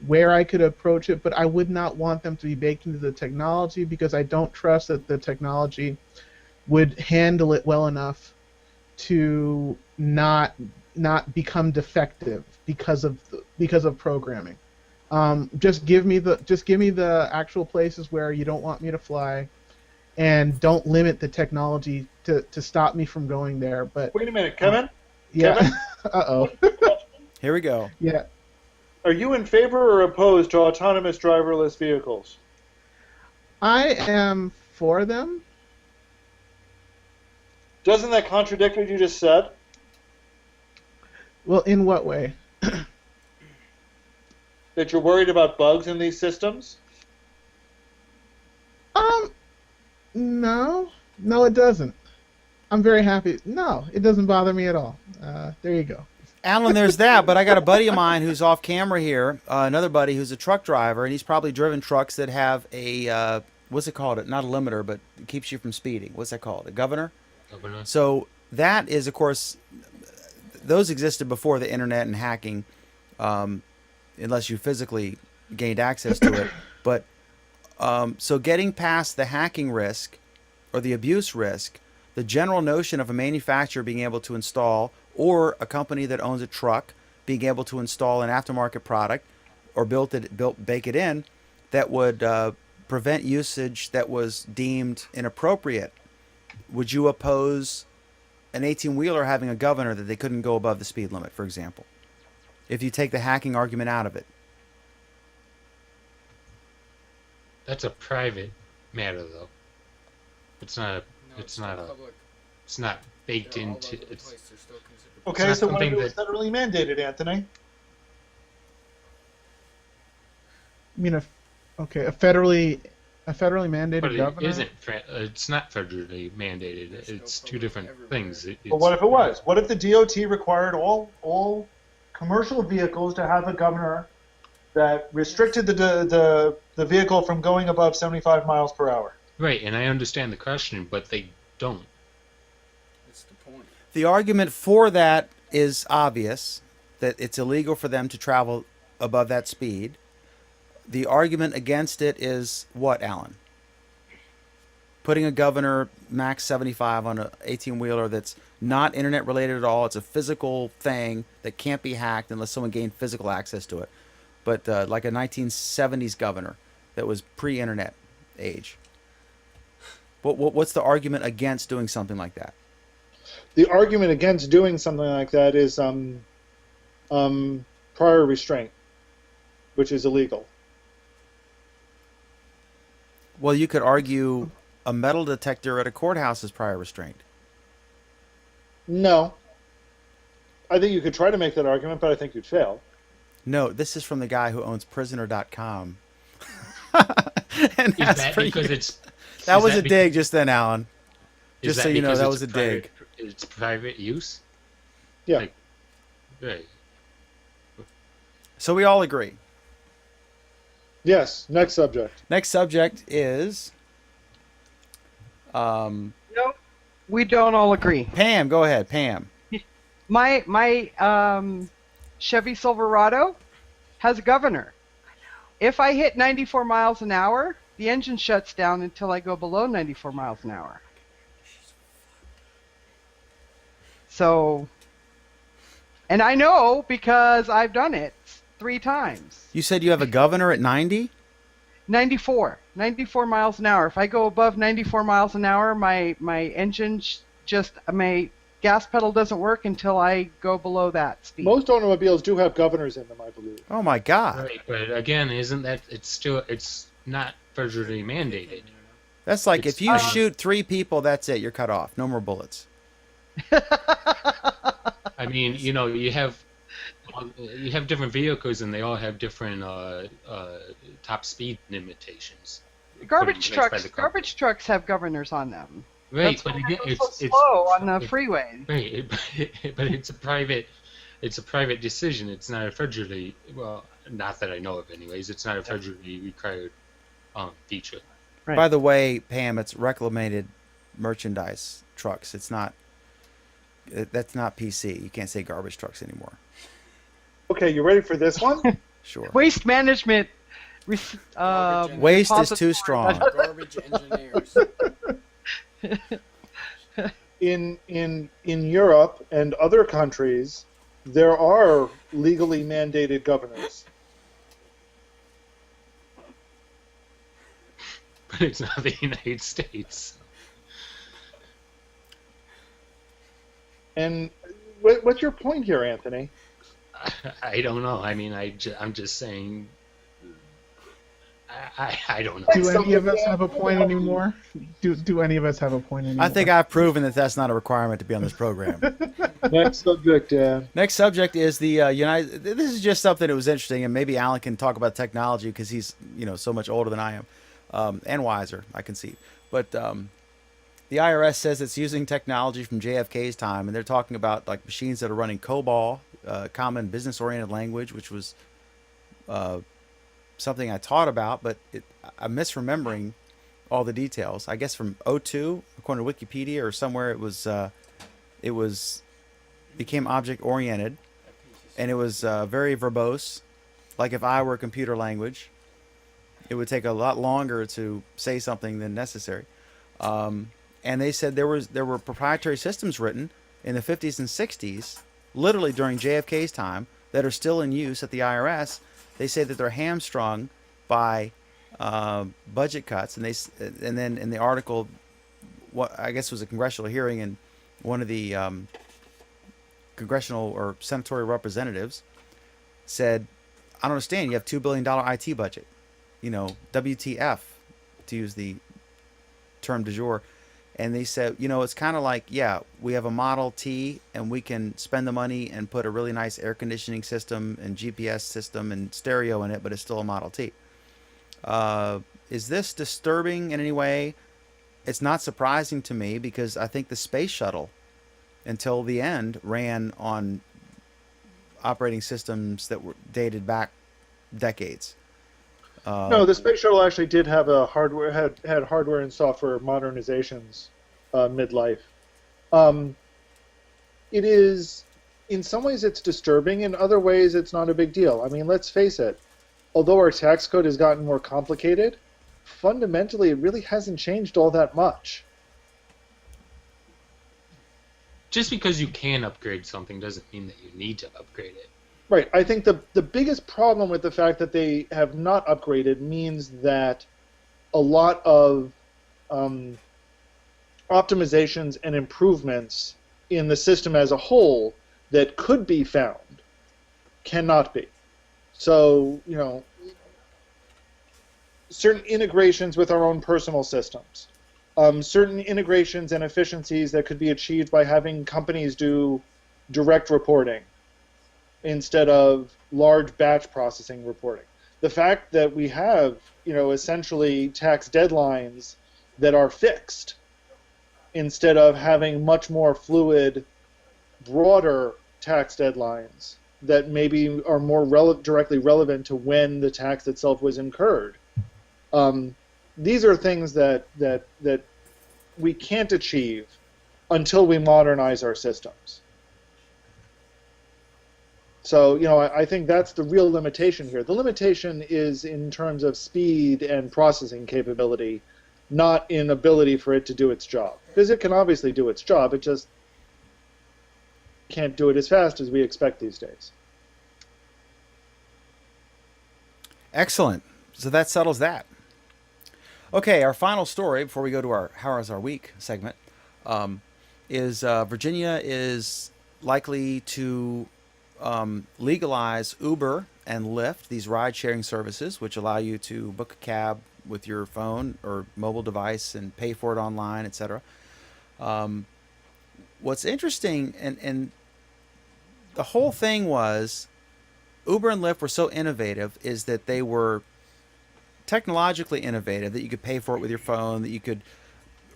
where I could approach it, but I would not want them to be baked into the technology because I don't trust that the technology would handle it well enough to not become defective because of programming. Just give me the actual places where you don't want me to fly, and don't limit the technology to stop me from going there. But Wait a minute, Kevin. yeah, Kevin? uh-oh. Here we go. Yeah, Are you in favor or opposed to autonomous driverless vehicles? I am for them. Doesn't that contradict what you just said? Well, in what way? That you're worried about bugs in these systems? No, it doesn't. I'm very happy. No, it doesn't bother me at all. There you go. Alan, there's that, but I got a buddy of mine who's off camera here, another buddy who's a truck driver, and he's probably driven trucks that have a, what's it called? Not a limiter, but it keeps you from speeding. What's that called? A governor? Governor. So that is, of course, those existed before the internet and hacking, unless you physically gained access to it. But so getting past the hacking risk or the abuse risk, the general notion of a manufacturer being able to install, or a company that owns a truck being able to install an aftermarket product or bake it in, that would prevent usage that was deemed inappropriate. Would you oppose an 18-wheeler having a governor that they couldn't go above the speed limit, for example, if you take the hacking argument out of it? That's a private matter, though. It's not. No, It's not a. public. It's not baked They're all into. over the It's. place. They're still considered. Okay, not so what if something it was federally mandated, Anthony? I mean, a federally mandated But it governor. isn't. It's not federally mandated. It's two different things. But what if it was? What if the DOT required all commercial vehicles to have a governor that restricted the vehicle from going above 75 miles per hour? Right, and I understand the question, but they don't. That's the point. The argument for that is obvious, that it's illegal for them to travel above that speed. The argument against it is what, Alan? Putting a governor max 75 on an 18-wheeler that's not internet related at all. It's a physical thing that can't be hacked unless someone gained physical access to it. But like a 1970s governor, that was pre-internet age. What's the argument against doing something like that? The argument against doing something like that is prior restraint, which is illegal. Well, you could argue a metal detector at a courthouse is prior restraint. No. I think you could try to make that argument, but I think you'd fail. No, this is from the guy who owns prisoner.com. And Is that's that pretty because good. it's That is was that a be- dig just then, Alan. is Just so you know, because that it's was a private- dig. It's private use. Yeah. Like, right. So we all agree. Yes. Next subject. Next subject is No, we don't all agree. Pam. Go ahead, Pam. My Chevy Silverado has a governor. If I hit 94 miles an hour, the engine shuts down until I go below 94 miles an hour. So, and I know because I've done it 3 times. You said you have a governor at 90? 94 miles an hour. If I go above 94 miles an hour, my engine my gas pedal doesn't work until I go below that speed. Most automobiles do have governors in them, I believe. Oh my God. Right, but again, isn't that it's not federally mandated? That's like It's- if you shoot 3 people, that's it. You're cut off. No more bullets. I mean, you have different vehicles and they all have different top speed limitations. Garbage Put in place by the company. garbage trucks have governors on them. Right, That's but why again, they go it's so slow on the freeway. right, but it's a private decision. It's not a federally not that I know of, anyways. It's not a federally required feature. Right. By the way, Pam, it's reclamated merchandise trucks. It's not. That's not PC. You can't say garbage trucks anymore. Okay, you ready for this one? Sure. Waste management. Waste is too strong. Garbage engineers. In Europe and other countries, there are legally mandated governors. But it's not the United States. And what's your point here, Anthony? I don't know. I mean, I'm just saying. I don't know. Do any of us have a point anymore? Do any of us have a point anymore? I think I've proven that that's not a requirement to be on this program. Next subject, Dan. Next subject is the United. This is just something that was interesting, and maybe Alan can talk about technology because he's so much older than I am, and wiser. I can see, but the IRS says it's using technology from JFK's time, and they're talking about like machines that are running COBOL, Common Business-Oriented Language, which was something I taught about, but I'm misremembering all the details. I guess from 02, according to Wikipedia or somewhere, it became object-oriented, and it was very verbose. Like if I were a computer language, it would take a lot longer to say something than necessary. And they said there were proprietary systems written in the 50s and 60s, literally during JFK's time, that are still in use at the IRS. They say that they're hamstrung by budget cuts, and then in the article, what I guess was a congressional hearing, and one of the congressional or senatorial representatives said, "I don't understand. You have $2 billion IT budget, WTF, to use the term du jour." And they said, it's kind of like, yeah, we have a Model T and we can spend the money and put a really nice air conditioning system and GPS system and stereo in it, but it's still a Model T. Is this disturbing in any way? It's not surprising to me because I think the space shuttle, until the end, ran on operating systems that were dated back decades. No, the space shuttle actually did have a had hardware and software modernizations midlife. It is, in some ways, it's disturbing. In other ways, it's not a big deal. I mean, let's face it. Although our tax code has gotten more complicated, fundamentally, it really hasn't changed all that much. Just because you can upgrade something doesn't mean that you need to upgrade it. Right. I think the biggest problem with the fact that they have not upgraded means that a lot of optimizations and improvements in the system as a whole that could be found cannot be. So, certain integrations with our own personal systems, certain integrations and efficiencies that could be achieved by having companies do direct reporting instead of large batch processing reporting. The fact that we have, essentially tax deadlines that are fixed instead of having much more fluid, broader tax deadlines that maybe are more directly relevant to when the tax itself was incurred. These are things that we can't achieve until we modernize our systems. So, I think that's the real limitation here. The limitation is in terms of speed and processing capability, not in ability for it to do its job. Because it can obviously do its job, it just can't do it as fast as we expect these days. Excellent. So that settles that. Okay, our final story before we go to our How Was Our Week segment is Virginia is likely to legalize Uber and Lyft, these ride-sharing services, which allow you to book a cab with your phone or mobile device and pay for it online, etc. What's interesting, and the whole thing was Uber and Lyft were so innovative, is that they were technologically innovative, that you could pay for it with your phone, that you could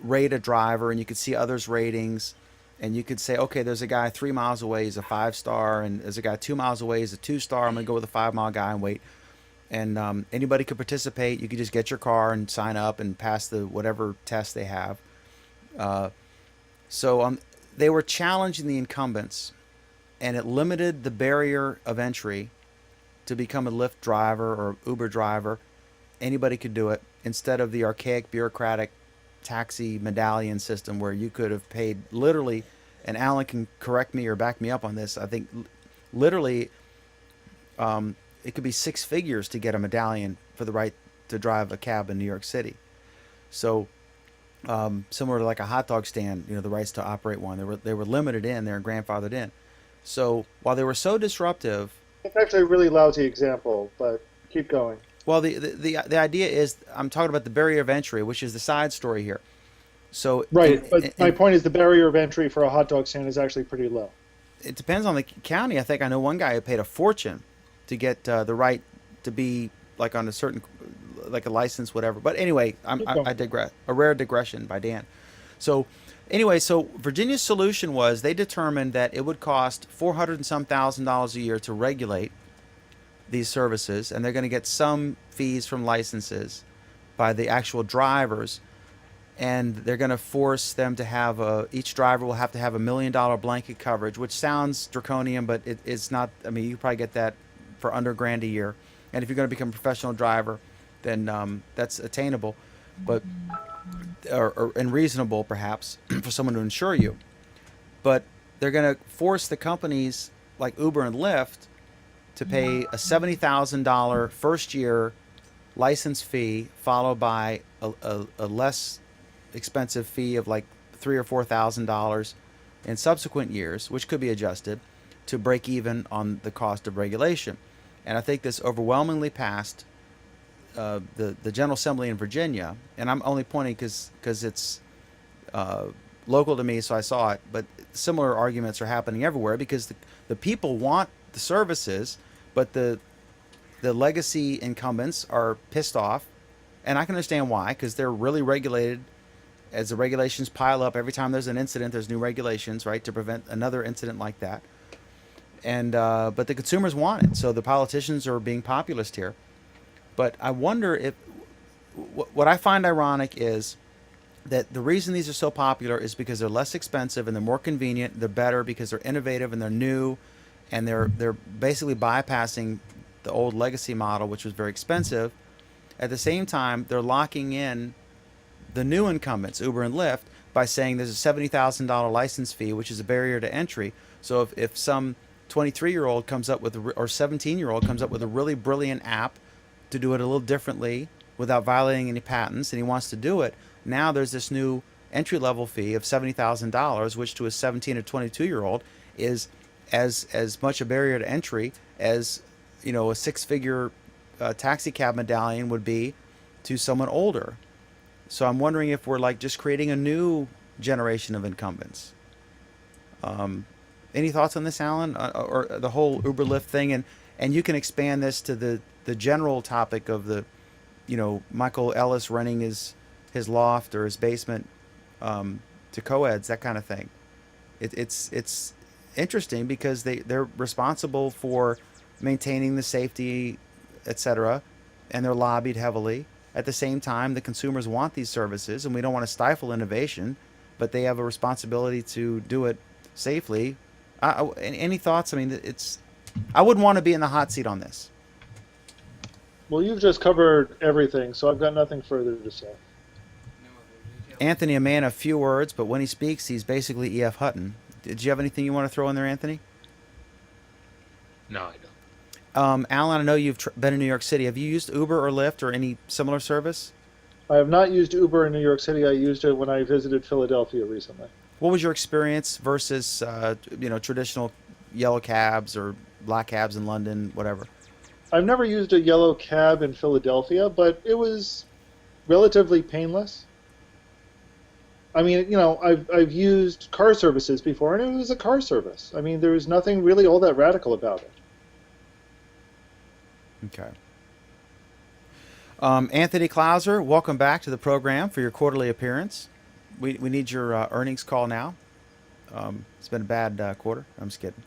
rate a driver and you could see others' ratings. And you could say, okay, there's a guy 3 miles away, he's a 5-star, and there's a guy 2 miles away, he's a 2-star. I'm going to go with a 5-mile guy and wait. And anybody could participate. You could just get your car and sign up and pass the whatever test they have. So they were challenging the incumbents, and it limited the barrier of entry to become a Lyft driver or Uber driver. Anybody could do it instead of the archaic, bureaucratic taxi medallion system where you could have paid literally, and Alan can correct me or back me up on this, I think literally it could be 6 figures to get a medallion for the right to drive a cab in New York City. So similar to like a hot dog stand, the rights to operate one, they were limited in, they were grandfathered in. So while they were so disruptive, It's actually a really lousy example, but keep going. well, the idea is, I'm talking about the barrier of entry, which is the side story here. So Right, but my point is the barrier of entry for a hot dog stand is actually pretty low. It depends on the county. I think I know one guy who paid a fortune to get the right to be like on a certain, like a license, whatever. But anyway, I digress. A rare digression by Dan. So anyway, so Virginia's solution was they determined that it would cost $400 and some thousand a year to regulate these services, and they're going to get some fees from licenses by the actual drivers, and they're going to force them to have each driver will have to have $1 million blanket coverage, which sounds draconian, but it's not. I mean, you probably get that for under $1,000 a year, and if you're going to become a professional driver, then that's attainable, but and reasonable perhaps for someone to insure you. But they're going to force the companies like Uber and Lyft to pay a $70,000 first year license fee, followed by a less expensive fee of like $3,000 or $4,000 in subsequent years, which could be adjusted to break even on the cost of regulation. And I think this overwhelmingly passed the General Assembly in Virginia, and I'm only pointing because it's local to me, so I saw it. But similar arguments are happening everywhere because the people want the services, but the legacy incumbents are pissed off, and I can understand why, because they're really regulated. As the regulations pile up, every time there's an incident, there's new regulations, right, to prevent another incident like that. And but the consumers want it, so the politicians are being populist here. But I wonder if what I find ironic is that the reason these are so popular is because they're less expensive and they're more convenient. They're better because they're innovative and they're new, and they're basically bypassing the old legacy model, which was very expensive. At the same time, they're locking in the new incumbents, Uber and Lyft, by saying there's a $70,000 license fee, which is a barrier to entry. So if some 23-year-old comes up with or 17-year-old comes up with a really brilliant app to do it a little differently without violating any patents, and he wants to do it. Now there's this new entry level fee of $70,000, which to a 17 or 22-year-old is as much a barrier to entry as a 6-figure taxi cab medallion would be to someone older. So I'm wondering if we're like just creating a new generation of incumbents. Any thoughts on this, Alan, or the whole Uber Lyft thing? And you can expand this to the general topic of the, Michael Ellis renting his loft or his basement to co-eds, that kind of thing. It's interesting because they're responsible for maintaining the safety, etc., and they're lobbied heavily. At the same time, the consumers want these services, and we don't want to stifle innovation, but they have a responsibility to do it safely. Any thoughts? I mean, I wouldn't want to be in the hot seat on this. Well, you've just covered everything, so I've got nothing further to say. Anthony, a man of few words, but when he speaks, he's basically E.F. Hutton. Did you have anything you want to throw in there, Anthony? No, I don't. Alan, I know you've been in New York City. Have you used Uber or Lyft or any similar service? I have not used Uber in New York City. I used it when I visited Philadelphia recently. What was your experience versus traditional yellow cabs or black cabs in London, whatever? I've never used a yellow cab in Philadelphia, but it was relatively painless. I mean, I've used car services before, and it was a car service. I mean, there was nothing really all that radical about it. Okay. Anthony Klauser, welcome back to the program for your quarterly appearance. We need your earnings call now. It's been a bad quarter. I'm just kidding.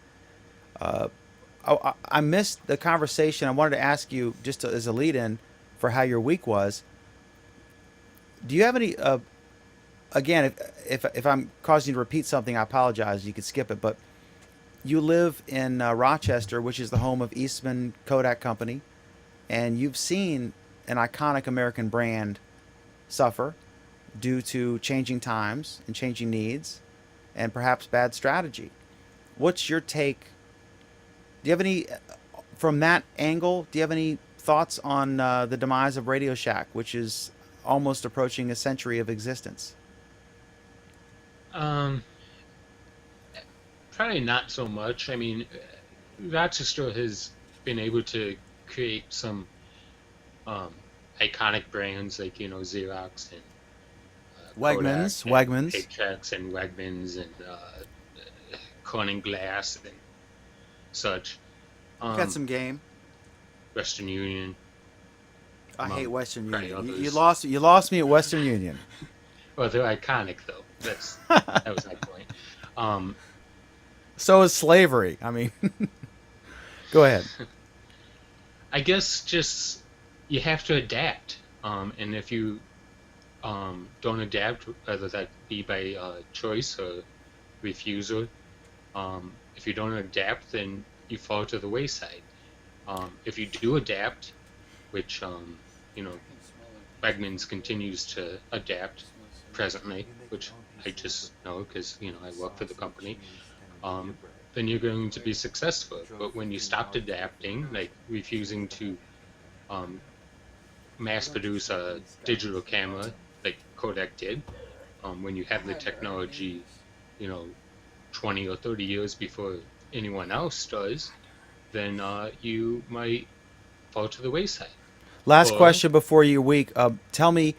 I missed the conversation. I wanted to ask you, just as a lead-in, for how your week was. Do you have any... again, if I'm causing you to repeat something, I apologize. You could skip it. But you live in Rochester, which is the home of Eastman Kodak Company, and you've seen an iconic American brand suffer due to changing times and changing needs and perhaps bad strategy. What's your take? Do you have any, from that angle, do you have any thoughts on the demise of Radio Shack, which is almost approaching a century of existence? Probably not so much. I mean, Rochester has been able to create some iconic brands like Xerox and Wegmans, Kodak Wegmans, and Paychex and Wegmans and Corning Glass and such. got some game. Western Union. I hate Western probably Union. others. You lost me at Western Union. Well, they're iconic though. That was my point. So is slavery. I mean, go ahead. I guess just you have to adapt, and if you don't adapt, whether that be by choice or refusal, if you don't adapt, then you fall to the wayside. If you do adapt, which Wegmans continues to adapt presently, which I just know because I work for the company, then you're going to be successful. But when you stopped adapting, like refusing to mass produce a digital camera like Kodak did, when you have the technology, 20 or 30 years before anyone else does, then you might fall to the wayside. Last question before your week. Tell me,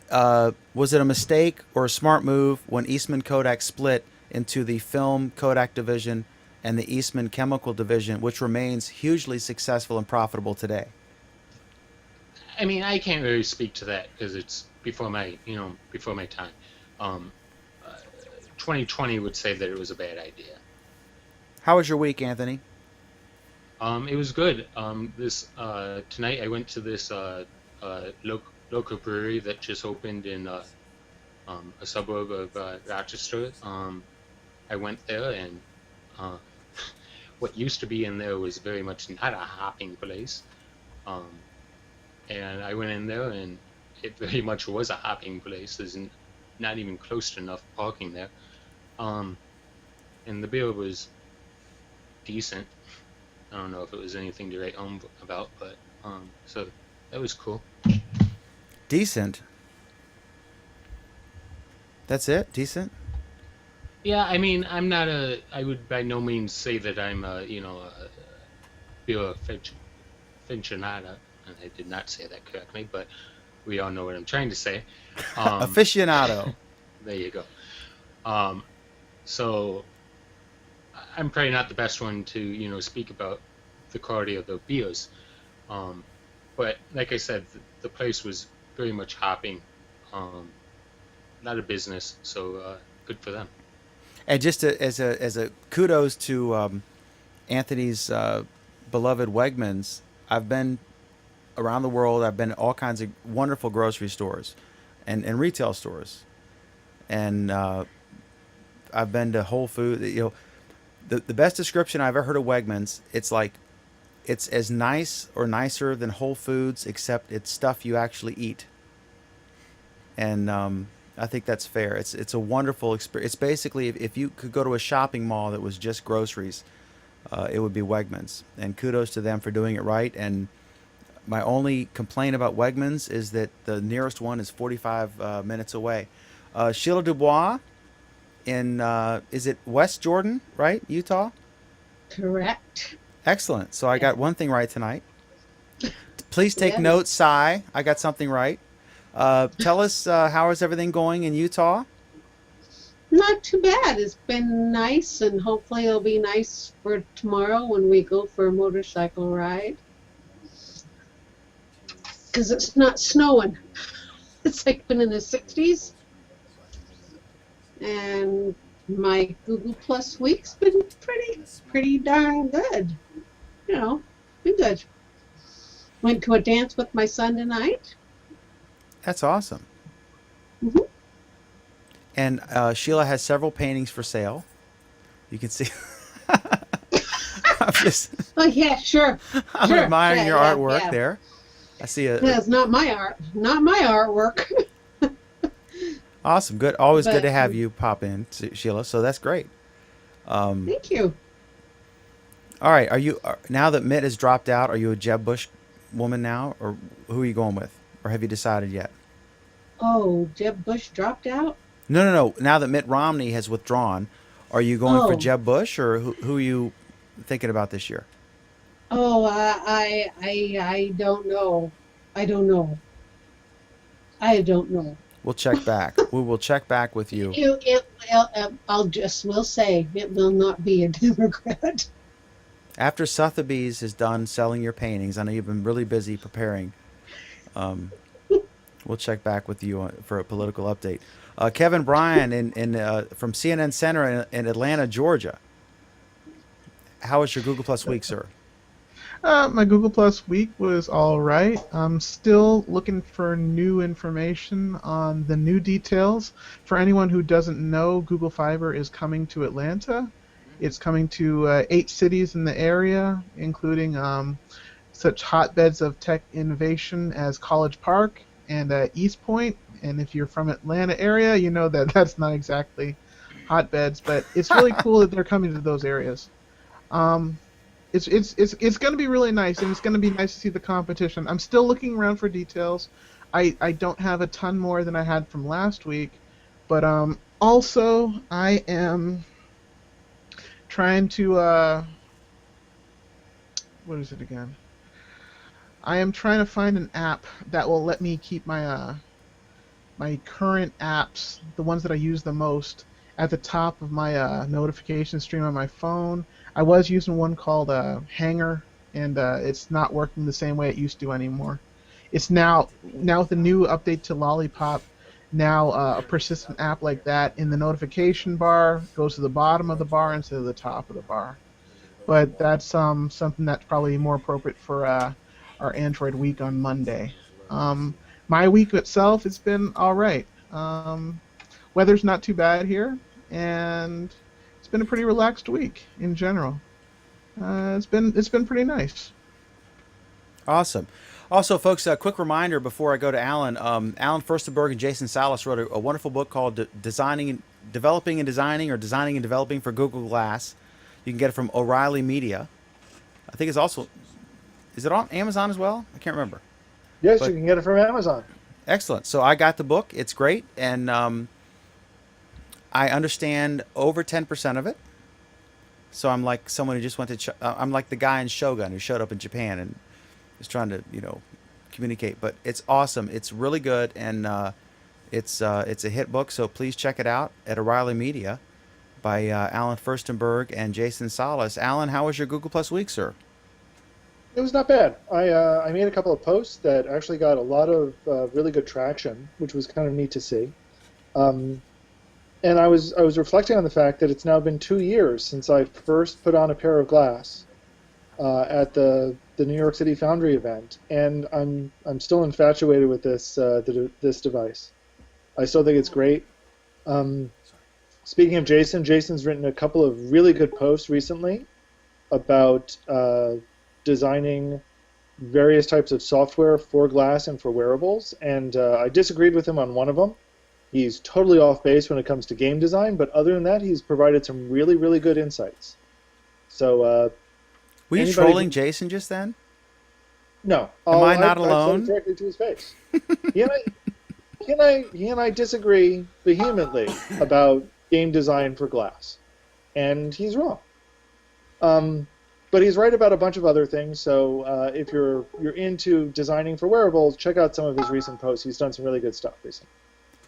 was it a mistake or a smart move when Eastman Kodak split into the film Kodak division and the Eastman Chemical division, which remains hugely successful and profitable today? I mean, I can't really speak to that because it's before my time. 2020 would say that it was a bad idea. How was your week, Anthony? It was good. Tonight I went to this local brewery that just opened in a suburb of Rochester. I went there, and what used to be in there was very much not a hopping place. And I went in there, and it very much was a hopping place. There's not even close to enough parking there. And the beer was decent. I don't know if it was anything to write home about, but so that was cool. Decent. That's it? Decent? Yeah, I mean, I would by no means say that I'm a, a beer aficionado, and I did not say that correctly, but we all know what I'm trying to say. Aficionado. There you go. So I'm probably not the best one to, speak about the quality of the beers. But like I said, the place was very much hopping, not a business, so good for them. And just as a kudos to Anthony's beloved Wegmans, I've been around the world. I've been to all kinds of wonderful grocery stores and retail stores. And I've been to Whole Foods. The best description I've ever heard of Wegmans, it's as nice or nicer than Whole Foods, except it's stuff you actually eat. And I think that's fair. It's a wonderful experience. It's basically, if you could go to a shopping mall that was just groceries, it would be Wegmans. And kudos to them for doing it right. And my only complaint about Wegmans is that the nearest one is 45 minutes away. Sheila Dubois in, is it West Jordan, right? Utah? Correct. Excellent. So I got one thing right tonight. Please take Yes. notes, Cy. I got something right. Tell us, how is everything going in Utah? Not too bad. It's been nice, and hopefully it'll be nice for tomorrow when we go for a motorcycle ride. Because it's not snowing. It's like been in the 60s. And my Google Plus week's been pretty darn good. Been good. Went to a dance with my son tonight. That's awesome. Mhm. And Sheila has several paintings for sale. You can see. I'm just, Oh yeah, sure. I'm Sure. admiring Yeah, your yeah, artwork yeah. there. I see a That's not my art. Not my artwork. awesome, good. Always good But- to have you pop in, Sheila. So that's great. Thank you. All right, now that Mitt has dropped out? Are you a Jeb Bush woman now, or who are you going with, or have you decided yet? Oh, Jeb Bush dropped out? No. Now that Mitt Romney has withdrawn, are you going for Oh. Jeb Bush, or who are you thinking about this year? Oh, I don't know. I don't know. We'll check back. We will check back with you. We'll say it will not be a Democrat. After Sotheby's is done selling your paintings, I know you've been really busy preparing. We'll check back with you for a political update. Kevin Bryan from CNN Center in Atlanta, Georgia. How was your Google Plus week, sir? My Google Plus week was all right. I'm still looking for new information on the new details. For anyone who doesn't know, Google Fiber is coming to Atlanta. It's coming to 8 cities in the area, including such hotbeds of tech innovation as College Park and East Point. And if you're from Atlanta area, you know that that's not exactly hotbeds, but it's really cool that they're coming to those areas. It's going to be really nice, and it's going to be nice to see the competition. I'm still looking around for details. I don't have a ton more than I had from last week, but also I am trying to what is it again? I am trying to find an app that will let me keep my my current apps, the ones that I use the most, at the top of my notification stream on my phone. I was using one called Hanger, and it's not working the same way it used to anymore. It's now with the new update to Lollipop, now a persistent app like that in the notification bar goes to the bottom of the bar instead of the top of the bar. But that's something that's probably more appropriate for our Android week on Monday. My week itself has been all right. Weather's not too bad here, and it's been a pretty relaxed week in general. It's been pretty nice. Awesome. Also, folks, a quick reminder before I go to Alan. Alan Furstenberg and Jason Salas wrote a wonderful book called Developing and Designing for Google Glass. You can get it from O'Reilly Media. I think it's also, is it on Amazon as well? I can't remember. Yes, But- you can get it from Amazon. Excellent. So I got the book. It's great, and I understand over 10% of it. So I'm like someone who just went to. I'm like the guy in Shogun who showed up in Japan and is trying to, communicate. But it's awesome. It's really good, and it's a hit book. So please check it out at O'Reilly Media by Alan Furstenberg and Jason Salas. Alan, how was your Google Plus week, sir? It was not bad. I made a couple of posts that actually got a lot of really good traction, which was kind of neat to see. And I was reflecting on the fact that it's now been 2 years since I first put on a pair of glass at the New York City Foundry event, and I'm still infatuated with this device. I still think it's great. Speaking of Jason, Jason's written a couple of really good posts recently about designing various types of software for glass and for wearables, and I disagreed with him on one of them. He's totally off base when it comes to game design, but other than that, he's provided some really, really good insights. So, Were you anybody trolling who- Jason just then? no. Am I not I said alone? it directly to his face. he and I disagree vehemently about game design for glass, and he's wrong. But he's right about a bunch of other things. So if you're into designing for wearables, check out some of his recent posts. He's done some really good stuff recently.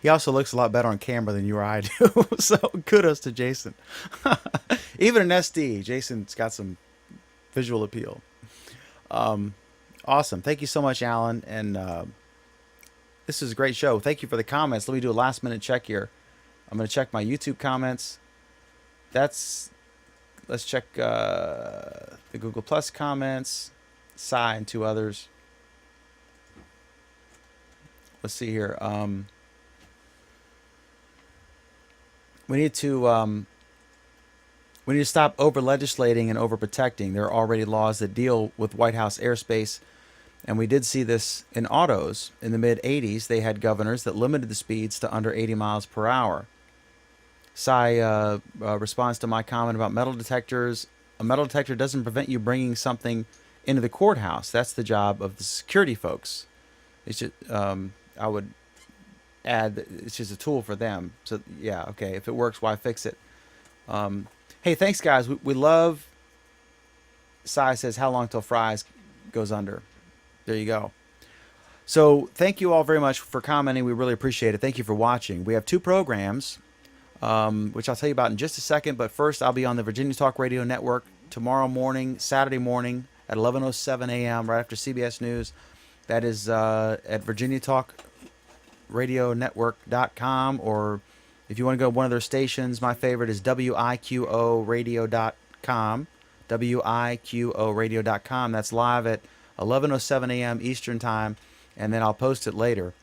He also looks a lot better on camera than you or I do. So kudos to Jason. Even in SD, Jason's got some visual appeal. Awesome. Thank you so much, Alan. And this is a great show. Thank you for the comments. Let me do a last minute check here. I'm going to check my YouTube comments. Let's check the Google Plus comments. Cy and 2 others. Let's see here. We need to stop over legislating and over protecting. There are already laws that deal with White House airspace, and we did see this in autos in the mid 80s. They had governors that limited the speeds to under 80 miles per hour. Cy responds to my comment about metal detectors. A metal detector doesn't prevent you bringing something into the courthouse. That's the job of the security folks. It's just, I would add that it's just a tool for them. So yeah, okay, if it works, why fix it? Hey, thanks guys. We love. Cy says, how long till Fry's goes under? There you go. So thank you all very much for commenting. We really appreciate it. Thank you for watching. We have 2 programs, which I'll tell you about in just a second. But first, I'll be on the Virginia Talk Radio Network tomorrow morning, Saturday morning at 11:07 a.m. right after CBS News. That is at VirginiaTalkRadioNetwork.com, or if you want to go to one of their stations, my favorite is WIQORadio.com. WIQORadio.com. That's live at 11:07 a.m. Eastern Time, and then I'll post it later.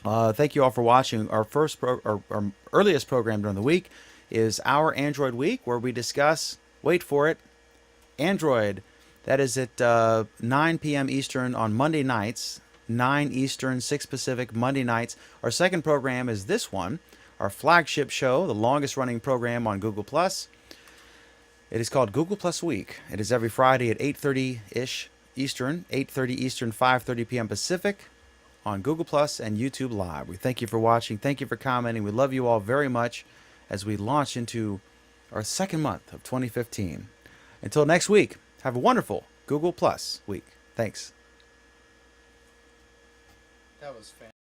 Thank you all for watching. Our our earliest program during the week is Our Android Week, where we discuss, wait for it, Android. That is at 9 p.m. Eastern on Monday nights, 9 Eastern, 6 Pacific, Monday nights. Our second program is this one, our flagship show, the longest running program on Google+. It is called Google Plus Week. It is every Friday at 8:30-ish Eastern, 8:30 Eastern, 5:30 p.m. Pacific on Google Plus and YouTube Live. We thank you for watching. Thank you for commenting. We love you all very much as we launch into our second month of 2015. Until next week, have a wonderful Google Plus week. Thanks. That was fantastic.